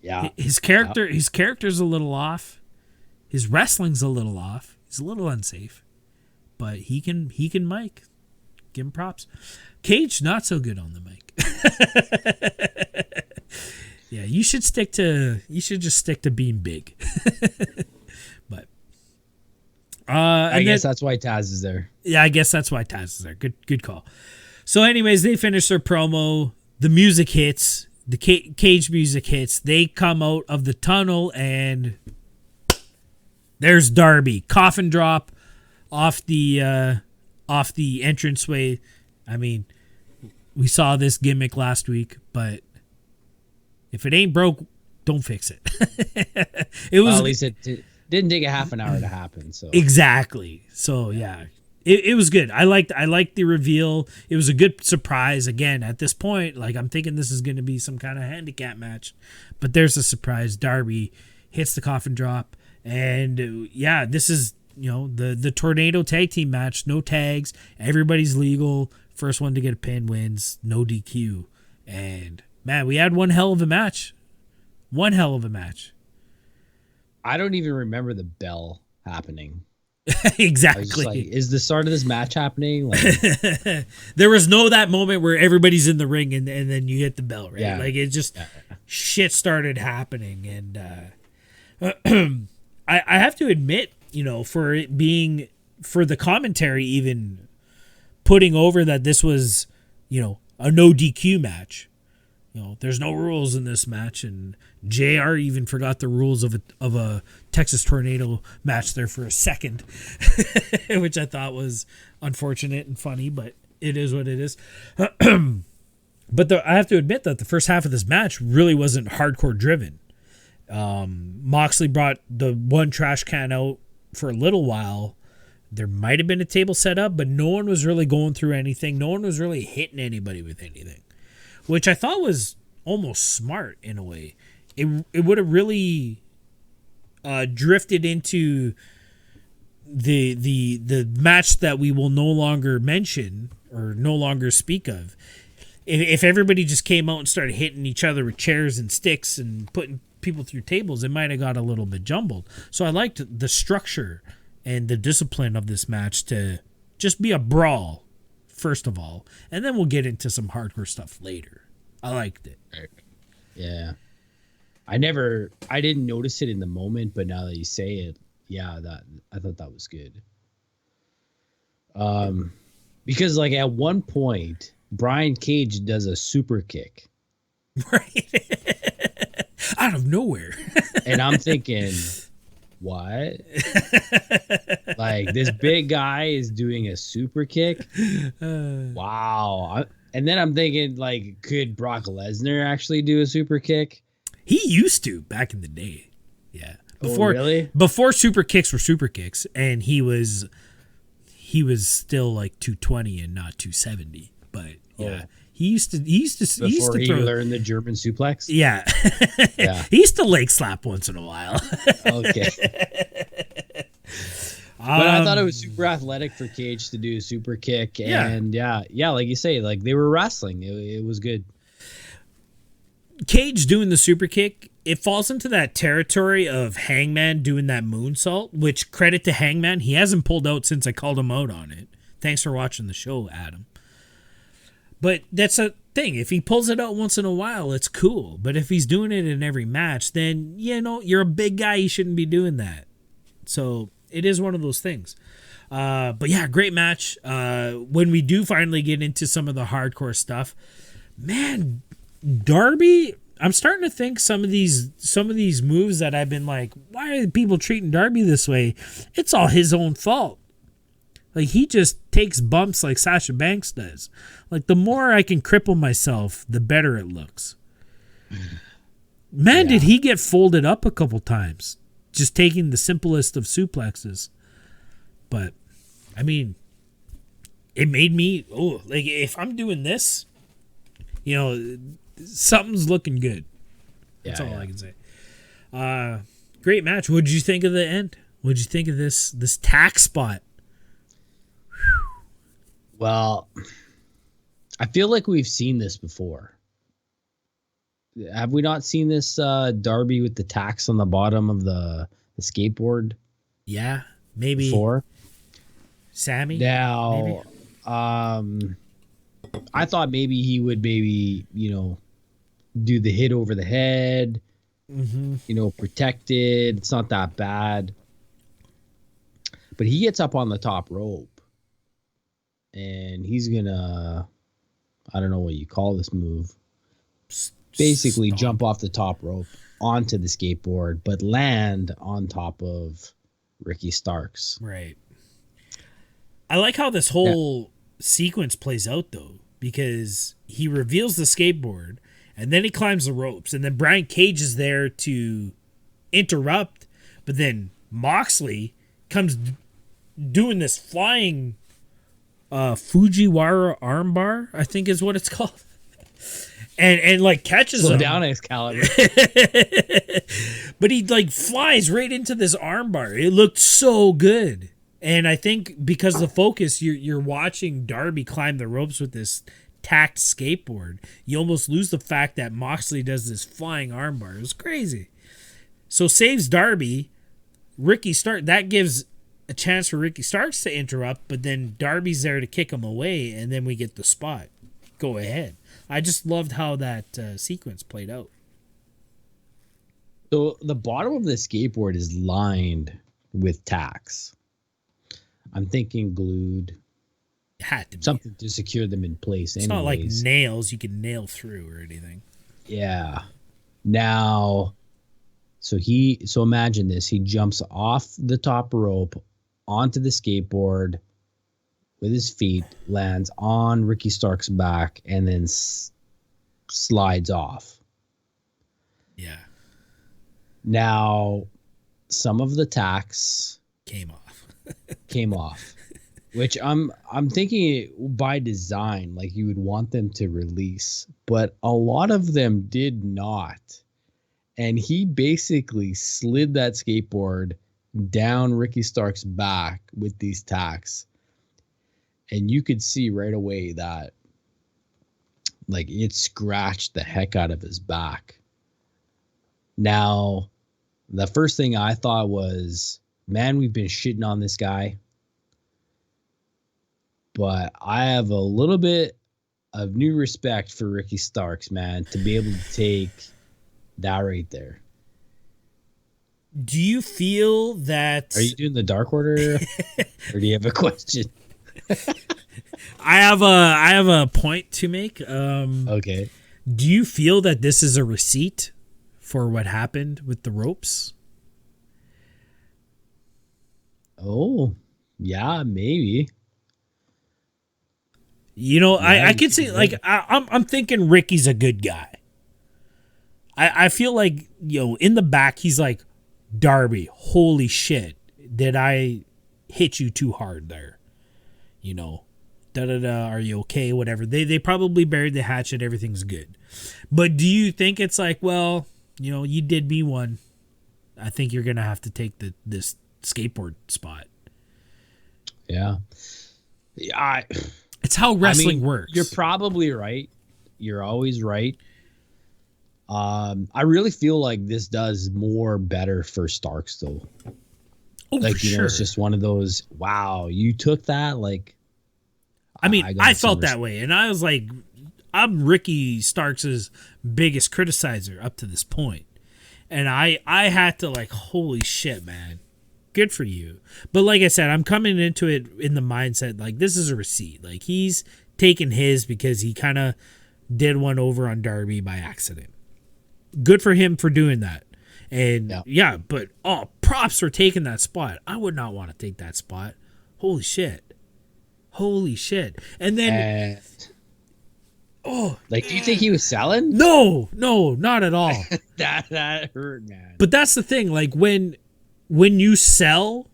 Yeah. His character's a little off. His wrestling's a little off. He's a little unsafe, but he can mic. Give him props. Cage not so good on the mic. Yeah, you should just stick to being big. But I guess that's why Taz is there. Yeah, I guess that's why Taz is there. Good call. So anyways, they finish their promo. The music hits. The Cage music hits. They come out of the tunnel, and there's Darby. Coffin drop off the entranceway. I mean, we saw this gimmick last week, but if it ain't broke, don't fix it. At least it didn't take a half an hour to happen. So exactly. So yeah, it was good. I liked the reveal. It was a good surprise. Again, at this point, like, I'm thinking this is going to be some kind of handicap match, but there's a surprise. Darby hits the coffin drop, and yeah, this is the tornado tag team match. No tags. Everybody's legal. First one to get a pin wins. No DQ. And man, we had one hell of a match. I don't even remember the bell happening. Exactly. Like, is the start of this match happening? Like, there was that moment where everybody's in the ring and then you hit the bell, right? Yeah. Like, it just shit started happening. And I have to admit, for it being, for the commentary even putting over that this was, a no DQ match. There's no rules in this match, and JR even forgot the rules of a Texas Tornado match there for a second, which I thought was unfortunate and funny, but it is what it is. But I have to admit that the first half of this match really wasn't hardcore driven. Moxley brought the one trash can out for a little while. There might have been a table set up, but no one was really going through anything. No one was really hitting anybody with anything, which I thought was almost smart in a way. It would have really drifted into the match that we will no longer mention or no longer speak of. If everybody just came out and started hitting each other with chairs and sticks and putting people through tables, it might have got a little bit jumbled. So I liked the structure and the discipline of this match to just be a brawl, first of all, and then we'll get into some hardcore stuff later. I liked it. Yeah. I didn't notice it in the moment, but now that you say it, yeah, I thought that was good. Because like at one point, Brian Cage does a super kick. Right. Out of nowhere. And I'm thinking, what? Like, this big guy is doing a super kick? Wow. And then I'm thinking, like, could Brock Lesnar actually do a super kick? He used to back in the day. Yeah. Really? Before super kicks were super kicks, and he was still like 220 and not 270. But yeah. He used to Before he throw, learned the German suplex? Yeah. Yeah. He used to leg slap once in a while. Okay. But I thought it was super athletic for Cage to do a super kick. And yeah, like you say, like they were wrestling. It was good. Cage doing the super kick, it falls into that territory of Hangman doing that moonsault, which credit to Hangman, he hasn't pulled out since I called him out on it. Thanks for watching the show, Adam. But that's a thing. If he pulls it out once in a while, it's cool. But if he's doing it in every match, then, you're a big guy. You shouldn't be doing that. So it is one of those things. But yeah, great match. When we do finally get into some of the hardcore stuff, man, Darby, I'm starting to think some of these moves that I've been like, why are people treating Darby this way? It's all his own fault. Like, he just takes bumps like Sasha Banks does. Like, the more I can cripple myself, the better it looks. Man, did he get folded up a couple times. Just taking the simplest of suplexes. But, I mean, it made me, like, if I'm doing this, something's looking good. That's all I can say. Great match. What did you think of the end? What did you think of this tack spot? Well, I feel like we've seen this before. Have we not seen this Darby with the tacks on the bottom of the skateboard? Yeah, maybe. Before? Sammy? Now, maybe? I thought maybe he would do the hit over the head, protected. It's not that bad. But he gets up on the top rope. And he's gonna, I don't know what you call this move, basically jump off the top rope onto the skateboard, but land on top of Ricky Starks. Right. I like how this whole sequence plays out, though, because he reveals the skateboard, and then he climbs the ropes, and then Brian Cage is there to interrupt, but then Moxley comes doing this flying Fujiwara armbar, I think is what it's called, and like catches him down Excalibur. But he like flies right into this armbar. It looked so good, and I think because of the focus, you're watching Darby climb the ropes with this tacked skateboard. You almost lose the fact that Moxley does this flying armbar. It was crazy. So saves Darby. Ricky Stark, that gives a chance for Ricky Starks to interrupt, but then Darby's there to kick him away, and then we get the spot. Go ahead. I just loved how that sequence played out. So the bottom of the skateboard is lined with tacks. I'm thinking glued. It had to be. Something to secure them in place. It's not like nails you can nail through or anything. Yeah. Now, so imagine this. He jumps off the top rope onto the skateboard with his feet, lands on Ricky Stark's back, and then slides off. Yeah. Now, some of the tacks came off, which I'm thinking by design, like you would want them to release, but a lot of them did not. And he basically slid that skateboard down Ricky Stark's back with these tacks. And you could see right away that like it scratched the heck out of his back. Now, the first thing I thought was, man, we've been shitting on this guy. But I have a little bit of new respect for Ricky Starks, man, to be able to take that right there. Do you feel that... Are you doing the Dark Order? Or do you have a question? I have a point to make. Okay. Do you feel that this is a receipt for what happened with the ropes? Oh, yeah, maybe. You know, Yeah, I could see like I'm thinking Ricky's a good guy. I feel like, you know, in the back he's like, Darby, holy shit, did I hit you too hard there? You know, are you okay? Whatever. They probably buried the hatchet. Everything's good. But do you think it's like, well, you know, you did me one. I think you're gonna have to take this skateboard spot. Yeah. Yeah. It's how wrestling works. You're probably right. You're always right. I really feel like this does more better for Starks though. Oh, like, for you know, sure. it's just one of those, wow, you took that? Like, I mean, I felt that way. And I was like, I'm Ricky Starks' biggest criticizer up to this point. And I had to like, holy shit, man. Good for you. But like I said, I'm coming into it in the mindset, like, this is a receipt. Like, he's taking his because he kind of did one over on Darby by accident. Good for him for doing that. And yeah, but props for taking that spot. I would not want to take that spot. Holy shit. And then like, do you think he was selling? No, not at all. that hurt, man. But that's the thing, like when you sell,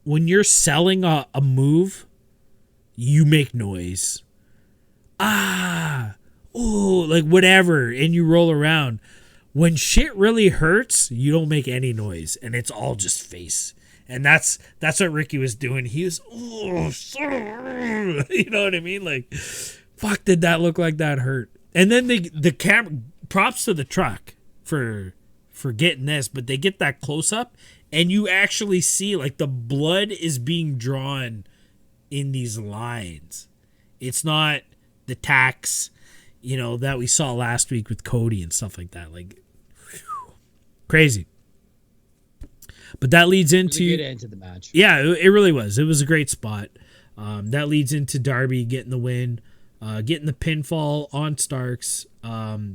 when you're selling a move, you make noise. Like whatever, and you roll around. When shit really hurts, you don't make any noise, and it's all just face. And that's what Ricky was doing. He was, you know what I mean? Like, fuck, did that look like that hurt? And then the camera, props to the truck for getting this, but they get that close up, and you actually see like the blood is being drawn in these lines. It's not the tacks, you know, that we saw last week with Cody and stuff like that. Like, whew, crazy. But that leads into a good end to the match. Yeah, it really was. It was a great spot. That leads into Darby getting the win, getting the pinfall on Starks.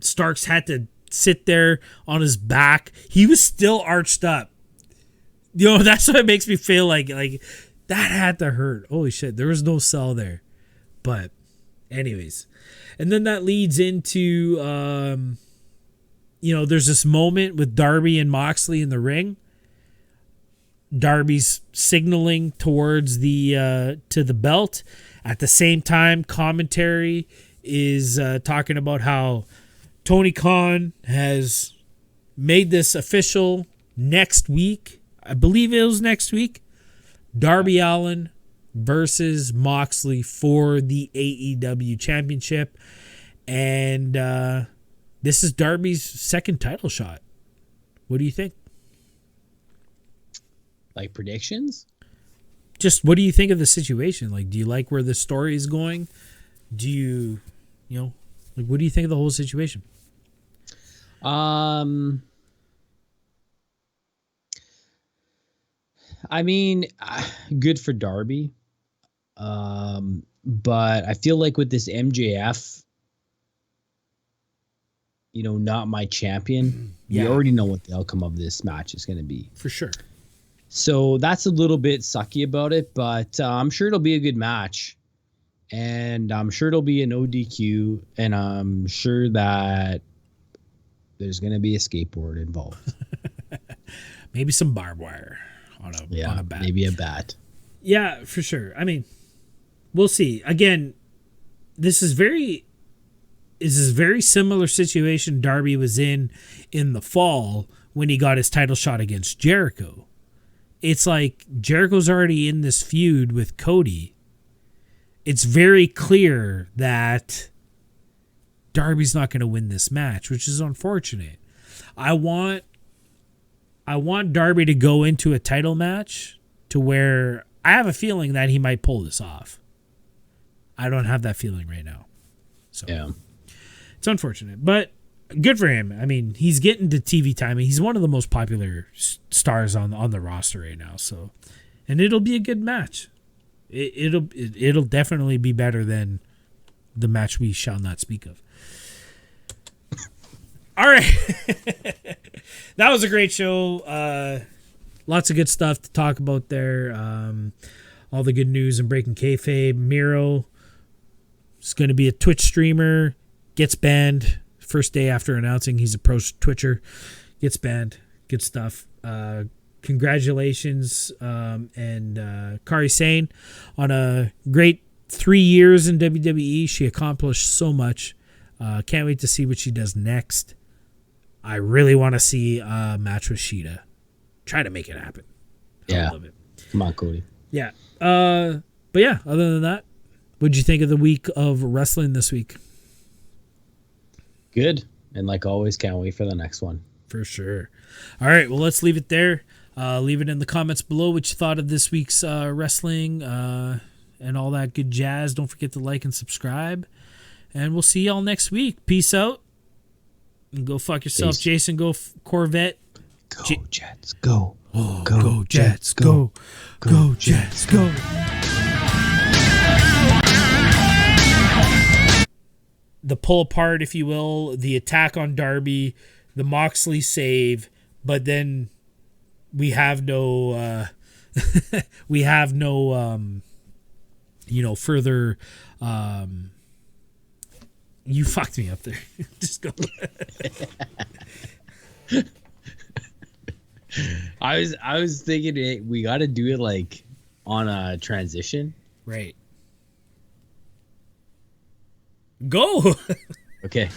Starks had to sit there on his back. He was still arched up. You know, that's what makes me feel like that had to hurt. Holy shit, there was no sell there. But anyways, and then that leads into you know, there's this moment with Darby and Moxley in the ring. Darby's signaling towards the to the belt. At the same time, commentary is talking about how Tony Khan has made this official next week. I believe it was next week. Darby Allin versus Moxley for the AEW Championship. And this is Darby's second title shot. What do you think? Like, predictions? Just what do you think of the situation? Like, do you like where the story is going? Do you know, like, what do you think of the whole situation? I mean, good for Darby. But I feel like with this MJF, you know, not my champion, you already know what the outcome of this match is going to be. For sure. So that's a little bit sucky about it, but I'm sure it'll be a good match. And I'm sure it'll be an ODQ, and I'm sure that there's going to be a skateboard involved. Maybe some barbed wire on a bat. Maybe a bat. Yeah, for sure. I mean, we'll see. Again, this is very similar situation Darby was in the fall when he got his title shot against Jericho. It's like Jericho's already in this feud with Cody. It's very clear that Darby's not going to win this match, which is unfortunate. I want Darby to go into a title match to where I have a feeling that he might pull this off. I don't have that feeling right now. So yeah. It's unfortunate, but good for him. I mean, he's getting to TV time. He's one of the most popular stars on the roster right now. So, and it'll be a good match. It'll definitely be better than the match we shall not speak of. All right, that was a great show. lots of good stuff to talk about there. All the good news and breaking kayfabe. Miro is going to be a Twitch streamer. Gets banned first day after announcing he's a pro Twitcher. Gets banned. Good stuff. Congratulations and Kairi Sane on a great 3 years in WWE. She accomplished so much. Can't wait to see what she does next. I really want to see a match with Shida. Try to make it happen. Yeah. I love it. Come on, Cody. Yeah. But yeah, other than that, what'd you think of the week of wrestling this week? Good. And like always, can't wait for the next one. For sure. All right, well, let's leave it there. Leave it in the comments below what you thought of this week's wrestling and all that good jazz. Don't forget to like and subscribe. And we'll see y'all next week. Peace out. And go fuck yourself, Peace. Jason. Go Corvette. Go, Jets, go. Oh, go Jets, go. Go Jets, go. The pull apart, if you will, the attack on Darby, the Moxley save, but then we have no further you fucked me up there. Just go. I was thinking we got to do it like on a transition. Right. Go. Okay.